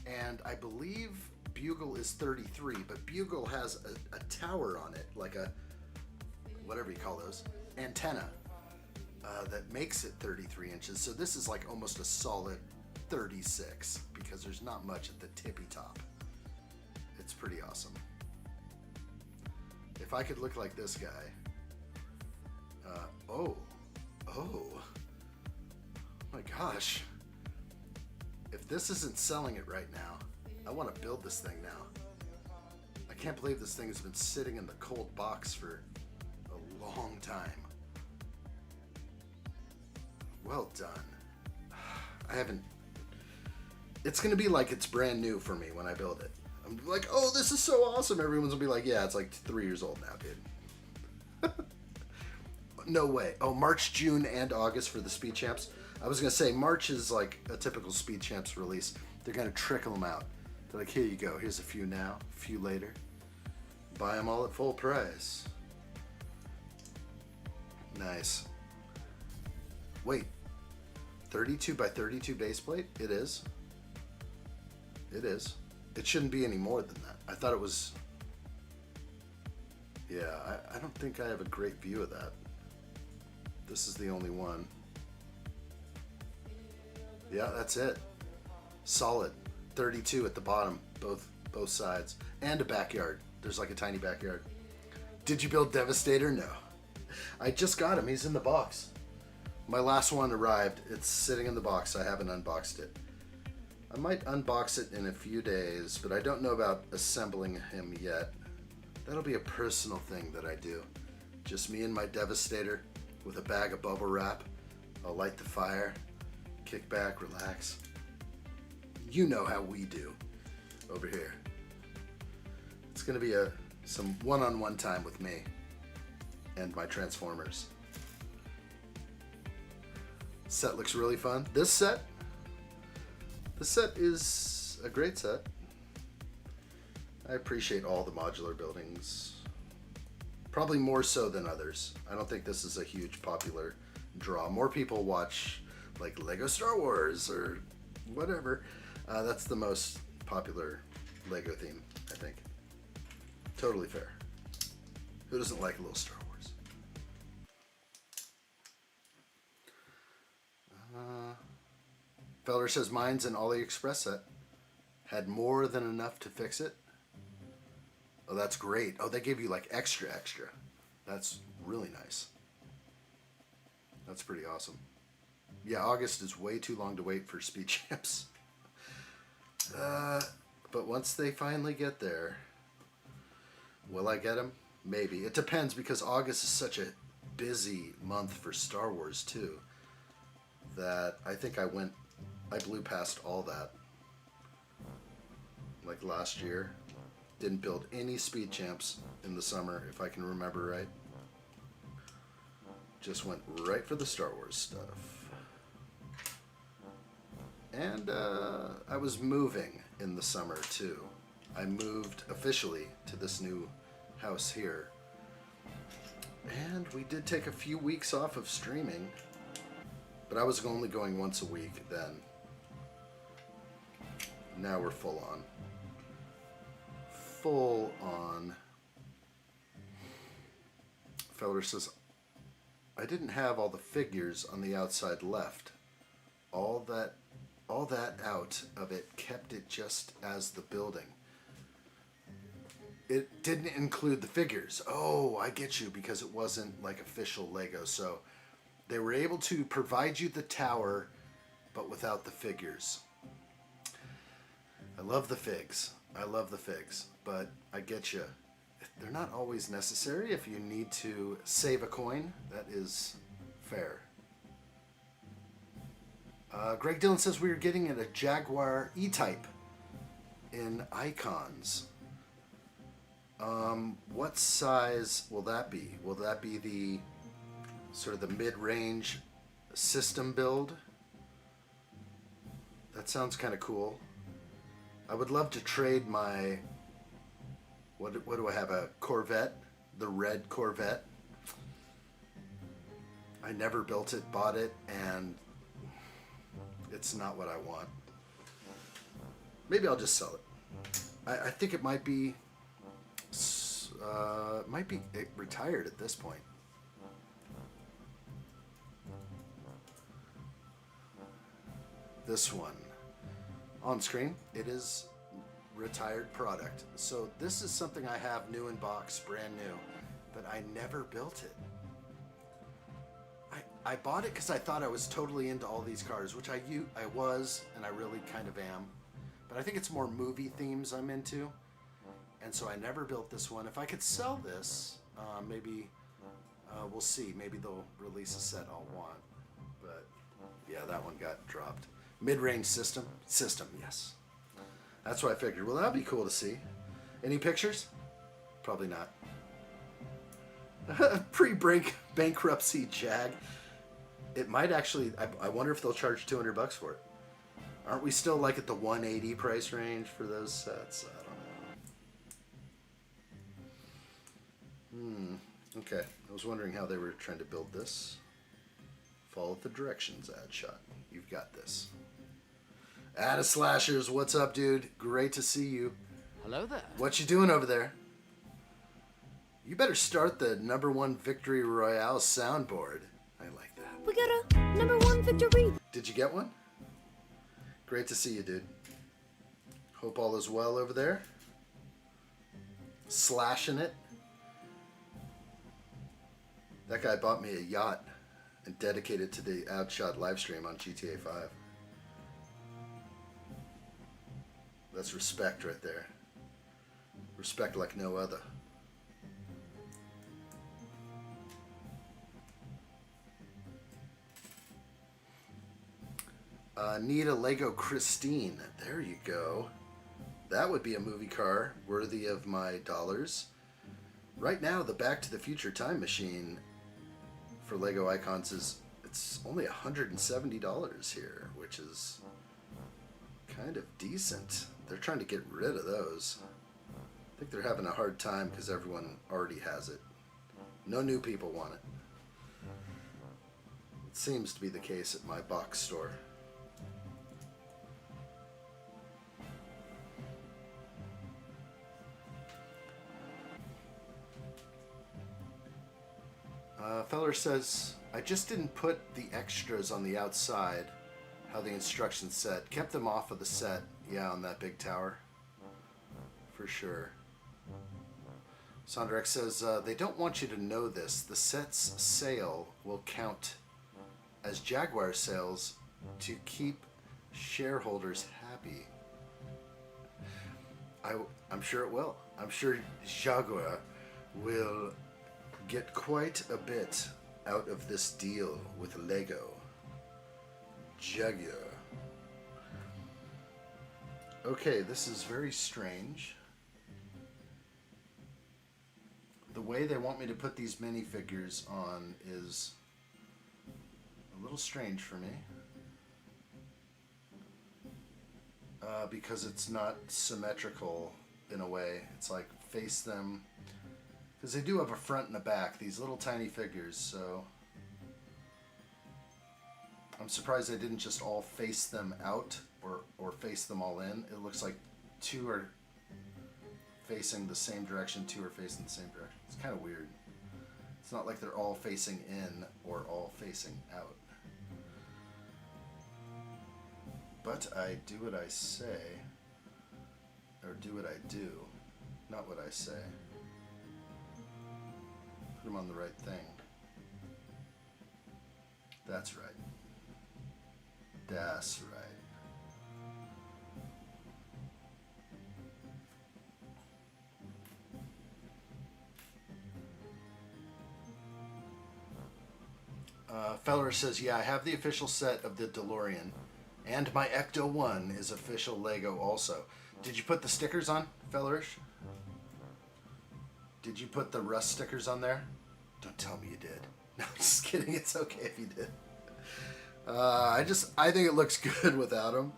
and I believe bugle is 33, but bugle has a tower on it, like a, whatever you call those, antenna, that makes it 33 inches. So this is like almost a solid 36, because there's not much at the tippy top. It's pretty awesome. If I could look like this guy, oh my gosh. If this isn't selling it right now, I want to build this thing now. I can't believe this thing has been sitting in the cold box for a long time. Well done. I haven't... It's going to be like it's brand new for me when I build it. I'm like, oh, this is so awesome. Everyone's going to be like, yeah, it's like 3 years old now, dude. No way. Oh, March, June, and August for the Speed Champs. I was going to say March is like a typical Speed Champs release. They're going to trickle them out. They're like, here you go. Here's a few now, a few later. Buy them all at full price. Nice. Wait, 32 by 32 base plate? It is. It is. It shouldn't be any more than that. I thought it was... Yeah, I don't think I have a great view of that. This is the only one. Yeah, that's it. Solid. 32 at the bottom, both sides. And a backyard. There's like a tiny backyard. Did you build Devastator? No. I just got him. He's in the box. My last one arrived. It's sitting in the box. I haven't unboxed it. I might unbox it in a few days, but I don't know about assembling him yet. That'll be a personal thing that I do. Just me and my Devastator with a bag of bubble wrap. I'll light the fire, kick back, relax. You know how we do over here. It's gonna be some one-on-one time with me and my Transformers. Set looks really fun. This set is a great set. I appreciate all the modular buildings. Probably more so than others. I don't think this is a huge popular draw. More people watch like Lego Star Wars or whatever. That's the most popular Lego theme, I think. Totally fair. Who doesn't like a little Star Wars? Felder says mine's an AliExpress set. Had more than enough to fix it. Oh, that's great. Oh, they gave you like extra. That's really nice. That's pretty awesome. Yeah, August is way too long to wait for Speed Champs. But once they finally get there, will I get them? Maybe. It depends, because August is such a busy month for Star Wars too, that I think I blew past all that. Like last year. Didn't build any Speed Champs in the summer, if I can remember right. Just went right for the Star Wars stuff. And I was moving in the summer too. I moved officially to this new house here. And we did take a few weeks off of streaming, but I was only going once a week then. Now we're full on. Full on. Feller says, I didn't have all the figures on the outside left. All that out of it kept it just as the building. It didn't include the figures. Oh, I get you, because it wasn't like official Lego. So they were able to provide you the tower, but without the figures. I love the figs. I love the figs, but I get you. They're not always necessary. If you need to save a coin, that is fair. Greg Dillon says we are getting a Jaguar E-Type in icons. What size will that be? Will that be the sort of the mid-range system build? That sounds kind of cool. I would love to trade my... What do I have? A Corvette? The red Corvette. I never built it, bought it, and it's not what I want. Maybe I'll just sell it. I think it might be retired at this point. This one on screen, it is retired product. So this is something I have new in box, brand new, but I never built it. I bought it because I thought I was totally into all these cars, which I was, and I really kind of am. But I think it's more movie themes I'm into, and so I never built this one. If I could sell this, maybe we'll see. Maybe they'll release a set I'll want. But yeah, that one got dropped. Mid-range system, yes. That's what I figured. Well, that'd be cool to see. Any pictures? Probably not. Pre-break bankruptcy Jag. It might actually. I wonder if they'll charge $200 for it. Aren't we still like at the 180 price range for those sets? I don't know. Okay. I was wondering how they were trying to build this. Follow the directions, addshot. You've got this. Ada Slashers, what's up, dude? Great to see you. Hello there. What you doing over there? You better start the #1 Victory Royale soundboard. I like that. We got a #1 victory. Did you get one? Great to see you, dude. Hope all is well over there. Slashing it. That guy bought me a yacht and dedicated it to the addshot livestream on GTA 5. That's respect right there. Respect like no other. Need a Lego Christine. There you go. That would be a movie car worthy of my dollars. Right now, the Back to the Future time machine for Lego Icons it's only $170 here, which is kind of decent. They're trying to get rid of those. I think they're having a hard time because everyone already has it. No new people want it. It seems to be the case at my box store. Feller says, I just didn't put the extras on the outside, how the instructions said. Kept them off of the set, yeah, on that big tower. For sure. Sondrex says, they don't want you to know this. The set's sale will count as Jaguar sales to keep shareholders happy. I'm sure it will. I'm sure Jaguar will get quite a bit out of this deal with Lego. Jaguar. Okay, this is very strange. The way they want me to put these minifigures on is a little strange for me. Because it's not symmetrical in a way. It's like face them Because they do have a front and a back, these little tiny figures, so... I'm surprised they didn't just all face them out or face them all in. It looks like 2 are facing the same direction, 2 are facing the same direction. It's kind of weird. It's not like they're all facing in or all facing out. But I do what I say, or do what I do, not what I say. Put them on the right thing. That's right. That's right. Feller says, yeah, I have the official set of the DeLorean, and my Ecto 1 is official Lego also. Did you put the stickers on, Fellerish? Did you put the Rust stickers on there? Don't tell me you did. No, I'm just kidding. It's okay if you did. I think it looks good without them.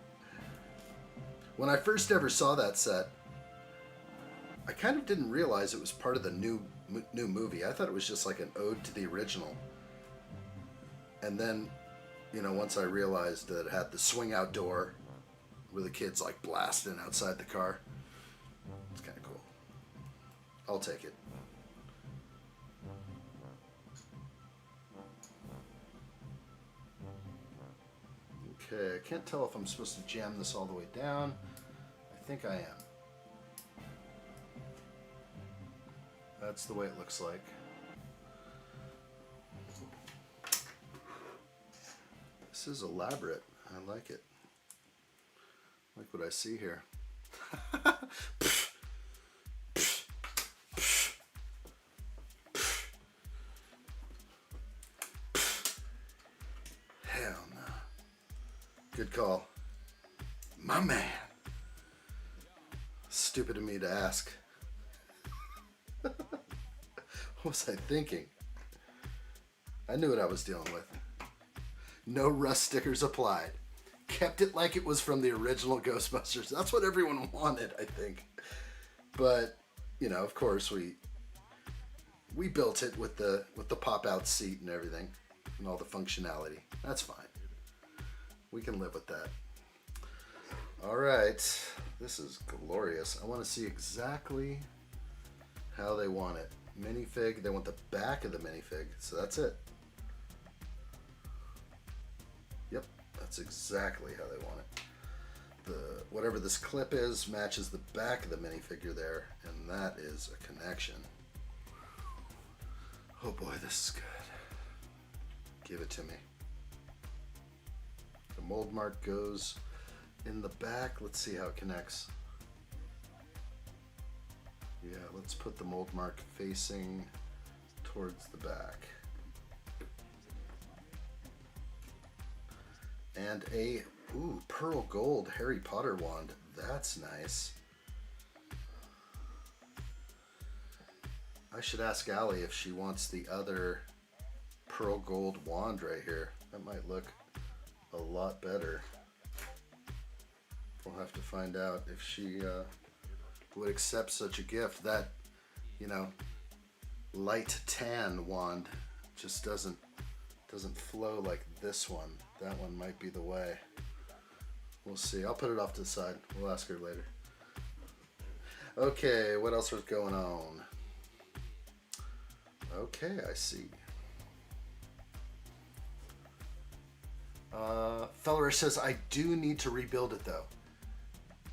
When I first ever saw that set, I kind of didn't realize it was part of the new movie. I thought it was just like an ode to the original. And then, you know, once I realized that it had the swing out door where the kids like blasting outside the car, it's kind of cool. I'll take it. Okay, I can't tell if I'm supposed to jam this all the way down. I think I am. That's the way it looks like. This is elaborate. I like it. I like what I see here. Hell no. Good call. My man. Stupid of me to ask. What was I thinking? I knew what I was dealing with. No Rust stickers applied. Kept it like it was from the original Ghostbusters. That's what everyone wanted, I think. But, you know, of course we built it with the pop-out seat and everything and all the functionality. That's fine. We can live with that. All right. This is glorious. I want to see exactly how they want it. Minifig, they want the back of the minifig. So that's it. Yep, that's exactly how they want it. Whatever this clip is matches the back of the minifigure there, and that is a connection. Oh boy, this is good. Give it to me. The mold mark goes in the back. Let's see how it connects. Yeah, let's put the mold mark facing towards the back. And a pearl gold Harry Potter wand. That's nice. I should ask Allie if she wants the other pearl gold wand right here. That might look a lot better. We'll have to find out if she would accept such a gift. That, you know, light tan wand just doesn't flow like this one. That one might be the way. We'll see. I'll put it off to the side. We'll ask her later. Okay, what else was going on? Okay, I see. Fellerish says, I do need to rebuild it though.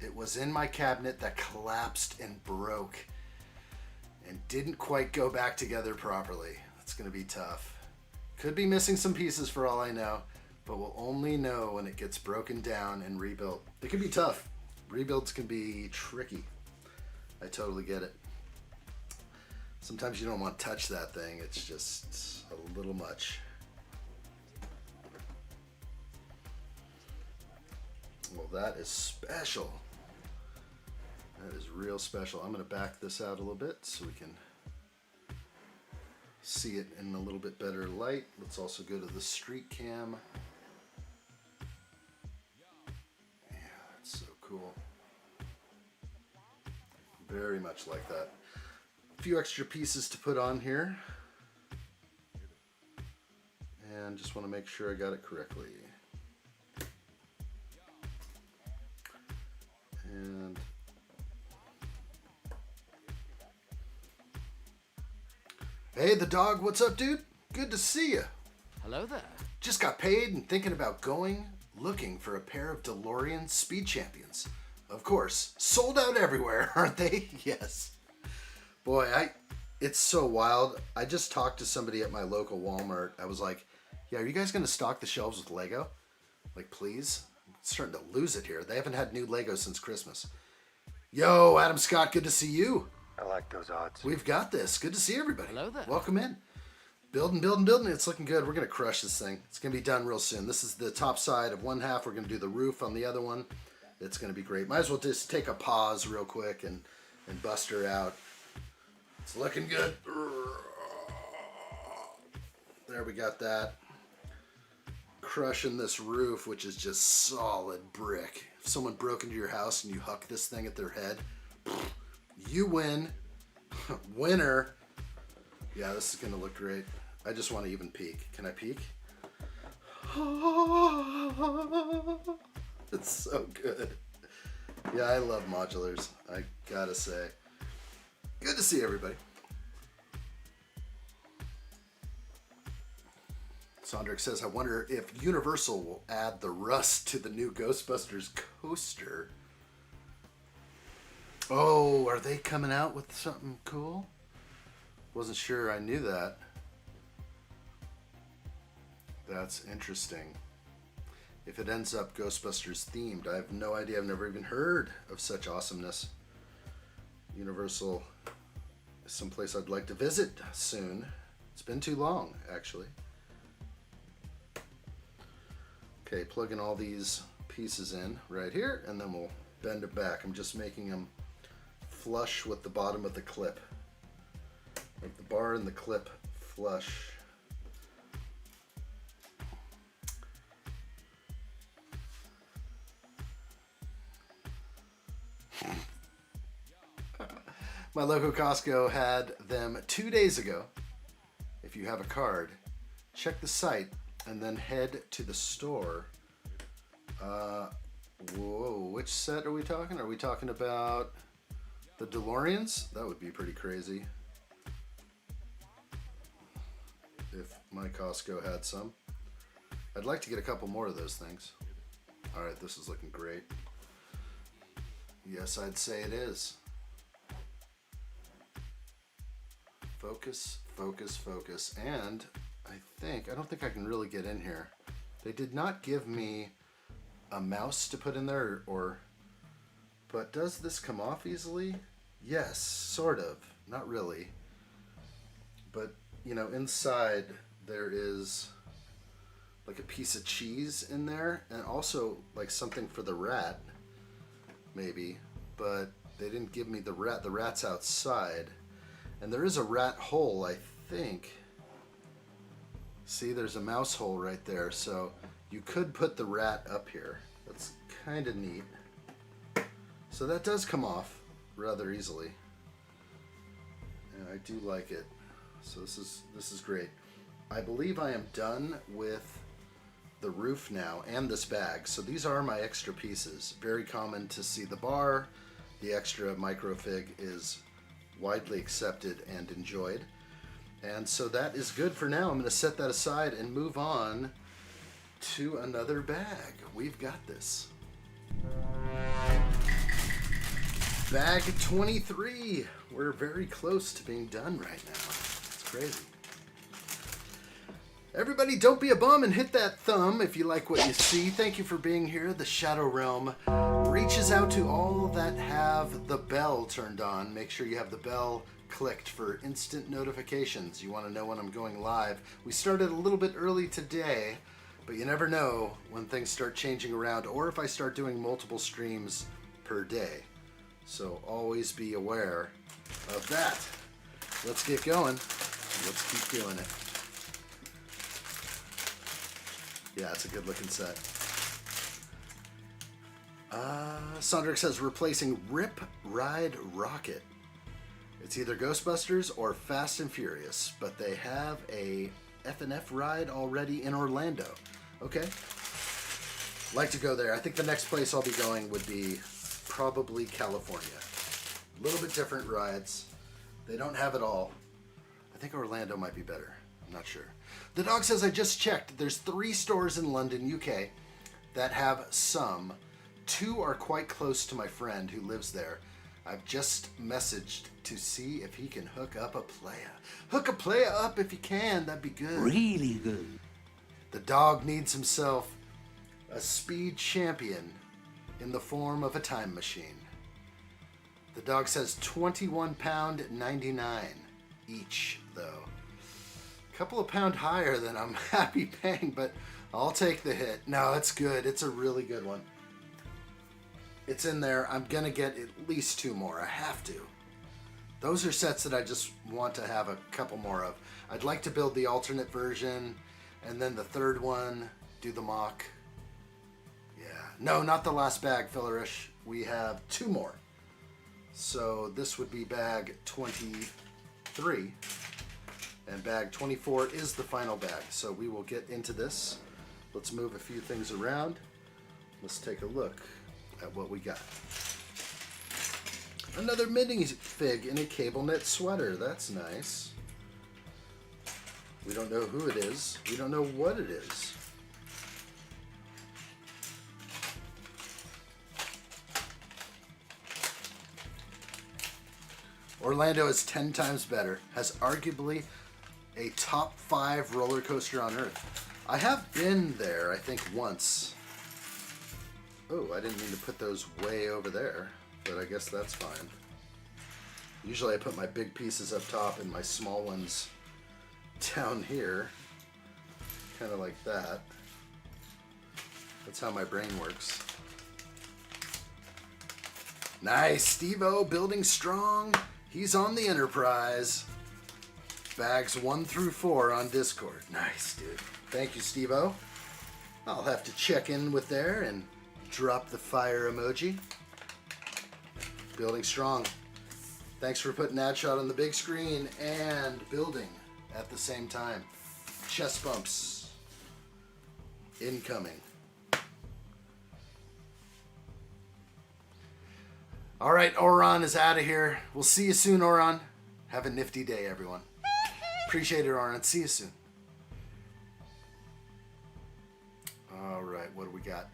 It was in my cabinet that collapsed and broke and didn't quite go back together properly. That's going to be tough. Could be missing some pieces for all I know, but we'll only know when it gets broken down and rebuilt. It can be tough. Rebuilds can be tricky. I totally get it. Sometimes you don't want to touch that thing. It's just a little much. Well, that is special. That is real special. I'm going to back this out a little bit so we can see it in a little bit better light. Let's also go to the street cam. Yeah, that's so cool. Very much like that. A few extra pieces to put on here. And just want to make sure I got it correctly. And hey, the dog, what's up, dude? Good to see you. Hello there. Just got paid and thinking about looking for a pair of DeLorean Speed Champions. Of course, sold out everywhere, aren't they? Yes. Boy, it's so wild. I just talked to somebody at my local Walmart. I was like, yeah, are you guys going to stock the shelves with Lego? Like, please? I'm starting to lose it here. They haven't had new Lego since Christmas. Yo, Adam Scott, good to see you. I like those odds. We've got this. Good to see everybody. Hello there. Welcome in. Building. It's looking good. We're going to crush this thing. It's going to be done real soon. This is the top side of one half. We're going to do the roof on the other one. It's going to be great. Might as well just take a pause real quick and bust her out. It's looking good. There, we got that. Crushing this roof, which is just solid brick. If someone broke into your house and you huck this thing at their head, you win. Winner. Yeah, this is going to look great. I just want to even peek. Can I peek? It's so good. Yeah, I love modulars. I gotta say. Good to see everybody. Sondrick says, I wonder if Universal will add the rust to the new Ghostbusters coaster. Oh, are they coming out with something cool? Wasn't sure I knew that. That's interesting. If it ends up Ghostbusters themed, I have no idea. I've never even heard of such awesomeness. Universal is someplace I'd like to visit soon. It's been too long, actually. Okay, plugging all these pieces in right here, and then we'll bend it back. I'm just making them flush with the bottom of the clip. Like the bar and the clip flush. My local Costco had them 2 days ago. If you have a card, check the site and then head to the store. Whoa, which set are we talking? Are we talking about the DeLoreans? That would be pretty crazy if my Costco had some. I'd like to get a couple more of those things. All right, this is looking great. Yes, I'd say it is. Focus, focus, focus. And I don't think I can really get in here. They did not give me a mouse to put in there, but does this come off easily? Yes, sort of. Not really. But, you know, inside there is like a piece of cheese in there, and also like something for the rat, maybe. But they didn't give me the rat. The rat's outside. And there is a rat hole, I think. See, there's a mouse hole right there. So you could put the rat up here. That's kind of neat. So that does come off rather easily. And I do like it. So this is great. I believe I am done with the roof now and this bag. So these are my extra pieces. Very common to see the bar. The extra microfig is widely accepted and enjoyed. And so that is good for now. I'm going to set that aside and move on to another bag. We've got this. Bag 23. We're very close to being done right now. It's crazy. Everybody, don't be a bum and hit that thumb if you like what you see. Thank you for being here. The Shadow Realm reaches out to all that have the bell turned on. Make sure you have the bell clicked for instant notifications. You want to know when I'm going live. We started a little bit early today, but you never know when things start changing around or if I start doing multiple streams per day. So always be aware of that. Let's get going. Let's keep doing it. Yeah, it's a good looking set. Sondrick says replacing Rip Ride Rocket It's either Ghostbusters or Fast and Furious, but they have a F&F ride already in Orlando. Okay. Like to go there. I think the next place I'll be going would be probably California. A little bit different rides. They don't have it all. I think Orlando might be better. I'm not sure. The dog says I just checked. There's 3 stores in London, UK that have some. 2 are quite close to my friend who lives there. I've just messaged to see if he can hook up a playa. Hook a playa up if you can. That'd be good. Really good. The dog needs himself a speed champion in the form of a time machine. The dog says £21.99 each, though. A couple of pound higher than I'm happy paying, but I'll take the hit. No, it's good. It's a really good one. It's in there. I'm going to get at least 2 more. I have to. Those are sets that I just want to have a couple more of. I'd like to build the alternate version, and then the third one, do the mock. Yeah. No, not the last bag, Fillerish. We have 2 more. So this would be bag 23. And bag 24 is the final bag. So we will get into this. Let's move a few things around. Let's take a look at what we got. Another mini fig in a cable knit sweater. That's nice. We don't know who it is. We don't know what it is. Orlando is 10 times better. Has arguably a top 5 roller coaster on Earth. I have been there, I think, once. Oh, I didn't mean to put those way over there, but I guess that's fine. Usually I put my big pieces up top and my small ones down here. Kind of like that. That's how my brain works. Nice, Steve-O, building strong. He's on the Enterprise. Bags 1 through 4 on Discord. Nice, dude. Thank you, Steve-O. I'll have to check in with there and drop the fire emoji. Building strong. Thanks for putting addshot on the big screen and building at the same time. Chest bumps. Incoming. All right, Oron is out of here. We'll see you soon, Oron. Have a nifty day, everyone. Appreciate it, Oron. See you soon. All right, what do we got?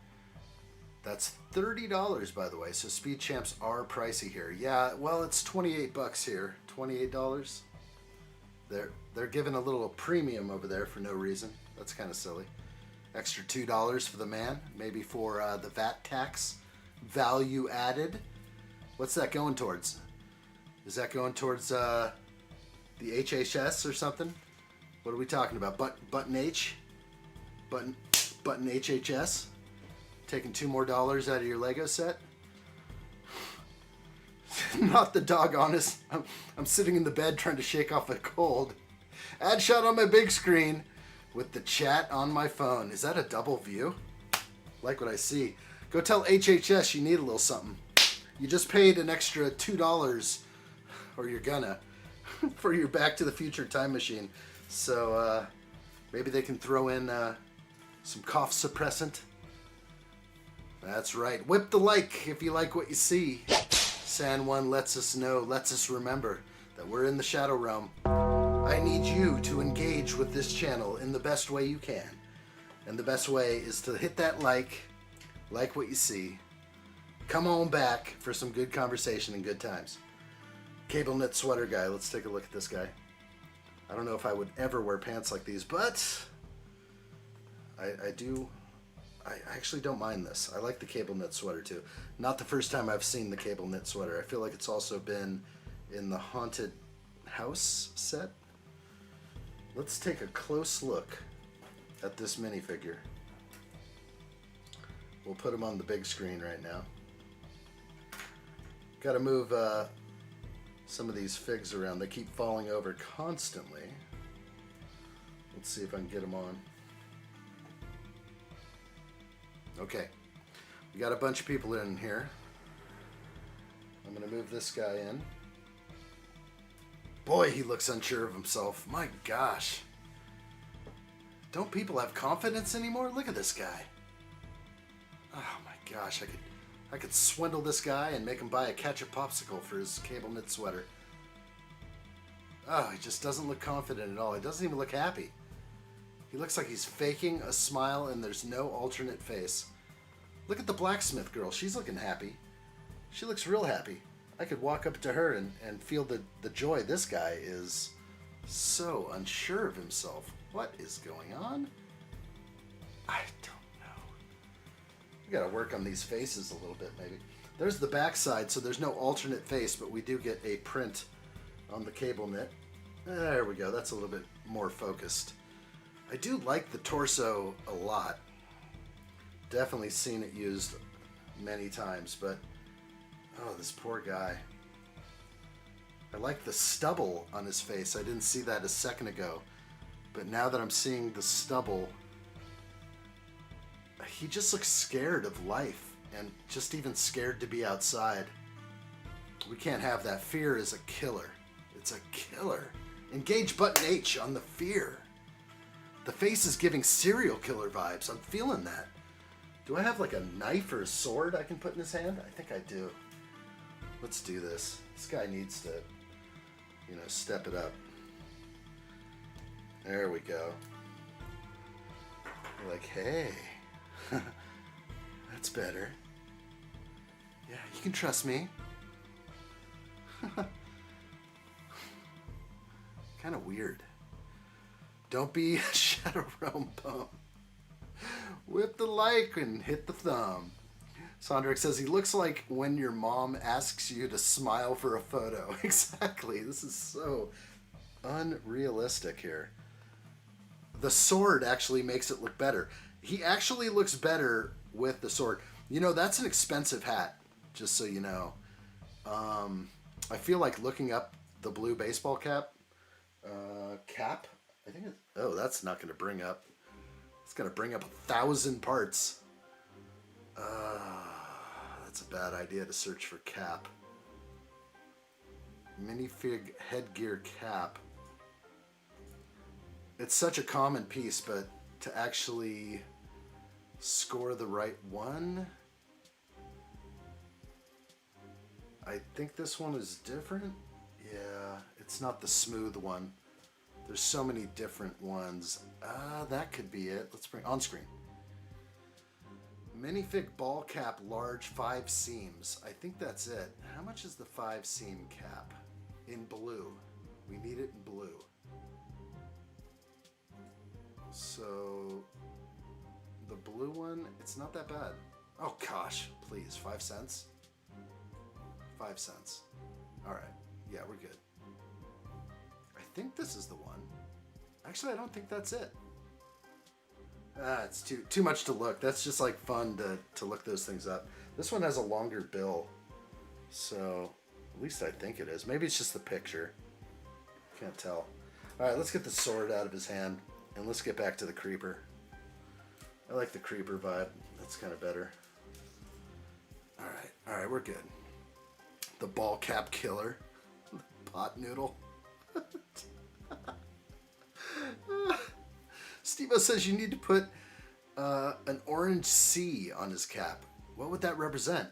That's $30, by the way. So Speed Champs are pricey here. Yeah, well, it's $28 here. $28. They're giving a little premium over there for no reason. That's kind of silly. Extra $2 for the man, maybe for the VAT tax. Value added. What's that going towards? Is that going towards the HHS or something? What are we talking about? Button H? Button HHS? Taking $2 more out of your Lego set? Not the dog, honest. I'm sitting in the bed trying to shake off a cold. Addshot on my big screen with the chat on my phone. Is that a double view? Like what I see. Go tell HHS you need a little something. You just paid an extra $2, or you're gonna, for your Back to the Future time machine. So maybe they can throw in some cough suppressant. That's right. Whip the like if you like what you see. San Juan lets us know, lets us remember that we're in the Shadow Realm. I need you to engage with this channel in the best way you can. And the best way is to hit that like what you see. Come on back for some good conversation and good times. Cable knit sweater guy. Let's take a look at this guy. I don't know if I would ever wear pants like these, but I do. I actually don't mind this. I like the cable knit sweater too. Not the first time I've seen the cable knit sweater. I feel like it's also been in the Haunted House set. Let's take a close look at this minifigure. We'll put him on the big screen right now. Got to move some of these figs around. They keep falling over constantly. Let's see if I can get them on. Okay, we got a bunch of people in here. I'm going to move this guy in. Boy, he looks unsure of himself. My gosh. Don't people have confidence anymore? Look at this guy. Oh my gosh, I could swindle this guy and make him buy a ketchup popsicle for his cable knit sweater. Oh, he just doesn't look confident at all. He doesn't even look happy. He looks like he's faking a smile and there's no alternate face. Look at the blacksmith girl. She's looking happy. She looks real happy. I could walk up to her and feel the joy. This guy is so unsure of himself. What is going on? I don't know. We gotta work on these faces a little bit, maybe. There's the back side, so there's no alternate face, but we do get a print on the cable knit. There we go. That's a little bit more focused. I do like the torso a lot. Definitely seen it used many times, but oh, this poor guy. I like the stubble on his face. I didn't see that a second ago, but now that I'm seeing the stubble, he just looks scared of life and just even scared to be outside. We can't have that. Fear is a killer. It's a killer. Engage button H on the fear. The face is giving serial killer vibes. I'm feeling that. Do I have like a knife or a sword I can put in his hand? I think I do. Let's do this. This guy needs to, step it up. There we go. You're like, hey, that's better. Yeah, you can trust me. Kind of weird. Don't be a Shadow Realm bum. Whip the like and hit the thumb. Sondrick says he looks like when your mom asks you to smile for a photo. Exactly. This is so unrealistic here. The sword actually makes it look better. He actually looks better with the sword. That's an expensive hat, just so you know. I feel like looking up the blue baseball cap. I think it's... Oh, that's not going to bring up... It's going to bring up 1,000 parts. That's a bad idea to search for cap. Minifig headgear cap. It's such a common piece, but to actually score the right one... I think this one is different. Yeah, it's not the smooth one. There's so many different ones. That could be it. Let's bring on screen. Minifig ball cap, large 5 seams. I think that's it. How much is the 5 seam cap? In blue. We need it in blue. So the blue one, it's not that bad. Oh gosh, please, 5 cents? 5 cents. All right, yeah, we're good. I think this is the one. Actually, I don't think that's it. It's too much to look. That's just like fun to look those things up. This one has a longer bill, so at least I think it is. Maybe it's just the picture. Can't tell. All right, let's get the sword out of his hand and let's get back to the creeper. I like the creeper vibe. That's kind of better. All right, we're good. The ball cap killer, the pot noodle. Steve-O says you need to put an orange C on his cap. What would that represent?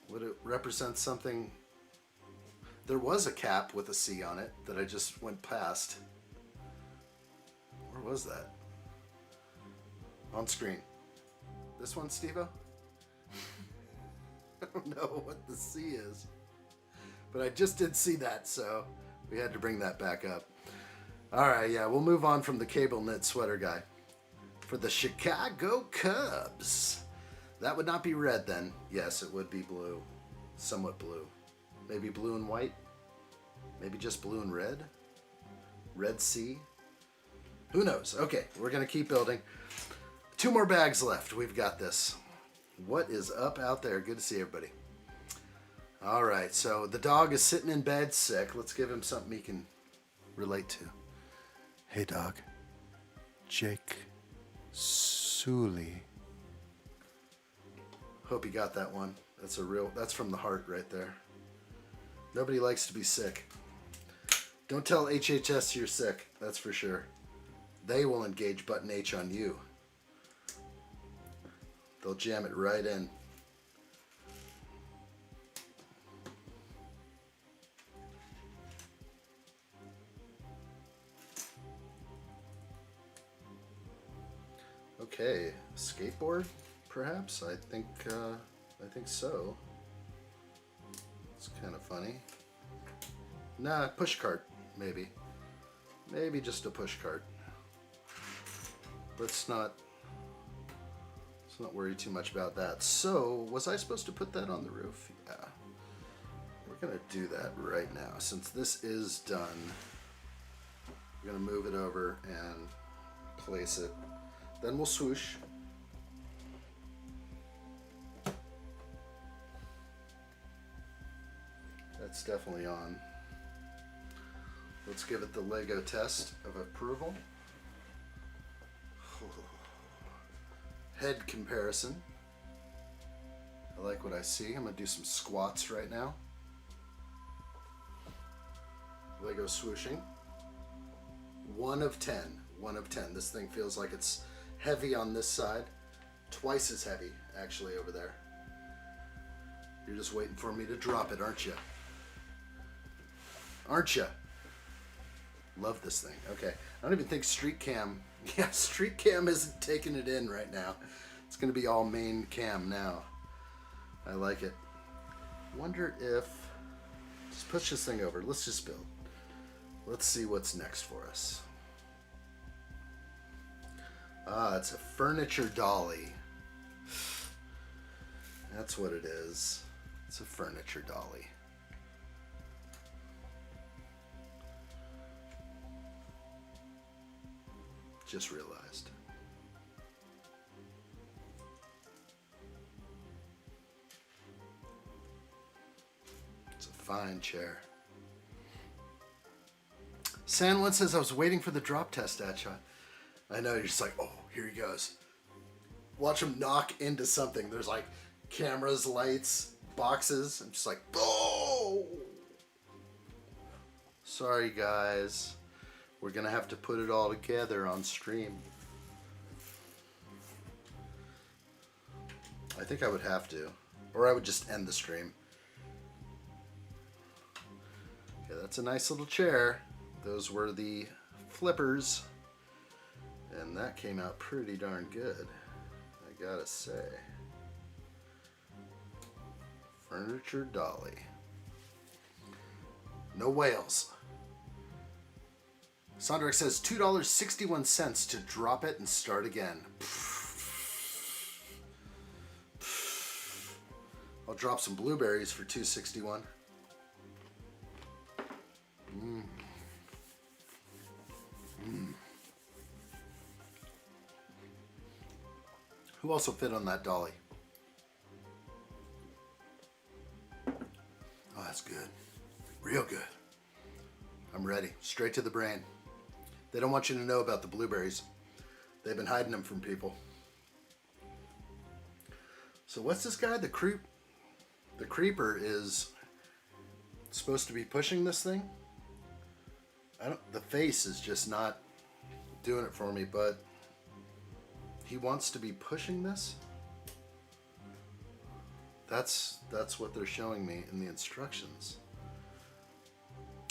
Would it represent something? There was a cap with a C on it that I just went past. Where was that? On screen. This one, Steve-O? I don't know what the C is. But I just did see that, so we had to bring that back up. Alright, yeah, we'll move on from the cable knit sweater guy. For the Chicago Cubs. That would not be red then. Yes, it would be blue. Somewhat blue. Maybe blue and white? Maybe just blue and red? Red C? Who knows? Okay, we're going to keep building. 2 more bags left. We've got this. What is up out there? Good to see everybody. All right, so the dog is sitting in bed sick. Let's give him something he can relate to. Hey, dog. Jake Sully. Hope you got that one. That's from the heart right there. Nobody likes to be sick. Don't tell HHS you're sick, that's for sure. They will engage button H on you. They'll jam it right in. Okay, skateboard, perhaps? I think so. It's kind of funny. Nah, push cart, maybe. Maybe just a push cart. Let's not worry too much about that. So, was I supposed to put that on the roof? Yeah. We're gonna do that right now. Since this is done, we're gonna move it over and place it. Then we'll swoosh. That's definitely on. Let's give it the Lego test of approval. Head comparison. I like what I see. I'm going to do some squats right now. Lego swooshing. 1 of 10. 1 of 10. This thing feels like it's heavy on this side. Twice as heavy, actually, over there. You're just waiting for me to drop it, aren't you? Aren't you? Love this thing. Okay. I don't even think Street Cam... Yeah, Street Cam isn't taking it in right now. It's going to be all main cam now. I like it. Wonder if... Just push this thing over. Let's just build. Let's see what's next for us. Ah, it's a furniture dolly. That's what it is. It's a furniture dolly. Just realized. It's a fine chair. Sandlin says, I was waiting for the drop test, addshot. I know, you're just like, oh, here he goes. Watch him knock into something. There's like cameras, lights, boxes. I'm just like, oh! Sorry, guys. We're gonna have to put it all together on stream. I think I would have to. Or I would just end the stream. Okay, that's a nice little chair. Those were the flippers. And that came out pretty darn good, I gotta say. Furniture dolly. No whales. Sondrak says $2.61 to drop it and start again. I'll drop some blueberries for $2.61. Who also fit on that dolly? Oh, that's good. Real good. I'm ready. Straight to the brain. They don't want you to know about the blueberries. They've been hiding them from people. So what's this guy? The creeper is supposed to be pushing this thing. The face is just not doing it for me, but he wants to be pushing this. That's what they're showing me in the instructions.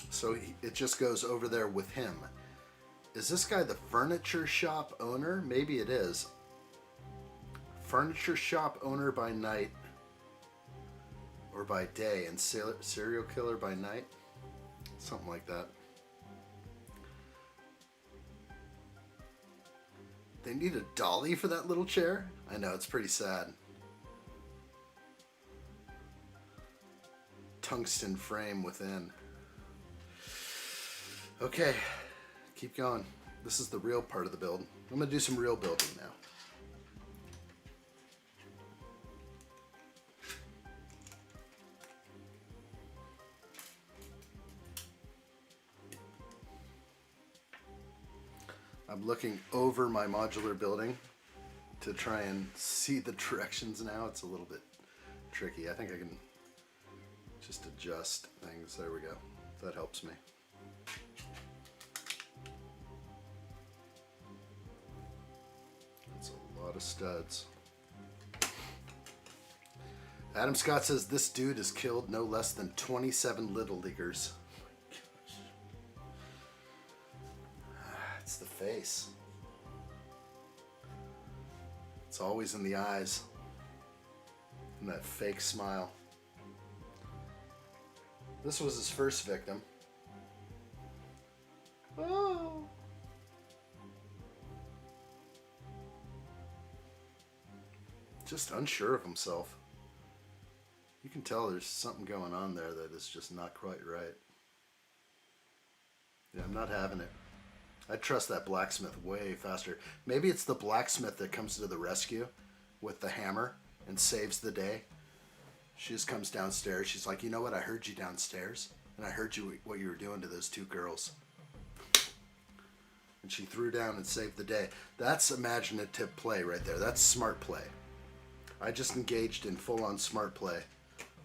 So it just goes over there with him. Is this guy the furniture shop owner? Maybe it is. Furniture shop owner by night or by day, and serial killer by night? Something like that. They need a dolly for that little chair? I know, it's pretty sad. Tungsten frame within. Okay, keep going. This is the real part of the build. I'm gonna do some real building now. I'm looking over my modular building to try and see the directions now. It's a little bit tricky. I think I can just adjust things. There we go. That helps me. lot of studs. Adam Scott says this dude has killed no less than 27 Little Leaguers. It's the face. It's always in the eyes. And that fake smile. This was his first victim. Oh. Just unsure of himself. You can tell there's something going on there that is just not quite right. Yeah, I'm not having it. I trust that blacksmith way faster. Maybe it's the blacksmith that comes to the rescue with the hammer and saves the day. She just comes downstairs. She's like, you know what? I heard you downstairs, and I heard you what you were doing to those two girls. And she threw down and saved the day. That's imaginative play right there. That's smart play. I just engaged in full-on smart play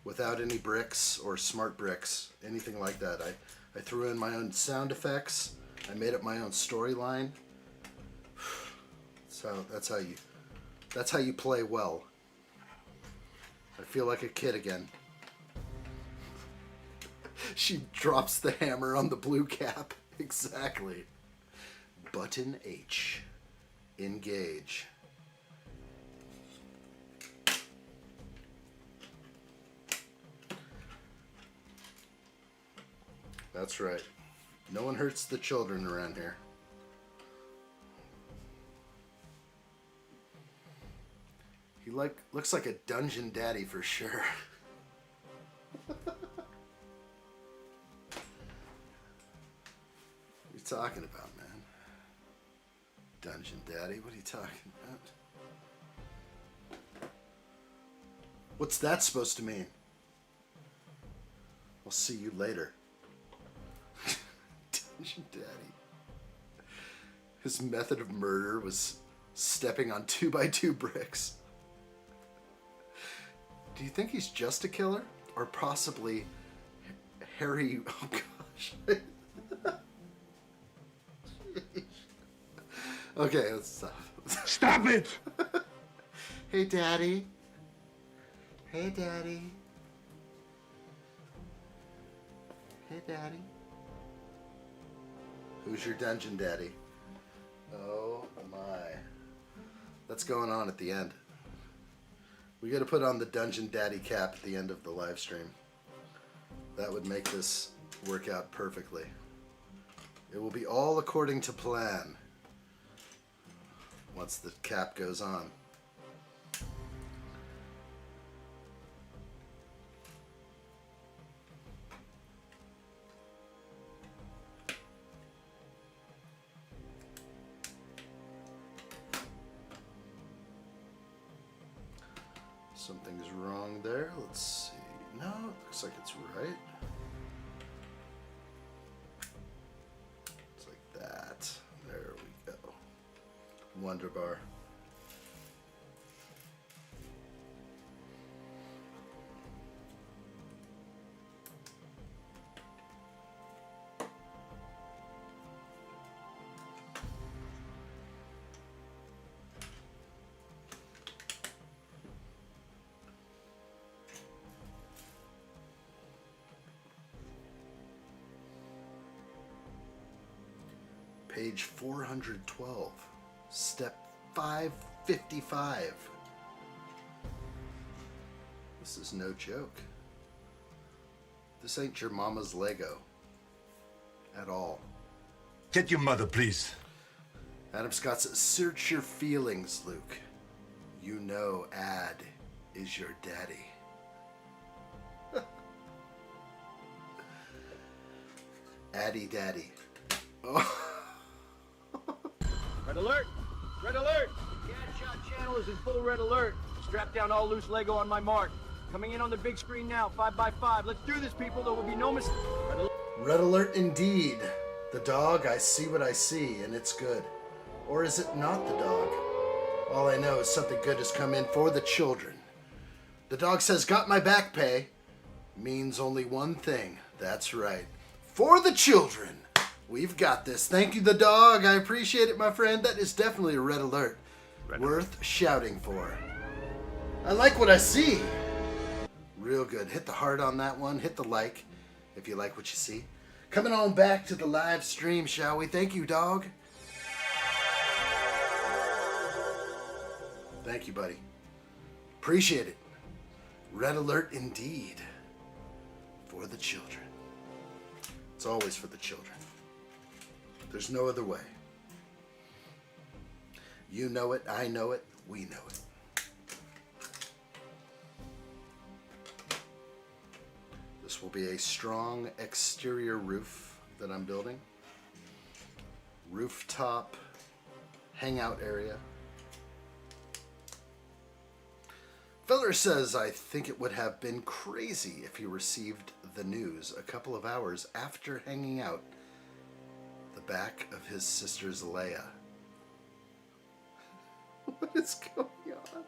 without any bricks or smart bricks, anything like that. I threw in my own sound effects. I made up my own storyline. That's how you play well. I feel like a kid again. She drops the hammer on the blue cap. Exactly. Button H. Engage. That's right. No one hurts the children around here. He looks like a dungeon daddy for sure. What are you talking about, man? Dungeon daddy? What are you talking about? What's that supposed to mean? I'll see you later. Dungeon daddy. His method of murder was stepping on 2x2 bricks. Do you think he's just a killer? Or possibly Harry... Oh, gosh. Okay, let's stop. Stop it! Hey, Daddy. Hey, Daddy. Hey, Daddy. Who's your dungeon daddy? Oh, my. That's going on at the end. We got to put on the dungeon daddy cap at the end of the live stream. That would make this work out perfectly. It will be all according to plan once the cap goes on. Something's wrong there. Let's see. No, it looks like it's right. It's like that. There we go. Wonder bar. Page 412, step 555. This is no joke. This ain't your mama's Lego. At all. Get your mother, please. Adam Scott says, search your feelings, Luke. You know Ad is your daddy. Addy daddy. Oh. Red alert! Red alert! The addshot channel is in full red alert. Strap down all loose Lego on my mark. Coming in on the big screen now, 5x5. Let's do this, people. There will be no mistake. Red alert indeed. The dog, I see what I see, and it's good. Or is it not the dog? All I know is something good has come in for the children. The dog says, got my back pay. Means only one thing. That's right. For the children. We've got this. Thank you, the dog. I appreciate it, my friend. That is definitely a red alert. Worth shouting for. I like what I see. Real good. Hit the heart on that one. Hit the like if you like what you see. Coming on back to the live stream, shall we? Thank you, dog. Thank you, buddy. Appreciate it. Red alert indeed. For the children. It's always for the children. There's no other way. You know it, I know it, we know it. This will be a strong exterior roof that I'm building. Rooftop hangout area. Feller says, I think it would have been crazy if he received the news a couple of hours after hanging out the back of his sister's Leia. What is going on?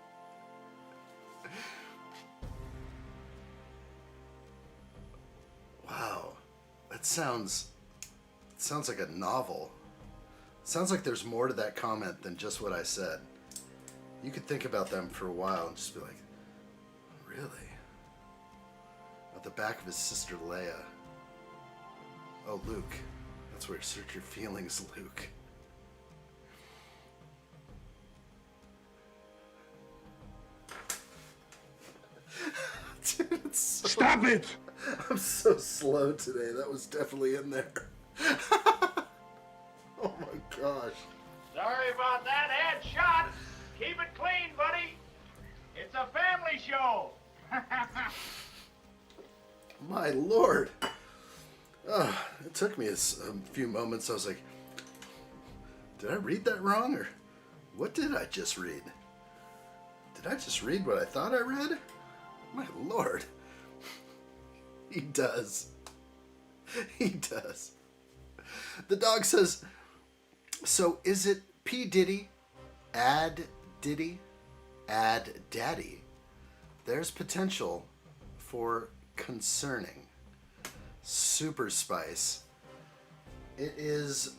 Wow, that sounds like a novel. Sounds like there's more to that comment than just what I said. You could think about them for a while and just be like, really? At the back of his sister Leia. Oh, Luke. That's where you search your feelings, Luke. Dude, it's so... Stop it! I'm so slow today. That was definitely in there. Oh my gosh. Sorry about that, addshot. Keep it clean, buddy. It's a family show. My lord. It took me a few moments. I was like, did I read that wrong? Or what did I just read? Did I just read what I thought I read? My lord. He does. He does. The dog says, so is it P. Diddy, Add Diddy, Add Daddy? There's potential for concerning. Super Spice. It is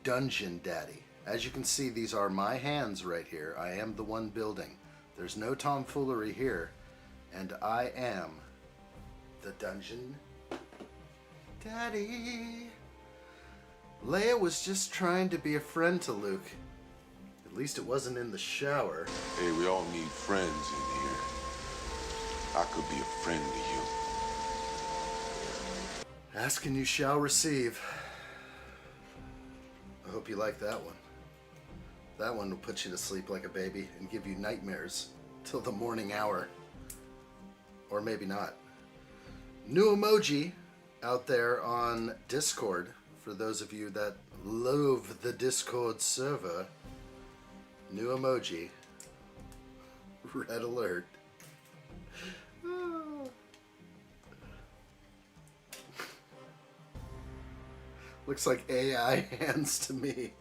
Dungeon Daddy. As you can see, these are my hands right here. I am the one building. There's no tomfoolery here. And I am the Dungeon Daddy. Leia was just trying to be a friend to Luke. At least it wasn't in the shower. Hey, we all need friends in here. I could be a friend to you. Ask and you shall receive. I hope you like that one. That one will put you to sleep like a baby and give you nightmares till the morning hour. Or maybe not. New emoji out there on Discord. For those of you that love the Discord server. New emoji. Red alert. Looks like AI hands to me.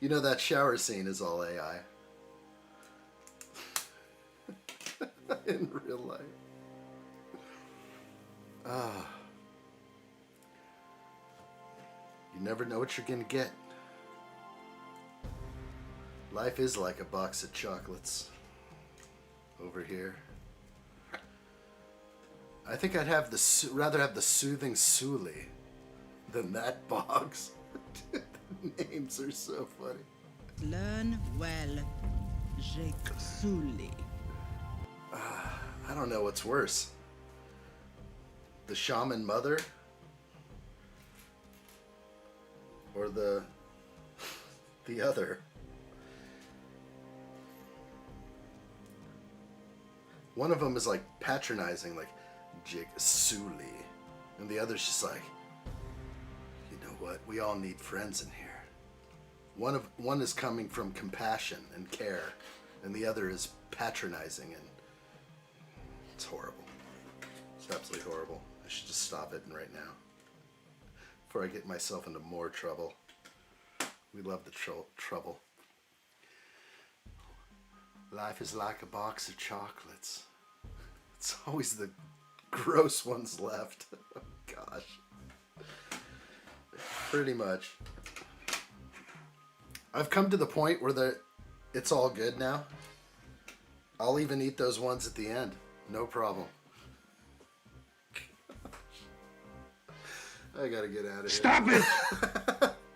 You know that shower scene is all AI. In real life. You never know what you're gonna get. Life is like a box of chocolates. Over here. I think I'd have rather have the soothing Suli than that box. The names are so funny. Learn well, Jake Sully. I don't know what's worse. The shaman mother? Or the other? One of them is like patronizing, like Jake Sully. And the other's just like, you know what? We all need friends in here. One is coming from compassion and care, and the other is patronizing, and it's horrible. It's absolutely horrible. I should just stop it right now before I get myself into more trouble. We love the trouble. Life is like a box of chocolates. It's always the gross ones left. Oh, gosh. Pretty much. I've come to the point where it's all good now. I'll even eat those ones at the end. No problem. I gotta get out of here. Stop it!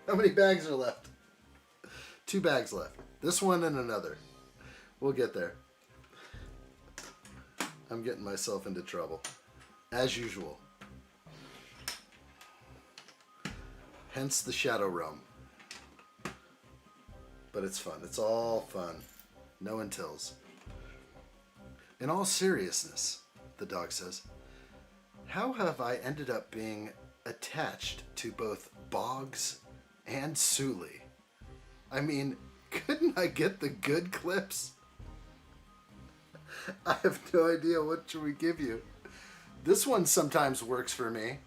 How many bags are left? 2 bags left. This one and another. We'll get there. I'm getting myself into trouble. As usual. Hence the Shadow Realm. But it's fun. It's all fun. No untils. In all seriousness, the dog says, how have I ended up being attached to both Boggs and Sully? I mean, couldn't I get the good clips? I have no idea. What should we give you? This one sometimes works for me.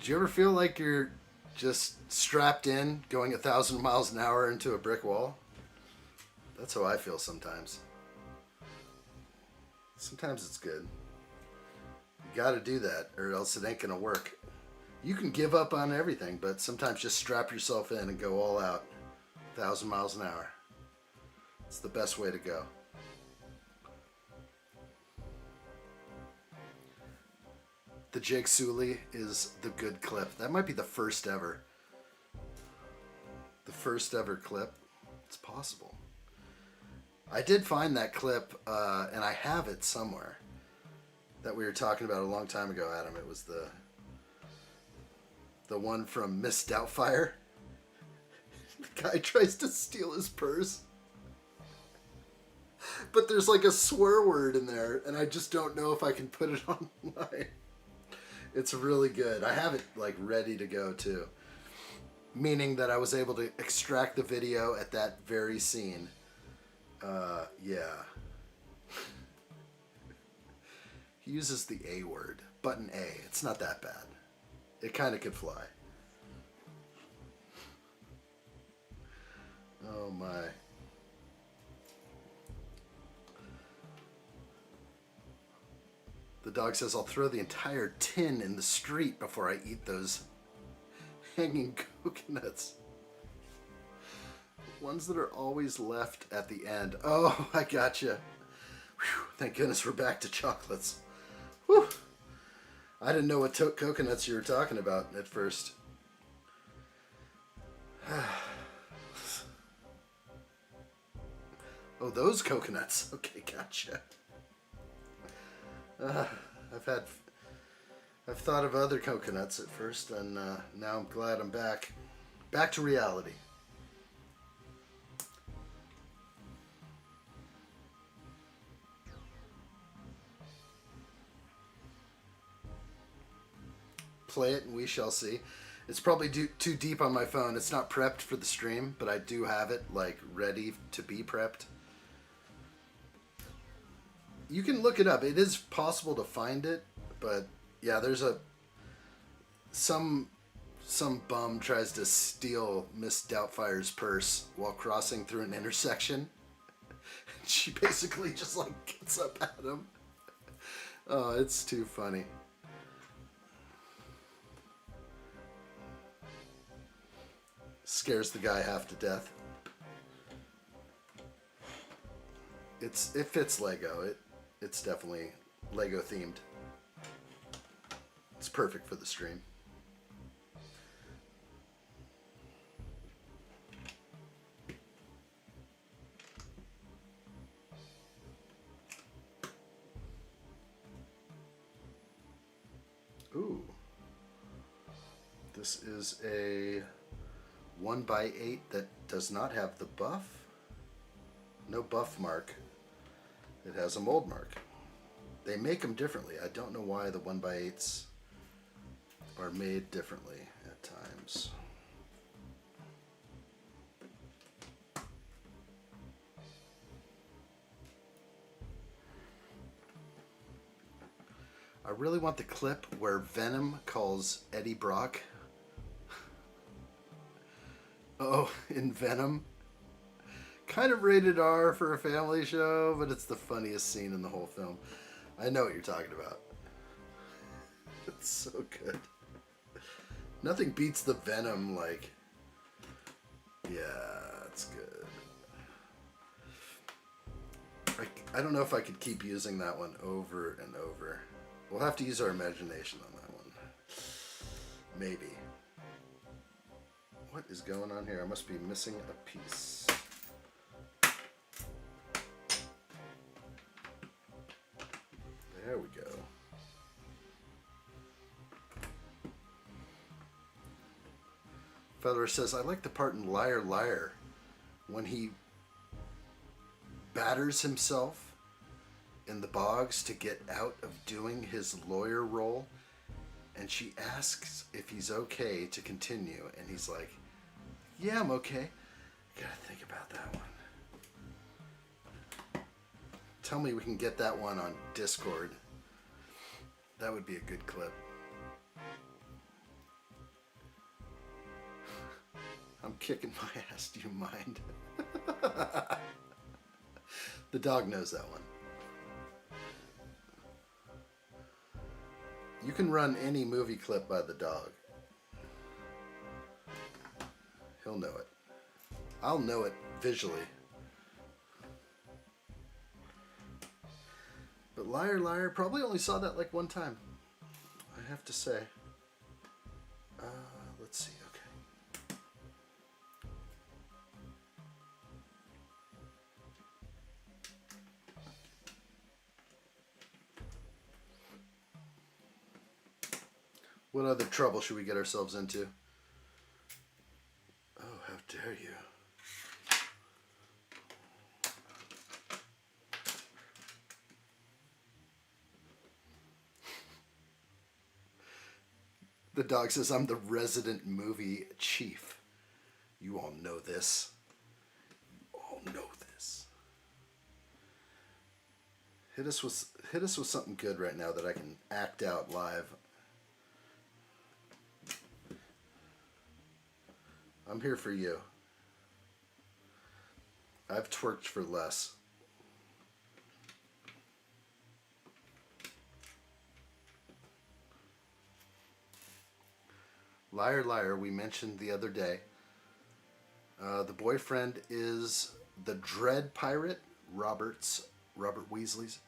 Do you ever feel like you're just strapped in, going 1,000 miles an hour into a brick wall? That's how I feel sometimes. Sometimes it's good. You gotta do that, or else it ain't gonna work. You can give up on everything, but sometimes just strap yourself in and go all out. 1,000 miles an hour. It's the best way to go. The Jake Sully is the good clip. That might be the first ever. The first ever clip. It's possible. I did find that clip, and I have it somewhere, that we were talking about a long time ago, Adam. It was the one from Miss Doubtfire. The guy tries to steal his purse. But there's like a swear word in there, and I just don't know if I can put it online. It's really good. I have it like ready to go too. Meaning that I was able to extract the video at that very scene. Yeah. He uses the A word. Button A. It's not that bad. It kind of could fly. Oh my. The dog says, I'll throw the entire tin in the street before I eat those hanging coconuts. Ones that are always left at the end. Oh, I gotcha. Whew, thank goodness we're back to chocolates. Whew. I didn't know what coconuts you were talking about at first. Oh, those coconuts. Okay, gotcha. I've thought of other coconuts at first, and now I'm glad I'm back. Back to reality. Play it and we shall see. It's probably too deep on my phone. It's not prepped for the stream, but I do have it like ready to be prepped. You can look it up. It is possible to find it, but yeah, there's some bum tries to steal Miss Doubtfire's purse while crossing through an intersection. She basically just like gets up at him. Oh, it's too funny. Scares the guy half to death. It fits Lego. It's definitely Lego themed. It's perfect for the stream. Ooh. This is a 1x8 that does not have the buff. No buff mark. It has a mold mark. They make them differently. I don't know why the 1x8s are made differently at times. I really want the clip where Venom calls Eddie Brock. Oh, in Venom? kind of rated R for a family show, but it's the funniest scene in the whole film. I know what you're talking about. It's so good. Nothing beats the Venom, like... Yeah, it's good. I don't know if I could keep using that one over and over. We'll have to use our imagination on that one. Maybe. What is going on here? I must be missing a piece. There we go. Federer says, I like the part in Liar Liar when he batters himself in the bogs to get out of doing his lawyer role, and she asks if he's okay to continue, and he's like, yeah, I'm okay. Gotta think about that one. Tell me we can get that one on Discord. That would be a good clip. I'm kicking my ass, do you mind? The dog knows that one. You can run any movie clip by the dog. He'll know it. I'll know it visually. But Liar Liar, probably only saw that like one time, I have to say. Let's see, okay. What other trouble should we get ourselves into? Oh, how dare you. The dog says, I'm the resident movie chief. You all know this. You all know this. Hit us with something good right now that I can act out live. I'm here for you. I've twerked for less. Liar Liar, we mentioned the other day. The boyfriend is the Dread Pirate, Robert Weasley's,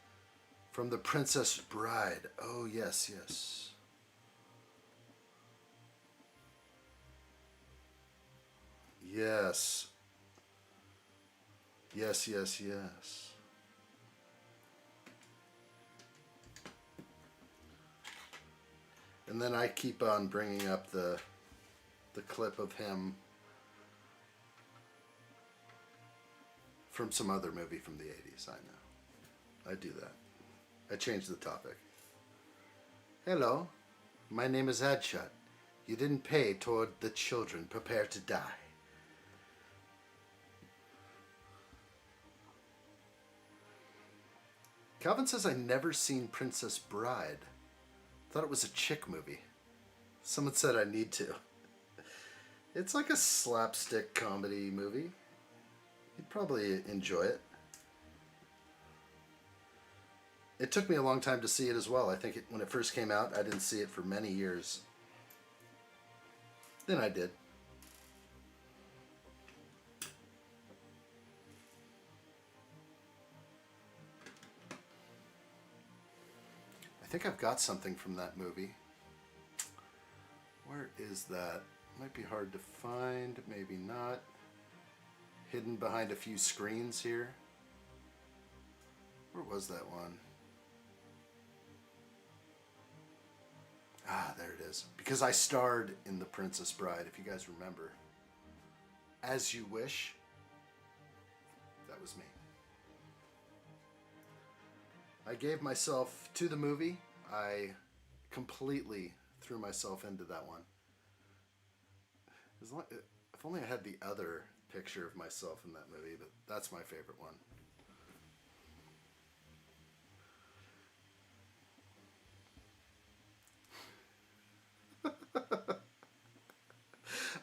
from The Princess Bride. Oh, yes, yes. Yes. Yes, yes, yes. And then I keep on bringing up the clip of him from some other movie from the 80s. I know. I do that. I change the topic. Hello, my name is addshot. You didn't pay toward the children. Prepare to die. Calvin says I never seen Princess Bride. Thought it was a chick movie. Someone said I need to. It's like a slapstick comedy movie. You'd probably enjoy it. It took me a long time to see it as well. I think when it first came out, I didn't see it for many years. Then I did. I think I've got something from that movie. Where is that? Might be hard to find, maybe not. Hidden behind a few screens here. Where was that one? Ah, there it is. Because I starred in The Princess Bride, if you guys remember. As You Wish. That was me. I gave myself to the movie. I completely threw myself into that one. If only I had the other picture of myself in that movie, but that's my favorite one.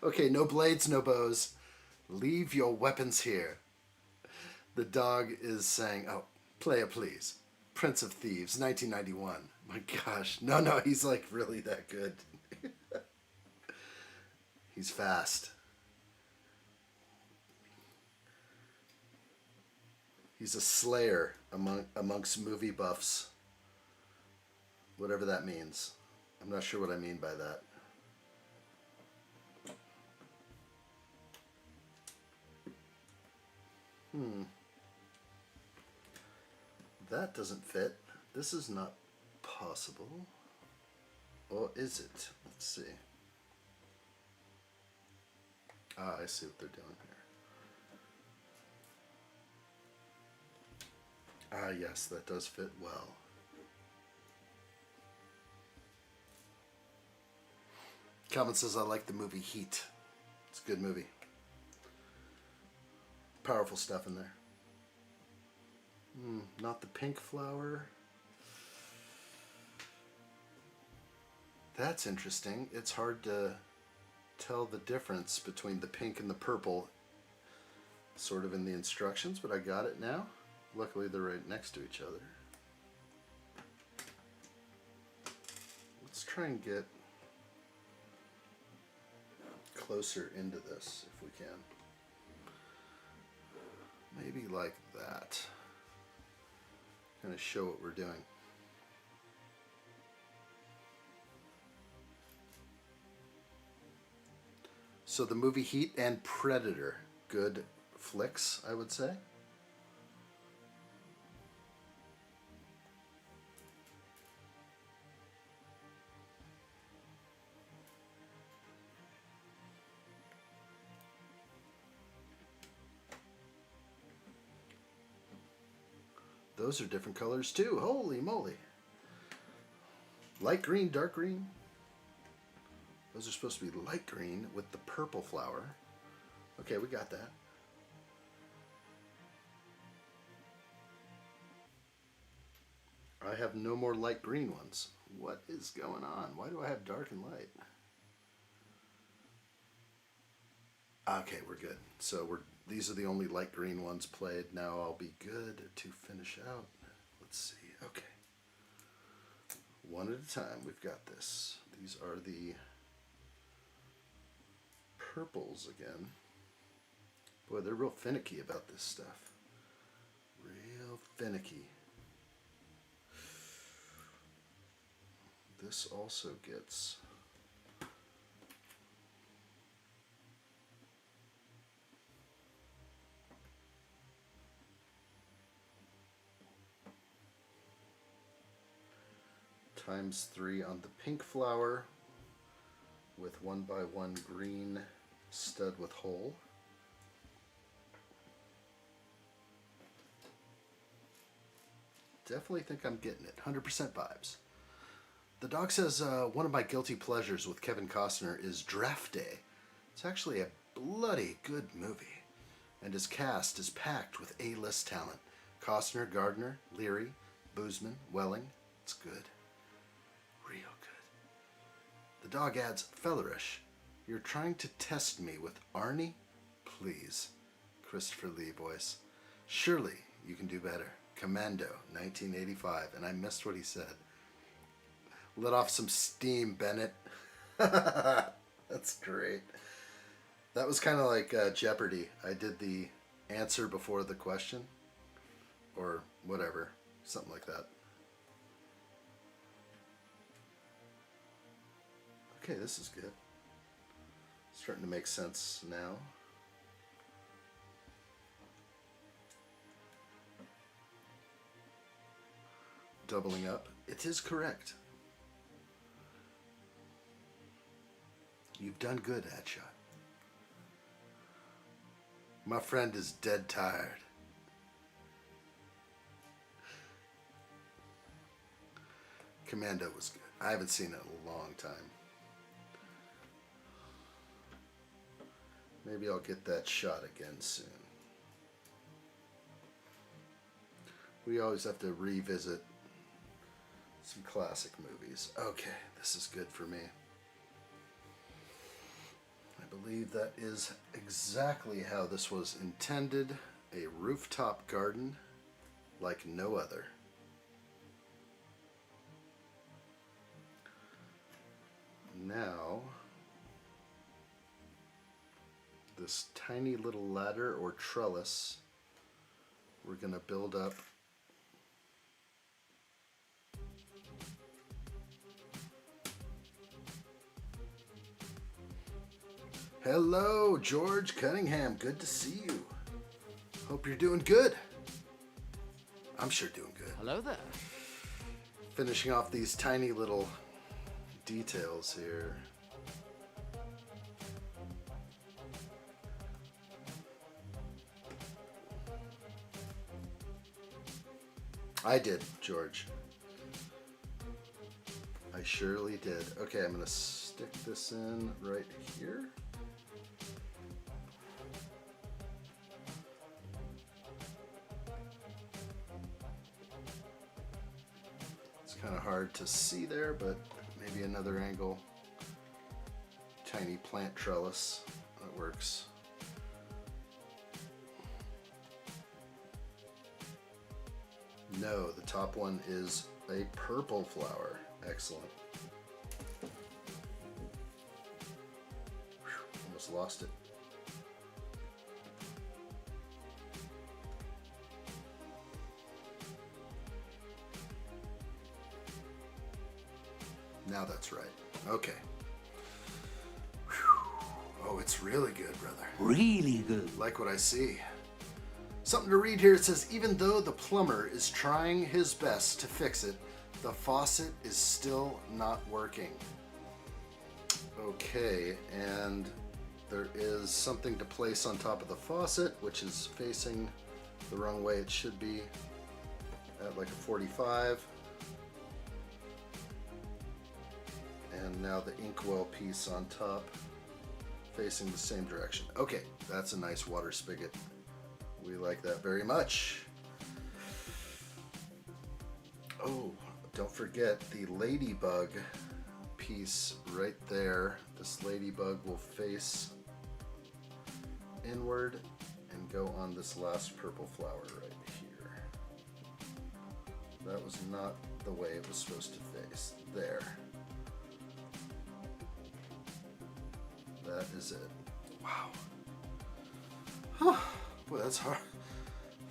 Okay, no blades, no bows. Leave your weapons here. The dog is saying, oh, play it please. Prince of Thieves, 1991. My gosh. No, he's like really that good. He's fast. He's a slayer amongst movie buffs. Whatever that means. I'm not sure what I mean by that. That doesn't fit. This is not possible. Or is it? Let's see. Ah, I see what they're doing here. Ah, yes, that does fit well. Calvin says, I like the movie Heat. It's a good movie. Powerful stuff in there. Not the pink flower. That's interesting. It's hard to tell the difference between the pink and the purple sort of in the instructions, but I got it now. Luckily they're right next to each other. Let's try and get closer into this if we can. Maybe like that. Kind of show what we're doing. So the movie Heat and Predator, good flicks, I would say. Those are different colors too. Holy moly. Light green, dark green. Those are supposed to be light green with the purple flower. Okay, we got that. I have no more light green ones. What is going on? Why do I have dark and light? Okay, we're good. So these are the only light green ones played. Now I'll be good to finish out. Let's see. Okay. One at a time. We've got this. These are the purples again. Boy, they're real finicky about this stuff. Real finicky. This also gets ×3 on the pink flower with 1x1 green stud with hole. Definitely think I'm getting it. 100% vibes. The dog says one of my guilty pleasures with Kevin Costner is Draft Day. It's actually a bloody good movie, and his cast is packed with A-list talent. Costner, Gardner, Leary, Boozman, Welling. It's good. Real good. The dog adds, Fellerish, you're trying to test me with Arnie? Please. Christopher Lee voice. Surely you can do better. Commando, 1985, and I missed what he said. Let off some steam, Bennett. That's great. That was kind of like Jeopardy. I did the answer before the question, or whatever, something like that. Okay, this is good. Starting to make sense now. Doubling up. It is correct. You've done good, addshot. My friend is dead tired. Commando was good. I haven't seen it in a long time. Maybe I'll get that shot again soon. We always have to revisit some classic movies. Okay, this is good for me. I believe that is exactly how this was intended. a rooftop garden like no other. Now, this tiny little ladder or trellis, we're going to build up Hello, George Cunningham. Good to see you. Hope you're doing good. I'm sure doing good. Hello there. Finishing off these tiny little details here. I did, George. I surely did. Okay, I'm going to stick this in right here. It's kind of hard to see there, but maybe another angle. Tiny plant trellis. That works. No, the top one is a purple flower. Excellent. Whew, almost lost it. Now that's right. Okay. Whew. Oh, it's really good, brother. Really good. Like what I see. Something to read here. It says, even though the plumber is trying his best to fix it, the faucet is still not working. Okay, and there is something to place on top of the faucet, which is facing the wrong way. It should be at like a 45. And now the inkwell piece on top, facing the same direction. Okay, that's a nice water spigot. We like that very much. Oh, don't forget the ladybug piece right there. This ladybug will face inward and go on this last purple flower right here. That was not the way it was supposed to face. There. That is it. Wow. Boy, that's hard.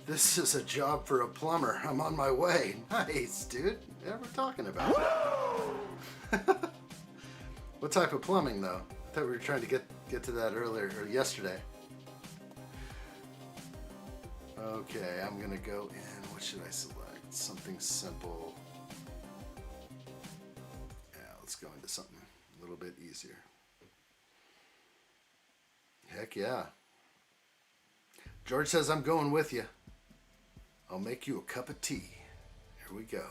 This is a job for a plumber. I'm on my way. Nice, dude. What are we talking about? What type of plumbing, though? I thought we were trying to get to that earlier, or yesterday. Okay, I'm gonna go in. What should I select? Something simple. Yeah, let's go into something a little bit easier. Heck yeah. George says, I'm going with you. I'll make you a cup of tea. Here we go.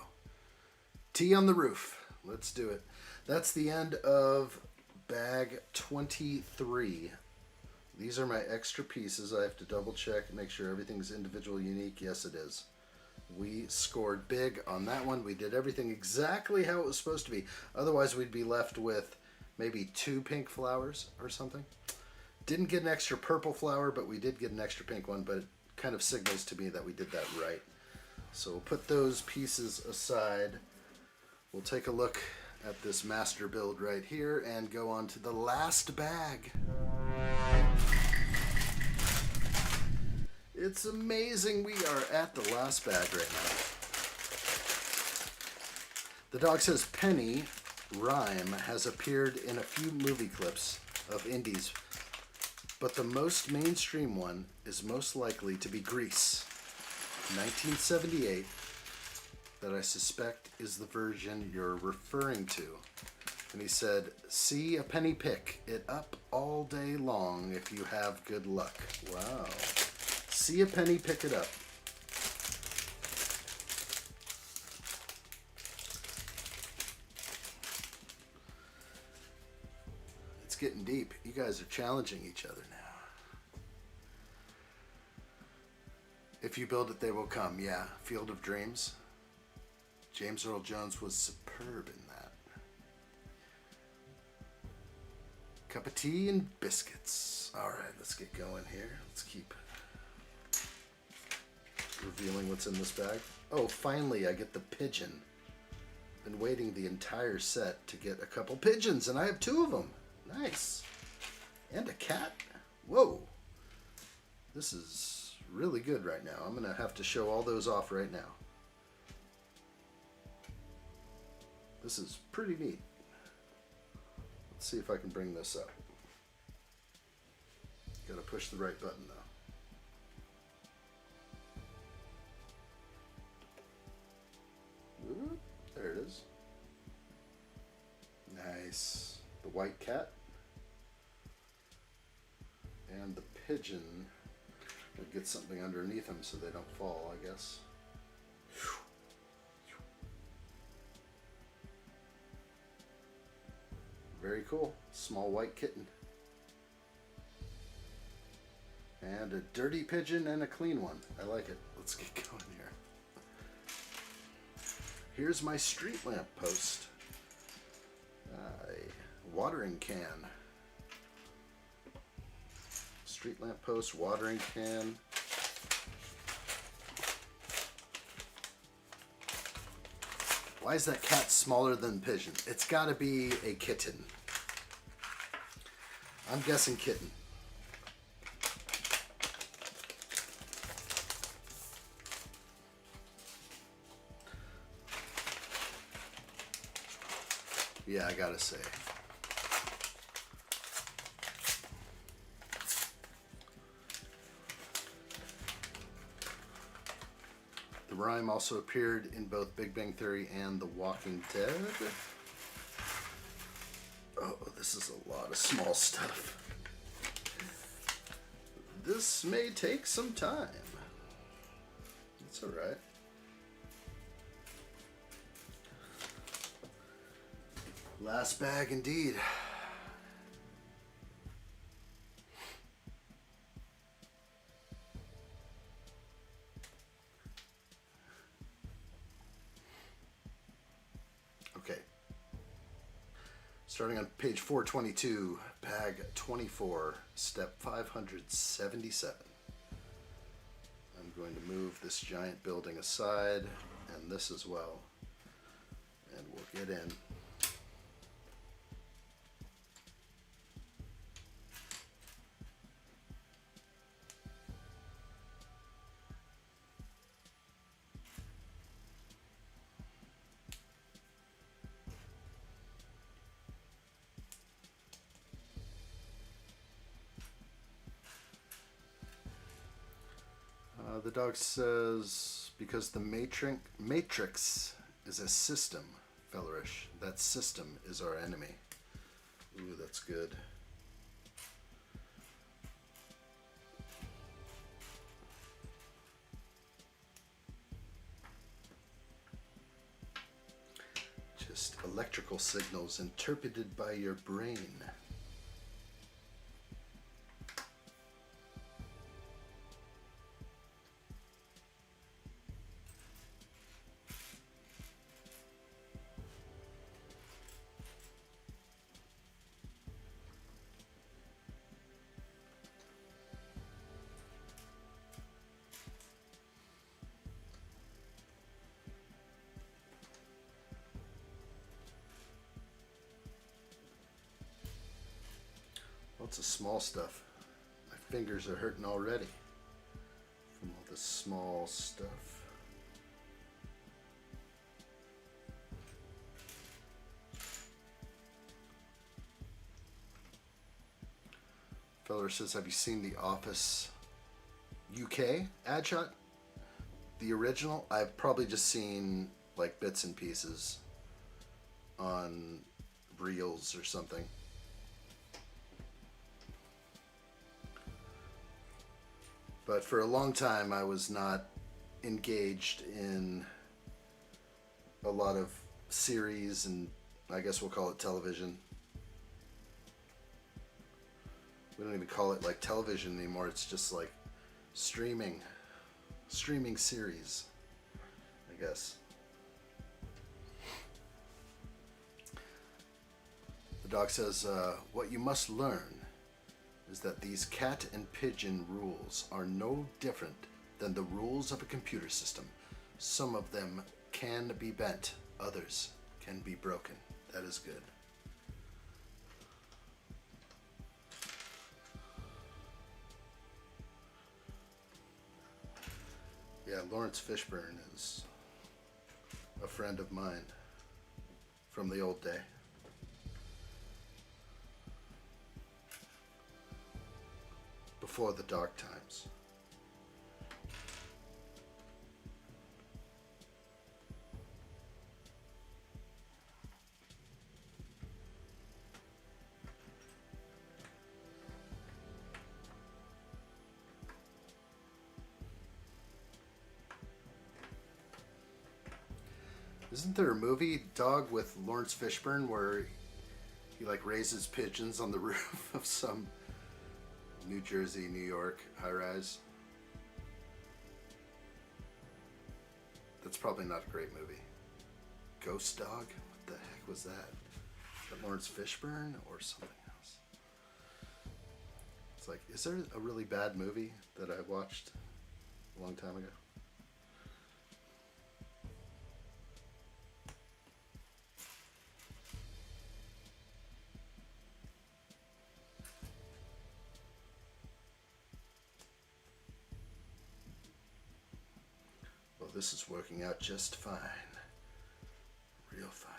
Tea on the roof. Let's do it. That's the end of bag 23. These are my extra pieces. I have to double check and make sure everything's individual, unique. Yes, it is. We scored big on that one. We did everything exactly how it was supposed to be. Otherwise, we'd be left with maybe 2 pink flowers or something. Didn't get an extra purple flower, but we did get an extra pink one, but it kind of signals to me that we did that right. So we'll put those pieces aside. We'll take a look at this master build right here and go on to the last bag. It's amazing we are at the last bag right now. The dog says Penny Rhyme has appeared in a few movie clips of indies, but the most mainstream one is most likely to be Grease, 1978, that I suspect is the version you're referring to. And he said, see a penny pick it up all day long if you have good luck. Wow. See a penny pick it up. It's getting deep. You guys are challenging each other now. If you build it, they will come. Yeah, Field of Dreams. James Earl Jones was superb in that. Cup of tea and biscuits. All right, let's get going here. Let's keep revealing what's in this bag. Oh, finally I get the pigeon. Been waiting the entire set to get a couple pigeons, and I have 2 of them. Nice. And a cat. Whoa. This is really good right now. I'm going to have to show all those off right now. This is pretty neat. Let's see if I can bring this up. Gotta push the right button though. Whoop, there it is. Nice. The white cat. And the pigeon. We'll get something underneath them so they don't fall, I guess. Very cool. Small white kitten. And a dirty pigeon and a clean one. I like it. Let's get going here. Here's my street lamp post. Watering can. Street lamp post, watering can. Why is that cat smaller than pigeon? It's got to be a kitten. I'm guessing kitten. Yeah, I gotta say. The rhyme also appeared in both Big Bang Theory and The Walking Dead. Oh, this is a lot of small stuff. This may take some time. It's alright. Last bag indeed. Okay. Starting on page 422, bag 24, step 577. I'm going to move this giant building aside and this as well. And we'll get in. The dog says, because the matrix is a system, Fellerish. That system is our enemy. Ooh, that's good. Just electrical signals interpreted by your brain. Lots of small stuff. My fingers are hurting already from all this small stuff. Feller says, have you seen The Office UK addshot? The original? I've probably just seen like bits and pieces on reels or something. But for a long time, I was not engaged in a lot of series, and I guess we'll call it television. We don't even call it like television anymore. It's just like streaming series, I guess. The dog says, what you must learn is that these cat and pigeon rules are no different than the rules of a computer system. Some of them can be bent, others can be broken. That is good. Yeah, Lawrence Fishburne is a friend of mine from the old day. Before the dark times. Isn't there a movie, Dog, with Lawrence Fishburne where he like raises pigeons on the roof of some New Jersey, New York high-rise? That's probably not a great movie. Ghost Dog? What the heck was that? Is that Lawrence Fishburne or something else? It's like, is there a really bad movie that I watched a long time ago? Well, this is working out just fine. Real fine.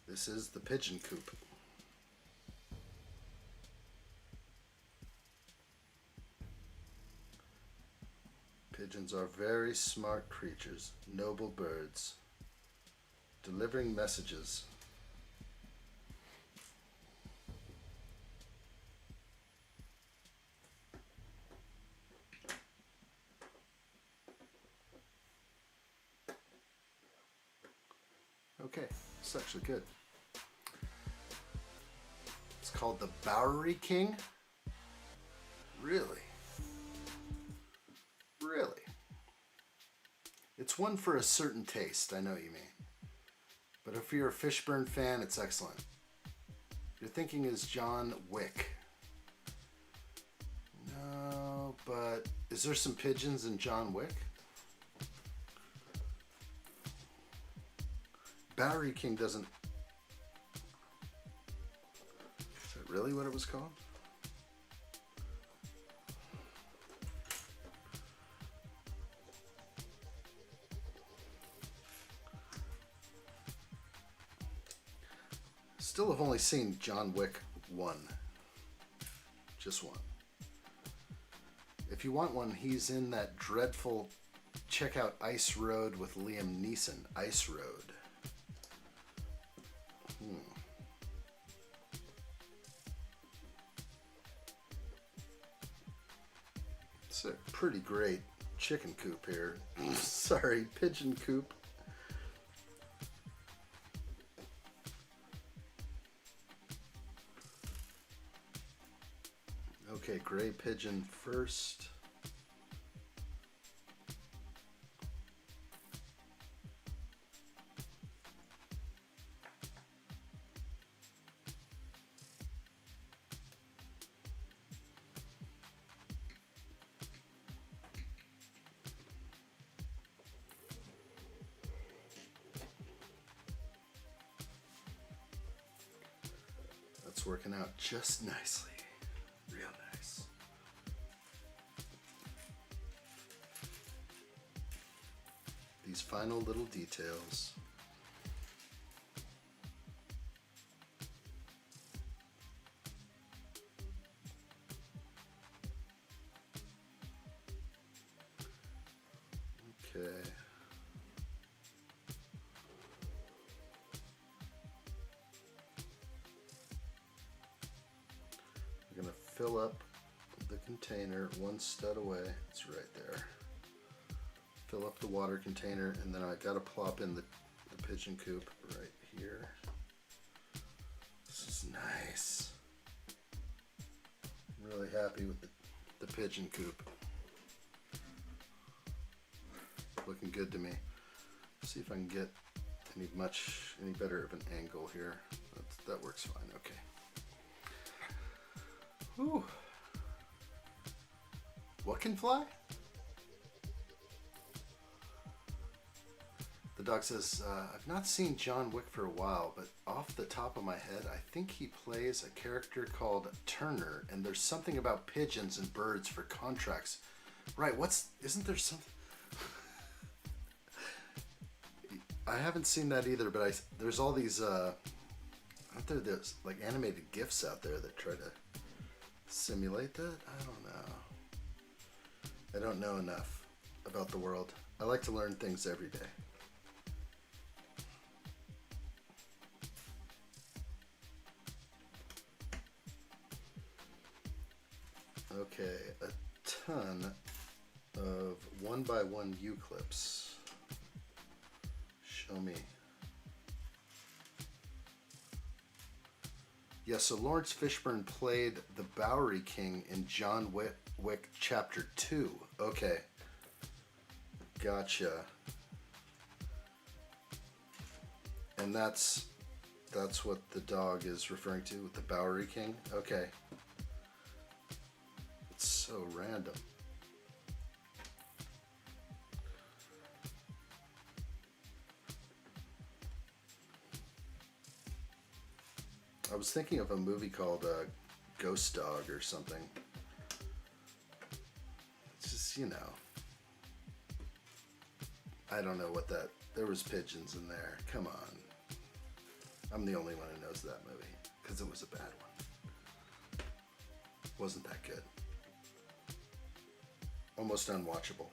This is the pigeon coop. Pigeons are very smart creatures, noble birds, delivering messages. Okay, it's actually good. It's called the Bowery King. Really? Really? It's one for a certain taste, I know what you mean. But if you're a Fishburne fan, it's excellent. You're thinking is John Wick. No, but is there some pigeons in John Wick? Bowery King doesn't... Is that really what it was called? Still have only seen John Wick 1. Just one. If you want one, he's in that dreadful... Check out Ice Road with Liam Neeson. Ice Road. It's a pretty great chicken coop here. Sorry, pigeon coop. Okay, gray pigeon first. That's working out just nicely. Real nice. These final little details. Okay. We're going to fill up the container one stud away. It's right there. Fill up the water container, and then I got to plop in the pigeon coop right here. This is nice. I'm really happy with the pigeon coop. Looking good to me. Let's see if I can get any better of an angle here. That works fine. Okay. Whew. What can fly? Dog says, I've not seen John Wick for a while, but off the top of my head, I think he plays a character called Turner, and there's something about pigeons and birds for contracts. Right, isn't there something? I haven't seen that either, but there's all these, aren't there's like animated GIFs out there that try to simulate that? I don't know. I don't know enough about the world. I like to learn things every day. Okay, a ton of 1x1 U-clips. Show me. Yeah, so Lawrence Fishburne played the Bowery King in John Wick Chapter 2. Okay. Gotcha. And that's what the dog is referring to with the Bowery King? Okay. It's so random. I was thinking of a movie called Ghost Dog or something. It's just, you know. I don't know what that... There was pigeons in there. Come on. I'm the only one who knows that movie. Because it was a bad one. Wasn't that good. Almost unwatchable.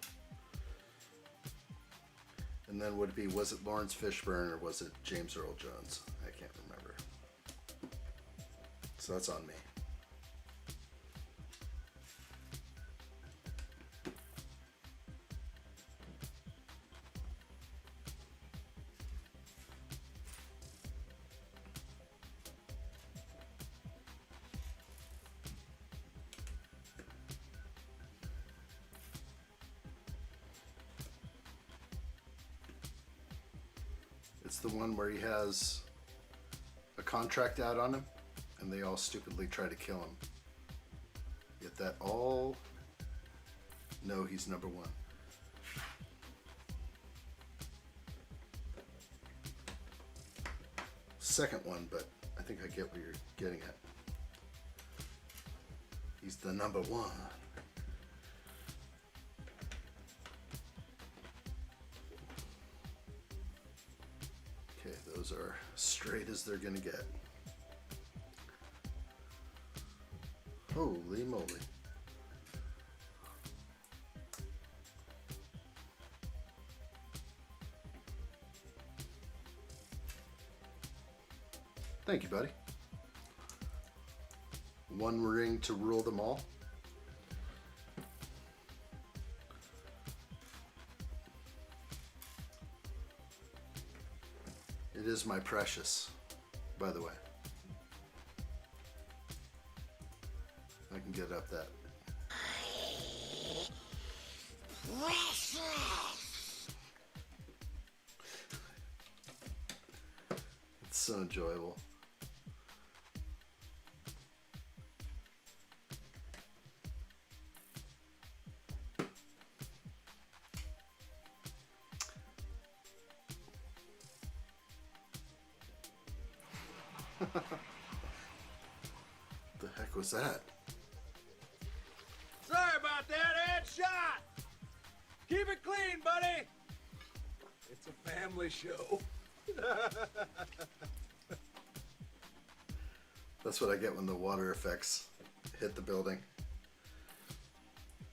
And then would it be, was it Lawrence Fishburne or was it James Earl Jones? I can't remember. So that's on me. It's the one where he has a contract out on him and they all stupidly try to kill him. Yet that all know he's number one. Second one, but I think I get what you're getting at. He's the number one. Those are straight as they're gonna get. Holy moly. Thank you, buddy. One ring to rule them all. It is my precious, by the way. I can get up that. Precious. It's so enjoyable. The heck was that? Sorry about that, addshot! Keep it clean, buddy! It's a family show. That's what I get when the water effects hit the building.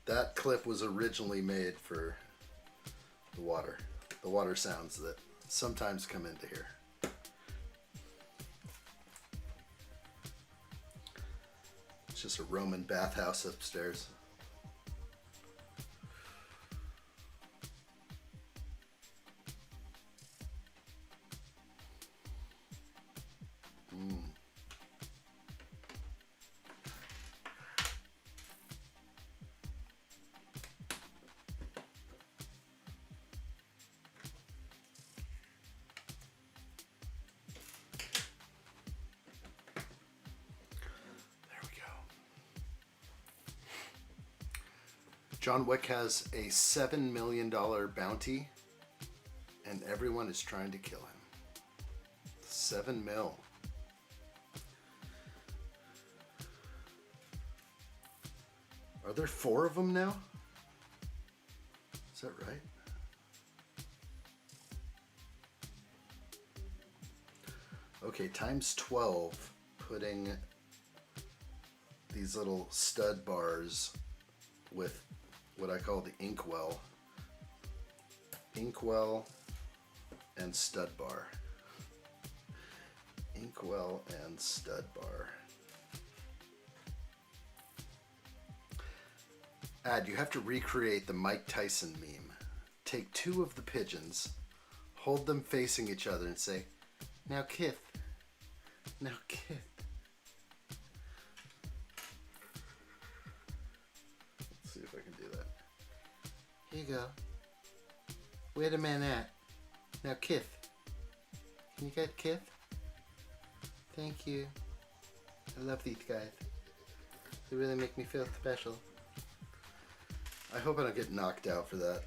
That clip was originally made for the water sounds that sometimes come into here. It's just a Roman bathhouse upstairs. John Wick has a $7 million bounty and everyone is trying to kill him. 7 mil. Are there 4 of them now? Is that right? Okay, times 12, putting these little stud bars with what I call the inkwell. Inkwell and stud bar. Inkwell and stud bar. You have to recreate the Mike Tyson meme. Take 2 of the pigeons, hold them facing each other and say, "Now kith. Now kith." Let's see if I can do that. Here you go. Where the man at? Now kith. Can you get kith? Thank you. I love these guys. They really make me feel special. I hope I don't get knocked out for that.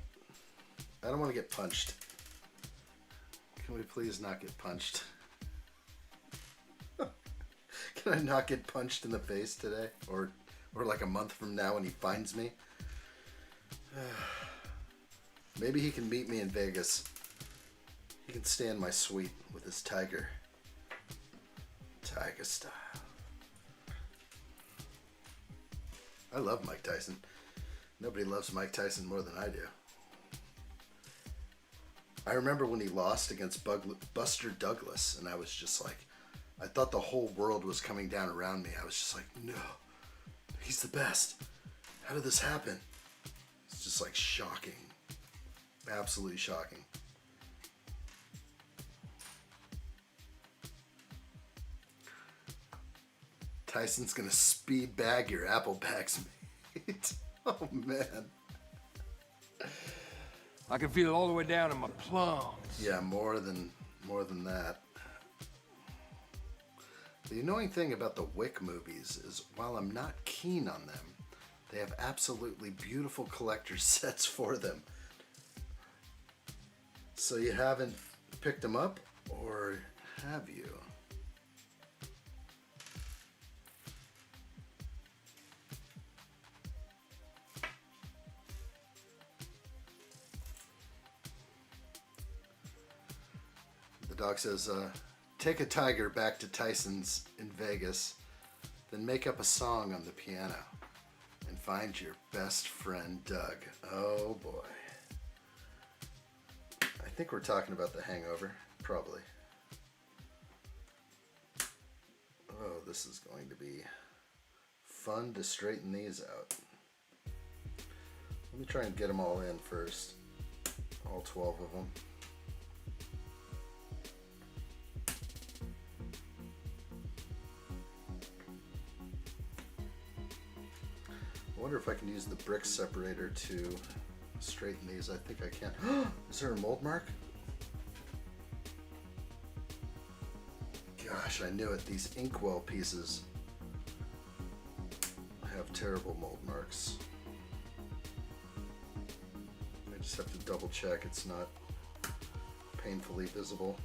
I don't want to get punched. Can we please not get punched? Can I not get punched in the face today? Or like a month from now when he finds me? Maybe he can meet me in Vegas. He can stay in my suite with his tiger. Tiger style. I love Mike Tyson. Nobody loves Mike Tyson more than I do. I remember when he lost against Buster Douglas, and I was just like, I thought the whole world was coming down around me. I was just like, no, he's the best. How did this happen? It's just like shocking. Absolutely shocking. Tyson's gonna speed bag your apple bags, mate. Oh man. I can feel it all the way down in my plums. Yeah, more than that. The annoying thing about the Wick movies is while I'm not keen on them, they have absolutely beautiful collector's sets for them. So you haven't picked them up, or have you? The dog says, take a tiger back to Tyson's in Vegas, then make up a song on the piano, and find your best friend Doug. Oh boy. I think we're talking about The Hangover, probably. Oh, this is going to be fun to straighten these out. Let me try and get them all in first. All 12 of them. I wonder if I can use the brick separator to straighten these. I think I can. Is there a mold mark? Gosh, I knew it. These inkwell pieces have terrible mold marks. I just have to double check it's not painfully visible.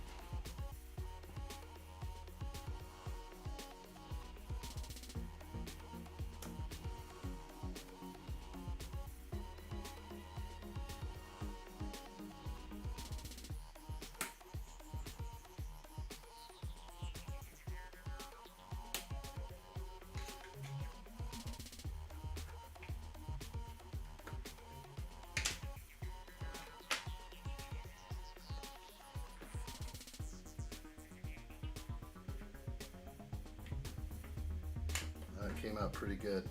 Came out pretty good.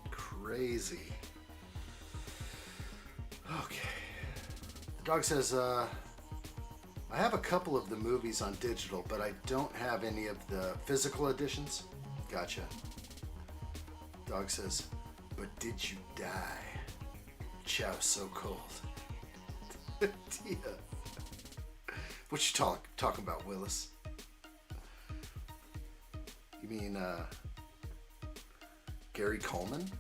Crazy. Okay. The dog says, I have a couple of the movies on digital, but I don't have any of the physical editions. Gotcha. Dog says, but did you die? Chow so cold. Yeah. What you talking about, Willis? You mean Gary Coleman?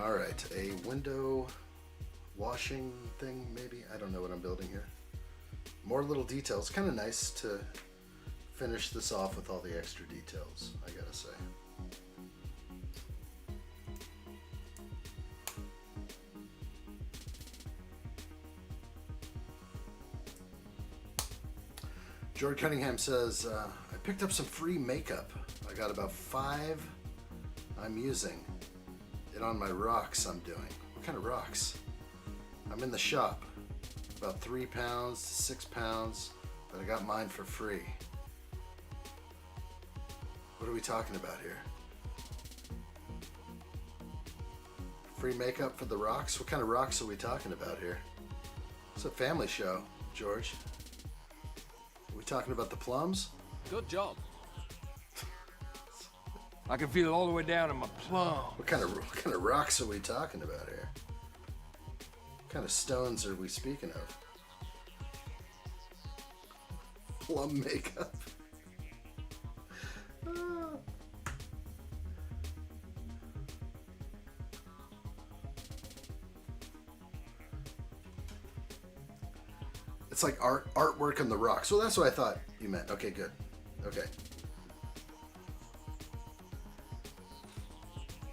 All right, a window washing thing, maybe? I don't know what I'm building here. More little details. Kind of nice to finish this off with all the extra details, I gotta say. George Cunningham says, I picked up some free makeup. I got about 5 I'm using it on my rocks I'm doing. What kind of rocks? I'm in the shop. About 3 pounds to 6 pounds, but I got mine for free. What are we talking about here? Free makeup for the rocks? What kind of rocks are we talking about here? It's a family show, George. Are we talking about the plums? Good job. I can feel it all the way down in my plum. What kind of rocks are we talking about here? What kind of stones are we speaking of? Plum makeup. It's like artwork on the rocks. So that's what I thought you meant. Okay, good. Okay.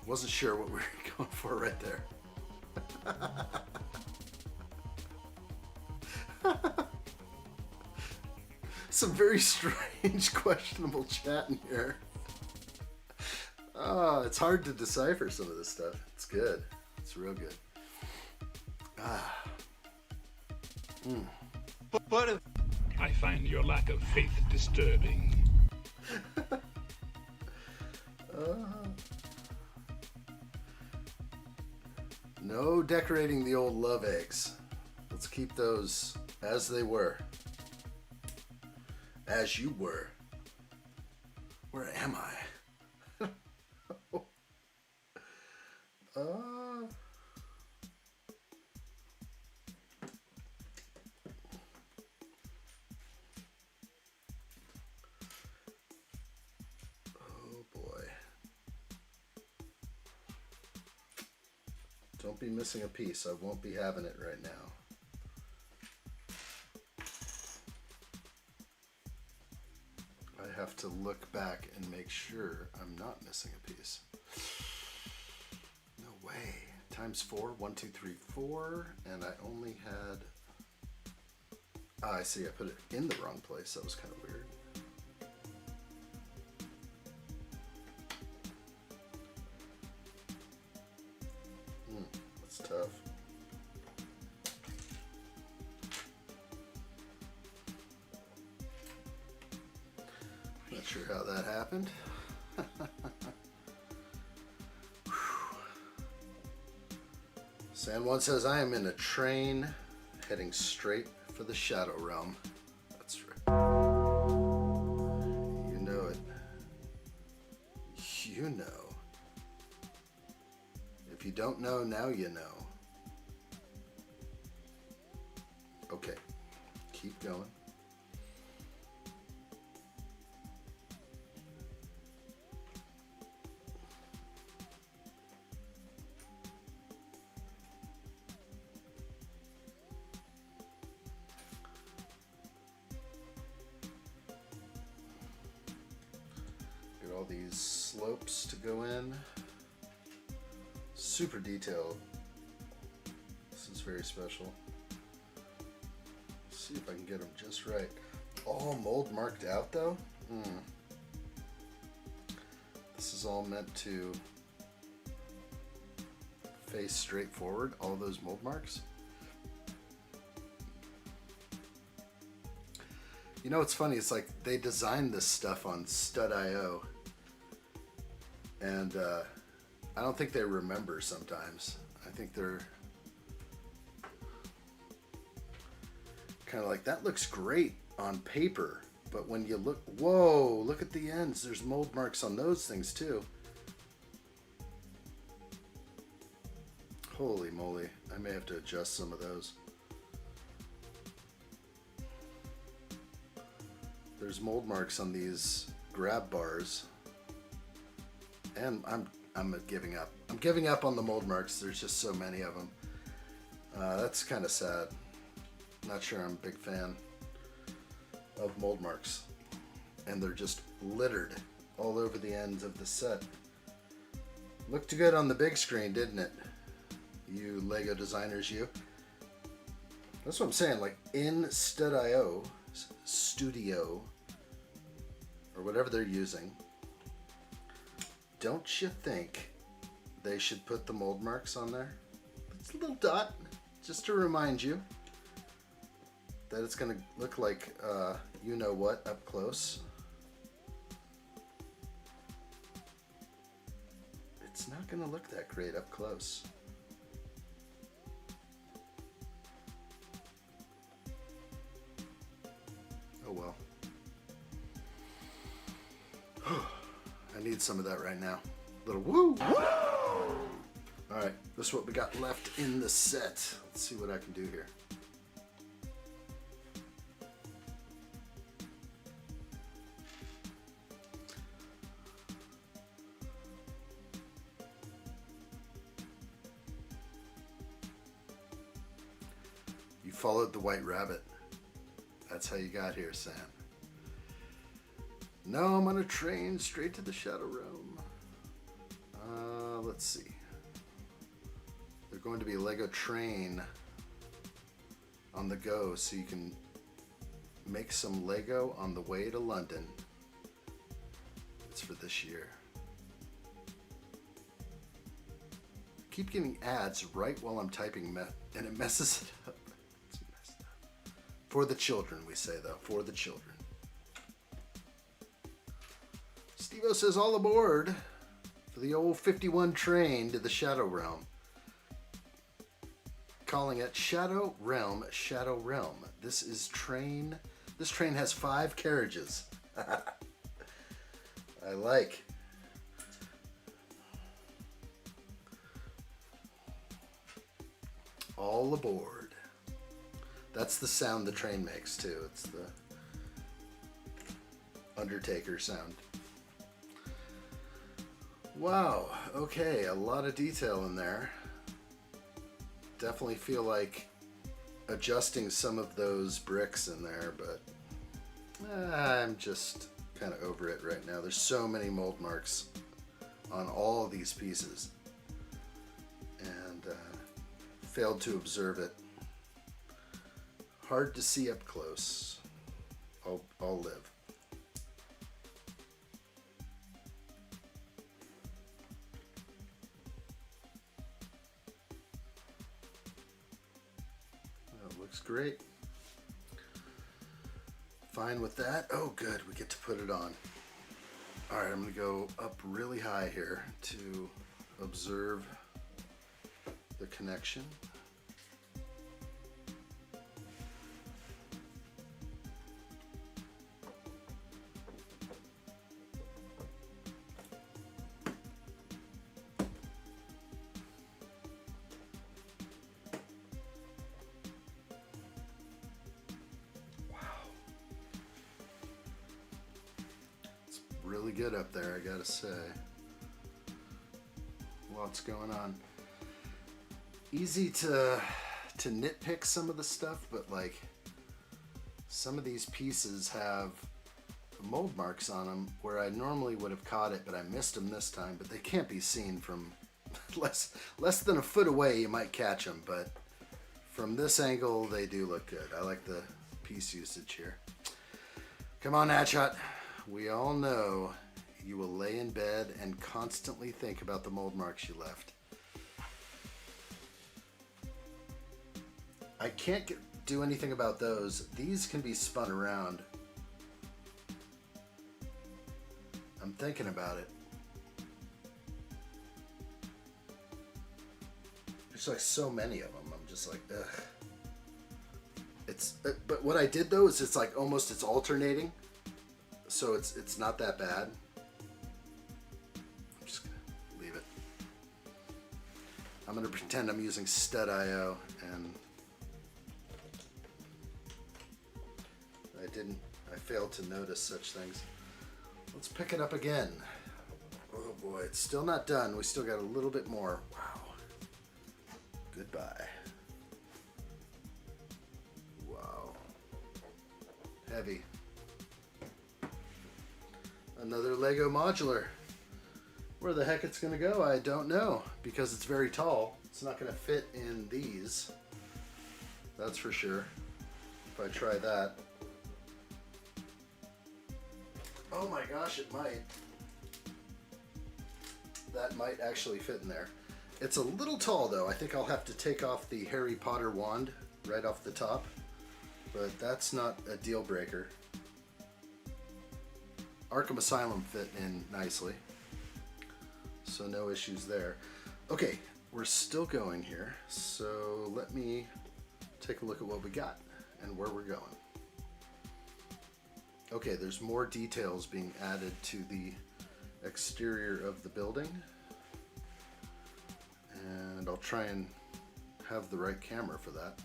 Wasn't sure what we were going for right there. Some very strange, questionable chat in here. It's hard to decipher some of this stuff. It's good. It's real good. But I find your lack of faith disturbing. No decorating the old love eggs. Let's keep those as they were. As you were. Where am I? Oh boy. Don't be missing a piece. I won't be having it right now. I have to look back and make sure I'm not missing a piece. No way. Times 4. 1, 2, 3, 4. And I only had... I see. I put it in the wrong place. That was kind of weird. That's tough. Not sure how that happened. San Juan says, I am in a train heading straight for the Shadow Realm. That's right. You know it. You know. If you don't know, now you know. Okay. Keep going. All these slopes to go in. Super detailed. This is very special. Let's see if I can get them just right. All mold marked out though? This is all meant to face straight forward, all those mold marks. You know what's funny? It's like they designed this stuff on Stud.io. And I don't think they remember sometimes. I think they're kind of like, that looks great on paper, but when you look, whoa, look at the ends. There's mold marks on those things too. Holy moly. I may have to adjust some of those. There's mold marks on these grab bars. And I'm giving up. I'm giving up on the mold marks. There's just so many of them. That's kind of sad. Not sure I'm a big fan of mold marks. And they're just littered all over the ends of the set. Looked good on the big screen, didn't it? You Lego designers, you. That's what I'm saying, like in Studio, or whatever they're using, don't you think they should put the mold marks on there? It's a little dot, just to remind you that it's going to look like you know what up close. It's not going to look that great up close. Oh well. I need some of that right now. Little woo! Alright, this is what we got left in the set. Let's see what I can do here. You followed the white rabbit. That's how you got here, Sam. No, I'm on a train straight to the Shadow Realm. Let's see. They're going to be a Lego train on the go, so you can make some Lego on the way to London. It's for this year. Keep getting ads right while I'm typing, and it messes it up. It's messed up. For the children, we say though. For the children. Steve-O says, all aboard for the old 51 train to the Shadow Realm. Calling it Shadow Realm, Shadow Realm. This train has 5 carriages. I like. All aboard. That's the sound the train makes too. It's the Undertaker sound. Wow, okay, a lot of detail in there. Definitely feel like adjusting some of those bricks in there, but I'm just kind of over it right now. There's so many mold marks on all of these pieces, and failed to observe it. Hard to see up close. I'll live. Looks great. Fine with that. Oh, good. We get to put it on. All right, I'm going to go up really high here to observe the connection. Really good up there, I gotta say. Lots going on. Easy to nitpick some of the stuff, but like some of these pieces have mold marks on them where I normally would have caught it, but I missed them this time. But they can't be seen from less than a foot away. You might catch them, but from this angle they do look good. I like the piece usage here. Come on, addshot. We all know you will lay in bed and constantly think about the mold marks you left. I can't do anything about those. These can be spun around. I'm thinking about it. There's like so many of them. I'm just like, ugh. But what I did though is it's like almost it's alternating. So it's not that bad. I'm just gonna leave it. I'm gonna pretend I'm using Stud.io, and I failed to notice such things. Let's pick it up again. Oh boy, it's still not done. We still got a little bit more. Wow. Goodbye. Wow. Heavy. Another Lego modular. Where the heck it's going to go, I don't know. Because it's very tall. It's not going to fit in these. That's for sure. If I try that. Oh my gosh, it might. That might actually fit in there. It's a little tall though. I think I'll have to take off the Harry Potter wand right off the top. But that's not a deal breaker. Arkham Asylum fit in nicely. So no issues there. Okay, we're still going here. So let me take a look at what we got and where we're going. Okay, there's more details being added to the exterior of the building. And I'll try and have the right camera for that.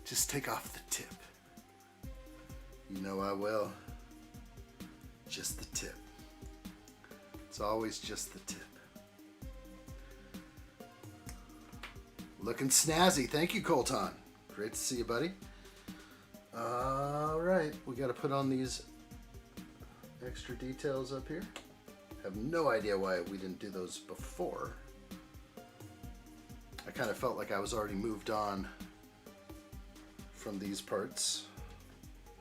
Just take off the tip. You know I will. Just the tip. It's always just the tip. Looking snazzy. Thank you, Colton. Great to see you, buddy. All right, we got to put on these extra details up here. Have no idea why we didn't do those before. I kind of felt like I was already moved on from these parts,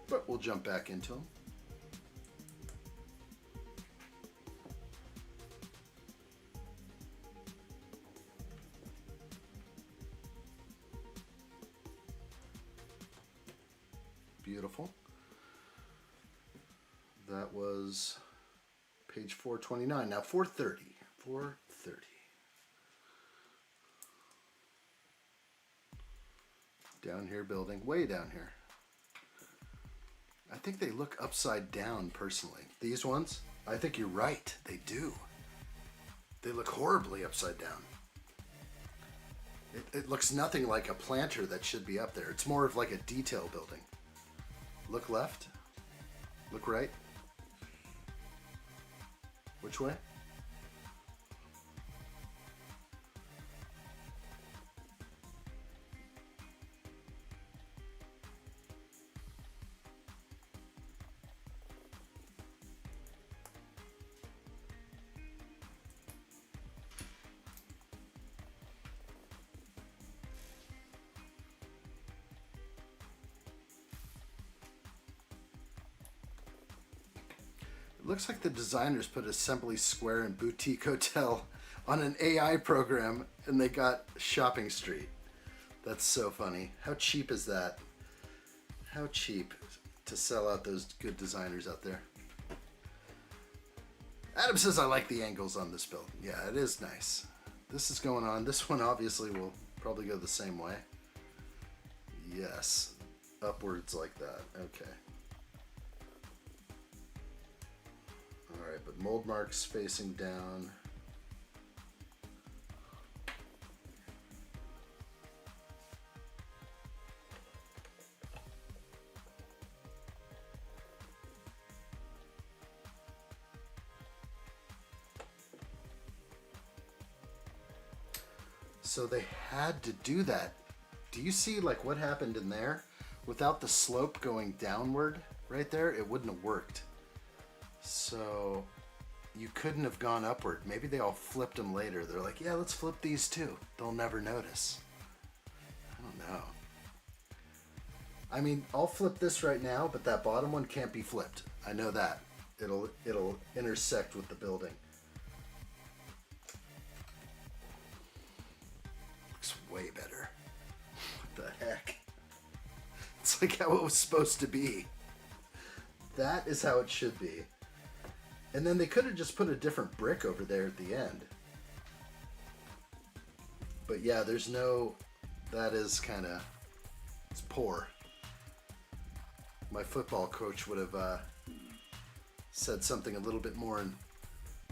but we'll jump back into them. Beautiful. That was page 429. Now 430. 430. Down here building, way down here. I think they look upside down personally. These ones, I think you're right, they do. They look horribly upside down. It looks nothing like a planter that should be up there. It's more of like a detail building. Look left. Look right. Which way? It looks like the designers put Assembly Square and Boutique Hotel on an AI program and they got Shopping Street. That's so funny. How cheap is that? How cheap to sell out those good designers out there. Adam says I like the angles on this build. Yeah, it is nice. This is going on. This one obviously will probably go the same way. Yes. Upwards like that. Okay. Alright, but mold marks facing down. So they had to do that. Do you see like what happened in there? Without the slope going downward right there, it wouldn't have worked. So you couldn't have gone upward. Maybe they all flipped them later. They're like, yeah, let's flip these too. They'll never notice. I don't know. I mean, I'll flip this right now, but that bottom one can't be flipped. I know that. It'll intersect with the building. Looks way better. What the heck? It's like how it was supposed to be. That is how it should be. And then they could have just put a different brick over there at the end. But yeah, there's no... That is kind of... It's poor. My football coach would have said something a little bit more, and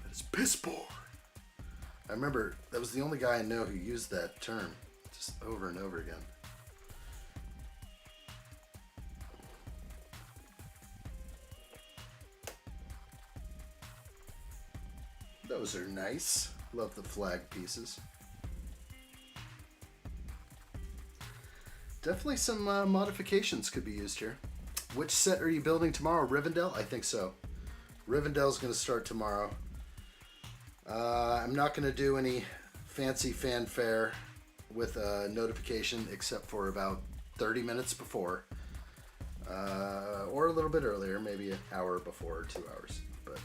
that is piss poor. I remember that was the only guy I know who used that term just over and over again. Those are nice. Love the flag pieces. Definitely some modifications could be used here. Which set are you building tomorrow? Rivendell? I think so. Rivendell's going to start tomorrow. I'm not going to do any fancy fanfare with a notification except for about 30 minutes before. Or a little bit earlier, maybe an hour before or 2 hours. But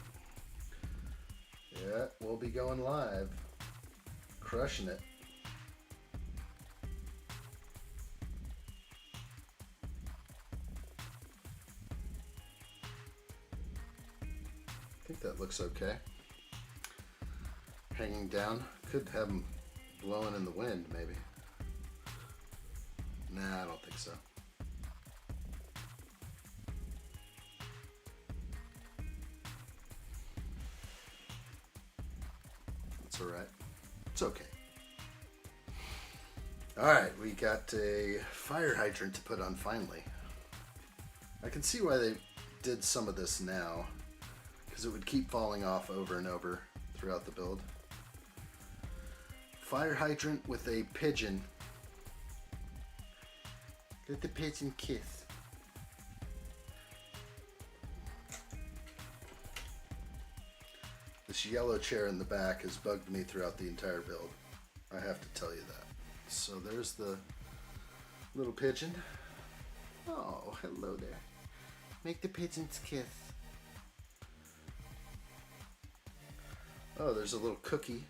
yeah, we'll be going live. Crushing it. I think that looks okay. Hanging down. Could have them blowing in the wind, maybe. Nah, I don't think so. That's alright. It's okay. Alright, we got a fire hydrant to put on finally. I can see why they did some of this now, because it would keep falling off over and over throughout the build. Fire hydrant with a pigeon. Let the pigeon kiss. This yellow chair in the back has bugged me throughout the entire build. I have to tell you that. So there's the little pigeon. Oh, hello there. Make the pigeons kiss. Oh, there's a little cookie.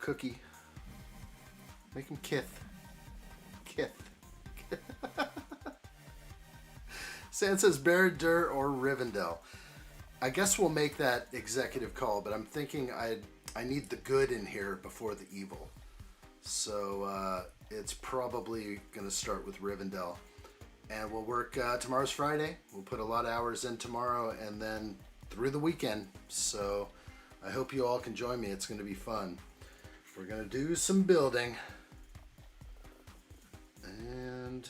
Cookie. Make him kith. Kith. Sand says Barad-dûr or Rivendell. I guess we'll make that executive call, but I'm thinking I need the good in here before the evil. So it's probably going to start with Rivendell. And we'll work, tomorrow's Friday. We'll put a lot of hours in tomorrow and then through the weekend. So I hope you all can join me. It's going to be fun. We're going to do some building. And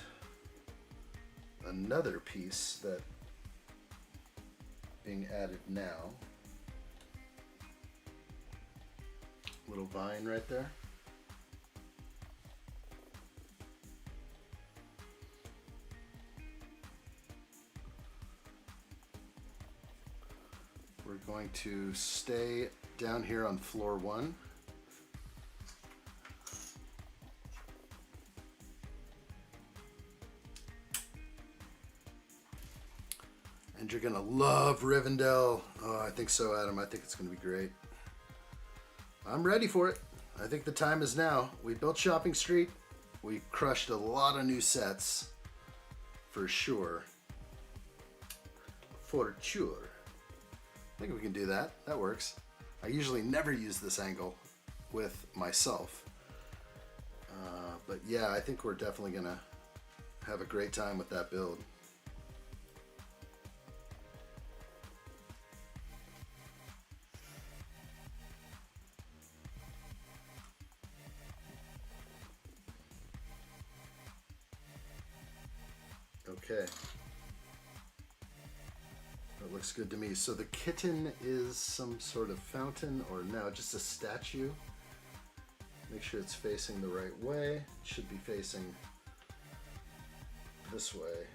another piece that being added now. Little vine right there. We're going to stay down here on floor 1. And you're gonna love Rivendell. Oh, I think so, Adam. I think it's gonna be great. I'm ready for it. I think the time is now. We built Shopping Street. We crushed a lot of new sets. For sure. For sure. I think we can do that. That works. I usually never use this angle with myself. But yeah, I think we're definitely gonna have a great time with that build. Okay. That looks good to me. So the kitten is some sort of fountain, or no, just a statue. Make sure it's facing the right way. It should be facing this way.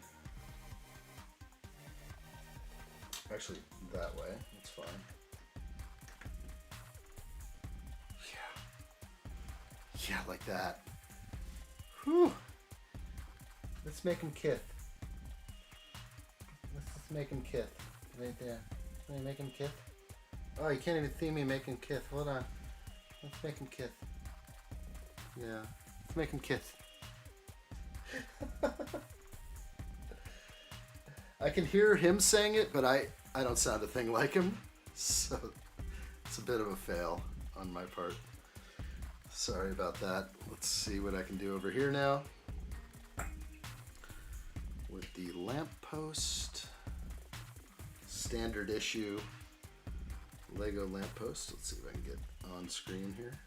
Actually, that way. That's fine. Yeah. Yeah, like that. Whew. Let's make him kith. Let's just make him kith. Right there. Can we make him kith? Oh, you can't even see me make him kith. Hold on. Let's make him kith. Yeah. Let's make him kith. I can hear him saying it, but I don't sound a thing like him. So it's a bit of a fail on my part. Sorry about that. Let's see what I can do over here now. With the lamppost, standard issue Lego lamppost. Let's see if I can get on screen here.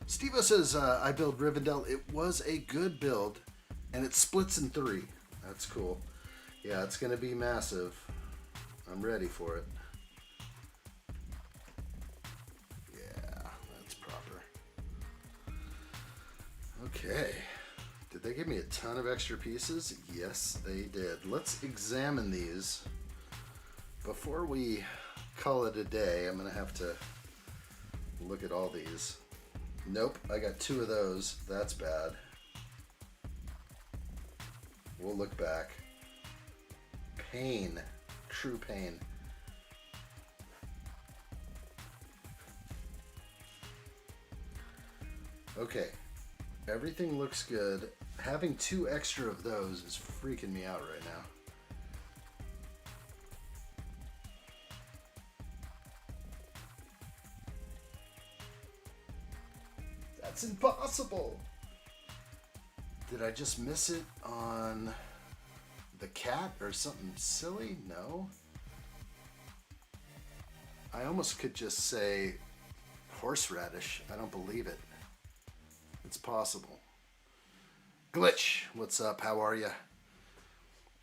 Steve-O says, I build Rivendell. It was a good build, and it splits in 3. That's cool. Yeah, it's going to be massive. I'm ready for it. Yeah, that's proper. Okay. Did they give me a ton of extra pieces? Yes, they did. Let's examine these. Before we call it a day, I'm going to have to look at all these. Nope, I got 2 of those. That's bad. We'll look back. Pain. True pain. Okay. Everything looks good. Having 2 extra of those is freaking me out right now. That's impossible! Did I just miss it on the cat or something silly? No. I almost could just say horseradish. I don't believe it. It's possible. Glitch, what's up? How are you?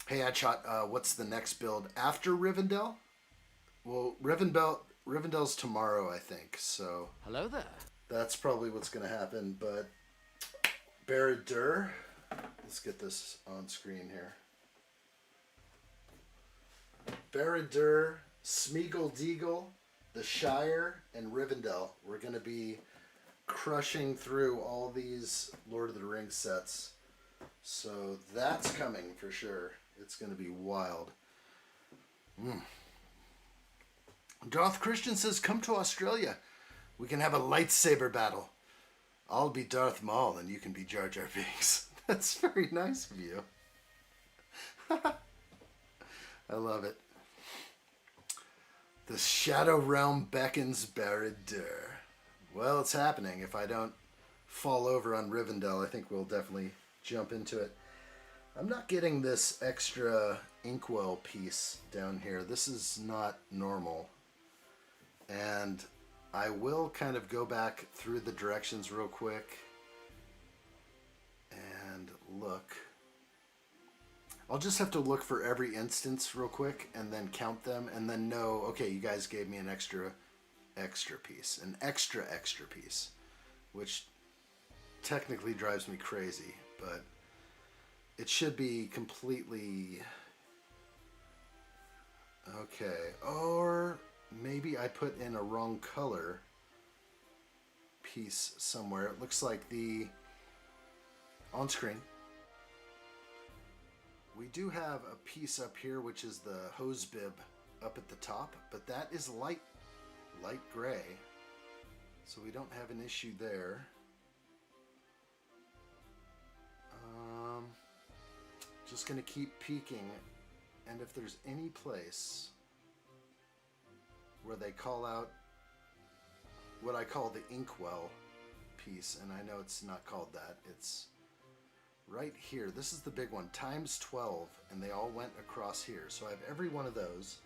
Hey, addshot, what's the next build after Rivendell? Well, Rivendell's tomorrow, I think. So hello there. That's probably what's going to happen. But Barad-dûr, let's get this on screen here. Barad-dûr, Smeagol-Deagle, the Shire, and Rivendell. We're going to be crushing through all these Lord of the Rings sets. So that's coming for sure. It's going to be wild. Darth Christian says, come to Australia. We can have a lightsaber battle. I'll be Darth Maul and you can be Jar Jar Binks. That's very nice of you. I love it. The Shadow Realm beckons Barad-dûr. Well, it's happening. If I don't fall over on Rivendell, I think we'll definitely jump into it. I'm not getting this extra inkwell piece down here. This is not normal. And I will kind of go back through the directions real quick and look. I'll just have to look for every instance real quick and then count them and then know, okay, you guys gave me an extra piece, an extra piece, which technically drives me crazy, but it should be completely okay. Or maybe I put in a wrong color piece somewhere. It looks like the on screen we do have a piece up here, which is the hose bib up at the top, but that is light gray, so we don't have an issue there. Just gonna keep peeking, and if there's any place where they call out what I call the inkwell piece, and I know it's not called that, it's right here. This is the big one, times 12, and they all went across here. So I have every one of those.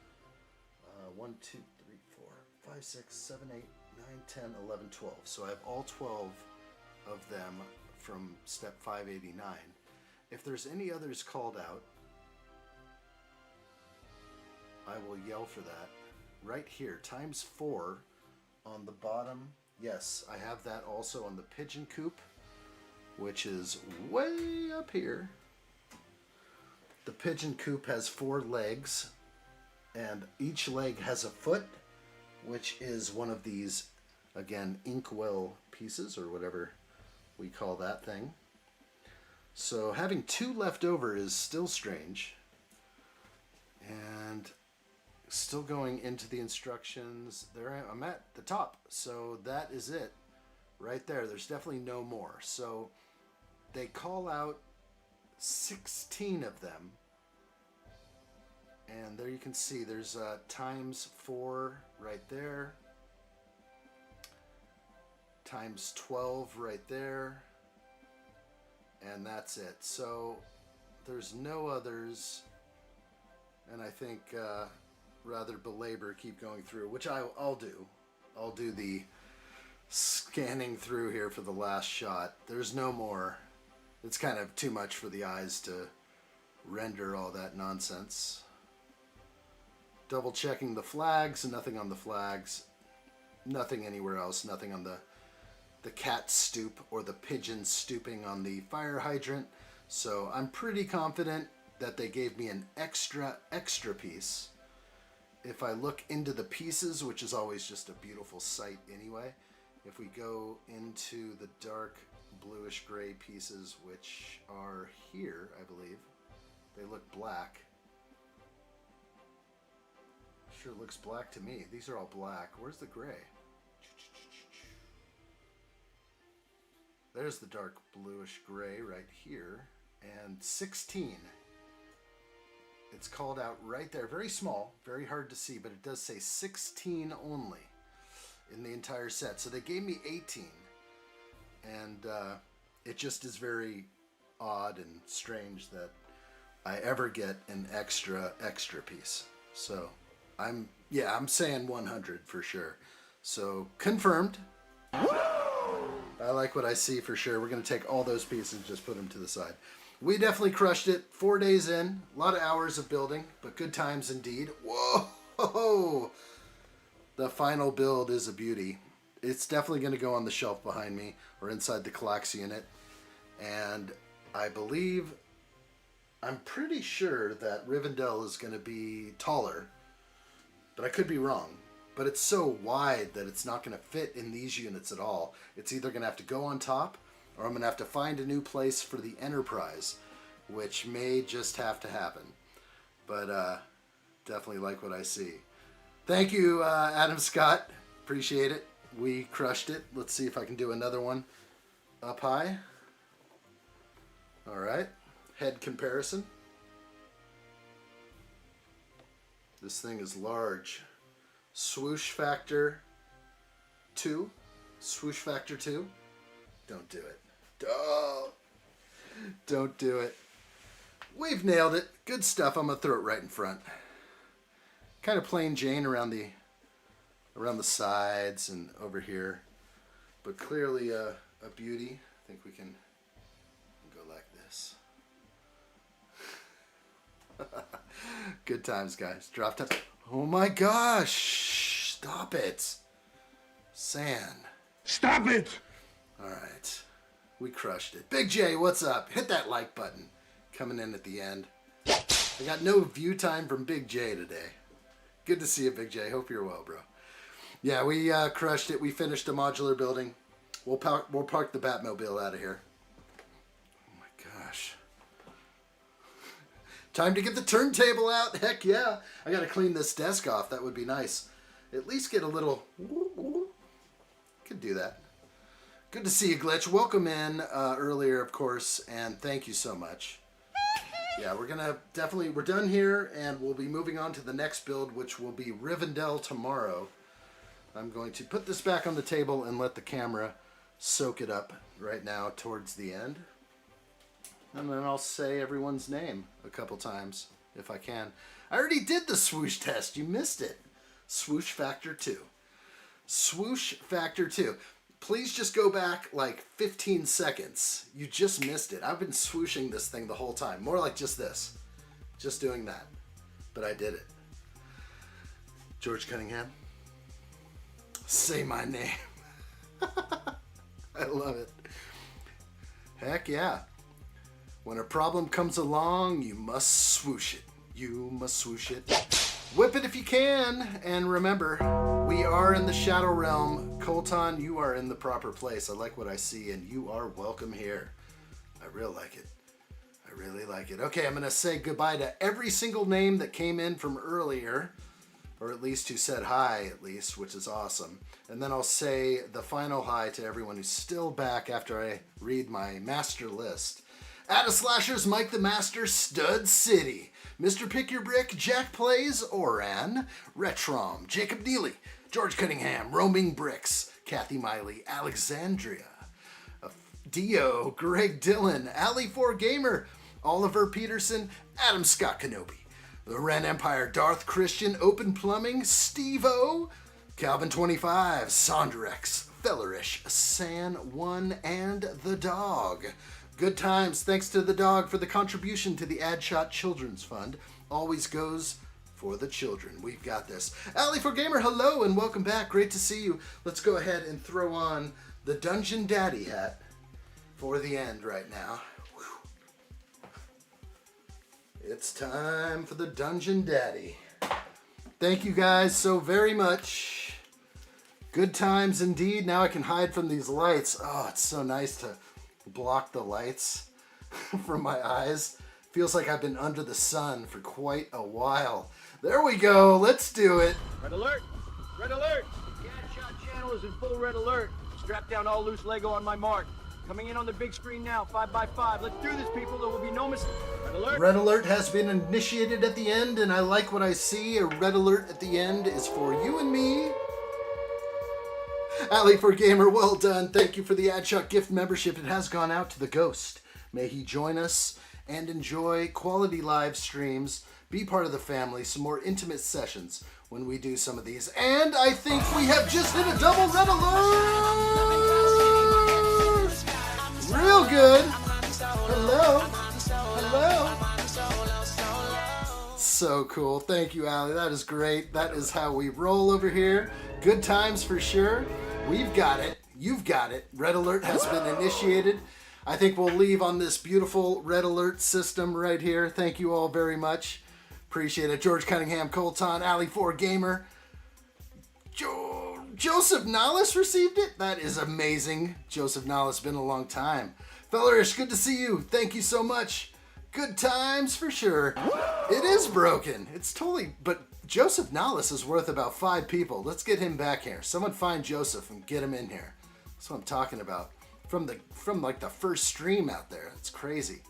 1, 2, 3, 4, 5, 6, 7, 8, 9, 10, 11, 12. So I have all 12 of them from step 589. If there's any others called out, I will yell for that. Right here, times 4 on the bottom. Yes, I have that also on the pigeon coop, which is way up here. The pigeon coop has 4 legs, and each leg has a foot, which is one of these, again, inkwell pieces, or whatever we call that thing. So having 2 left over is still strange. And still going into the instructions. There I'm at the top, so that is it right there. There's definitely no more. So they call out 16 of them, and there you can see there's times 4 right there, times 12 right there, and that's it. So there's no others, and I think rather belabor, keep going through, which I'll do. I'll do the scanning through here for the last shot. There's no more. It's kind of too much for the eyes to render all that nonsense. Double checking the flags, nothing on the flags, nothing anywhere else, nothing on the cat stoop or the pigeon stooping on the fire hydrant. So I'm pretty confident that they gave me an extra piece. If I look into the pieces, which is always just a beautiful sight anyway, if we go into the dark bluish gray pieces, which are here, I believe, they look black. Sure looks black to me. These are all black. Where's the gray? There's the dark bluish gray right here. And 16. It's called out right there. Very small, very hard to see, but it does say 16 only in the entire set. So they gave me 18. And it just is very odd and strange that I ever get an extra piece. So I'm saying 100 for sure. So confirmed. I like what I see for sure. We're going to take all those pieces and just put them to the side. We definitely crushed it. 4 days in. A lot of hours of building, but good times indeed. Whoa! The final build is a beauty. It's definitely going to go on the shelf behind me or inside the Collax unit. And I believe, I'm pretty sure that Rivendell is going to be taller, but I could be wrong. But it's so wide that it's not going to fit in these units at all. It's either going to have to go on top, or I'm going to have to find a new place for the Enterprise, which may just have to happen. But definitely like what I see. Thank you, Adam Scott. Appreciate it. We crushed it. Let's see if I can do another one up high. All right. Head comparison. This thing is large. Swoosh factor 2. Swoosh factor 2. Don't do it. Don't do it. We've nailed it. Good stuff. I'm going to throw it right in front. Kind of plain Jane around the sides and over here. But clearly a beauty. I think we can go like this. Good times, guys. Drop time. Oh my gosh! Stop it! Sand. Stop it! Alright. We crushed it. Big J, what's up? Hit that like button. Coming in at the end. I got no view time from Big J today. Good to see you, Big J. Hope you're well, bro. Yeah, we crushed it. We finished a modular building. We'll park the Batmobile out of here. Oh my gosh. Time to get the turntable out. Heck yeah. I got to clean this desk off. That would be nice. At least get a little... Could do that. Good to see you, Glitch. Welcome in earlier, of course, and thank you so much. Yeah, we're done here, and we'll be moving on to the next build, which will be Rivendell tomorrow. I'm going to put this back on the table and let the camera soak it up right now towards the end. And then I'll say everyone's name a couple times, if I can. I already did the swoosh test. You missed it. Swoosh factor 2. Swoosh factor 2. Please just go back like 15 seconds. You just missed it. I've been swooshing this thing the whole time. More like just this. Just doing that. But I did it. George Cunningham. Say my name. I love it. Heck yeah. When a problem comes along, you must swoosh it. You must swoosh it. Whip it if you can. And remember, we are in the Shadow Realm. Colton, you are in the proper place. I like what I see, and you are welcome here. I really like it. I really like it. Okay, I'm going to say goodbye to every single name that came in from earlier, or at least who said hi, at least, which is awesome. And then I'll say the final hi to everyone who's still back after I read my master list. Addaslashers, Mike the Master, Stud City, Mr. Pick Your Brick, Jack Plays, Oran, Retrom, Jacob Neely, George Cunningham, Roaming Bricks, Kathy Miley, Alexandria, Dio, Greg Dillon, Ali4 Gamer, Oliver Peterson, Adam Scott Kenobi, The Ren Empire, Darth Christian, Open Plumbing, Steve-O, Calvin25, Sondarex, Fellerish, San1, and The Dog. Good times. Thanks to the dog for the contribution to the addshot Children's Fund. Always goes for the children. We've got this. Alley4Gamer, hello and welcome back. Great to see you. Let's go ahead and throw on the Dungeon Daddy hat for the end right now. Whew. It's time for the Dungeon Daddy. Thank you guys so very much. Good times indeed. Now I can hide from these lights. Oh, it's so nice to block the lights from my eyes. Feels like I've been under the sun for quite a while. There we go. Let's do it. Red alert! Red alert! The addshot channel is in full red alert. Strap down all loose Lego on my mark. Coming in on the big screen now, 5x5. Let's do this, people. There will be no mistake. Red alert! Red alert has been initiated at the end, and I like what I see. A red alert at the end is for you and me. Alley4Gamer, well done. Thank you for the addshot gift membership. It has gone out to the Ghost. May he join us and enjoy quality live streams, be part of the family, some more intimate sessions when we do some of these. And I think we have just hit a double red alert! Real good. Hello. Hello. So cool. Thank you, Allie. That is great. That is how we roll over here. Good times for sure. We've got it. You've got it. Red alert has been initiated. I think we'll leave on this beautiful red alert system right here. Thank you all very much. Appreciate it. George Cunningham, Colton, Alley4Gamer. Joseph Nollis received it? That is amazing. Joseph Nollis, been a long time. Fellerish, good to see you. Thank you so much. Good times for sure. It is broken. It's totally, but Joseph Nollis is worth about 5 people. Let's get him back here. Someone find Joseph and get him in here. That's what I'm talking about. From like the first stream out there. It's crazy.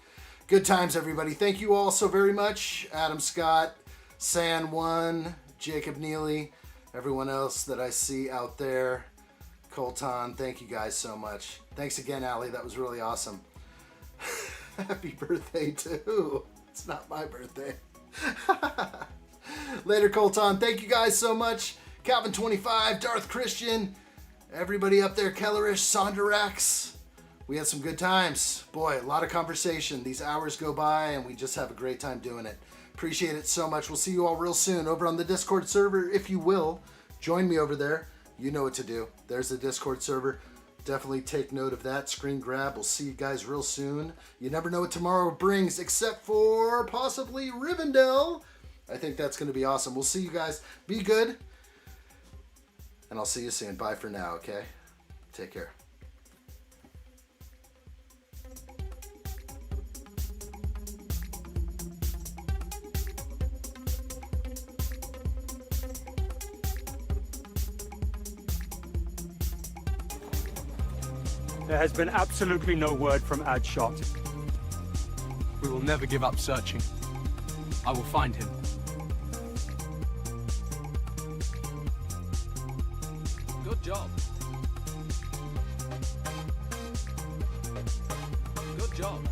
Good times, everybody. Thank you all so very much. Adam Scott, San1, Jacob Neely, everyone else that I see out there. Colton, thank you guys so much. Thanks again, Allie. That was really awesome. Happy birthday, too. It's not my birthday. Later, Colton. Thank you guys so much. Calvin25, Darth Christian, everybody up there, Kellerish, Sonderax. We had some good times. Boy, a lot of conversation. These hours go by, and we just have a great time doing it. Appreciate it so much. We'll see you all real soon over on the Discord server, if you will. Join me over there. You know what to do. There's the Discord server. Definitely take note of that. Screen grab. We'll see you guys real soon. You never know what tomorrow brings, except for possibly Rivendell. I think that's going to be awesome. We'll see you guys. Be good. And I'll see you soon. Bye for now, okay? Take care. There has been absolutely no word from addshot. We will never give up searching. I will find him. Good job. Good job.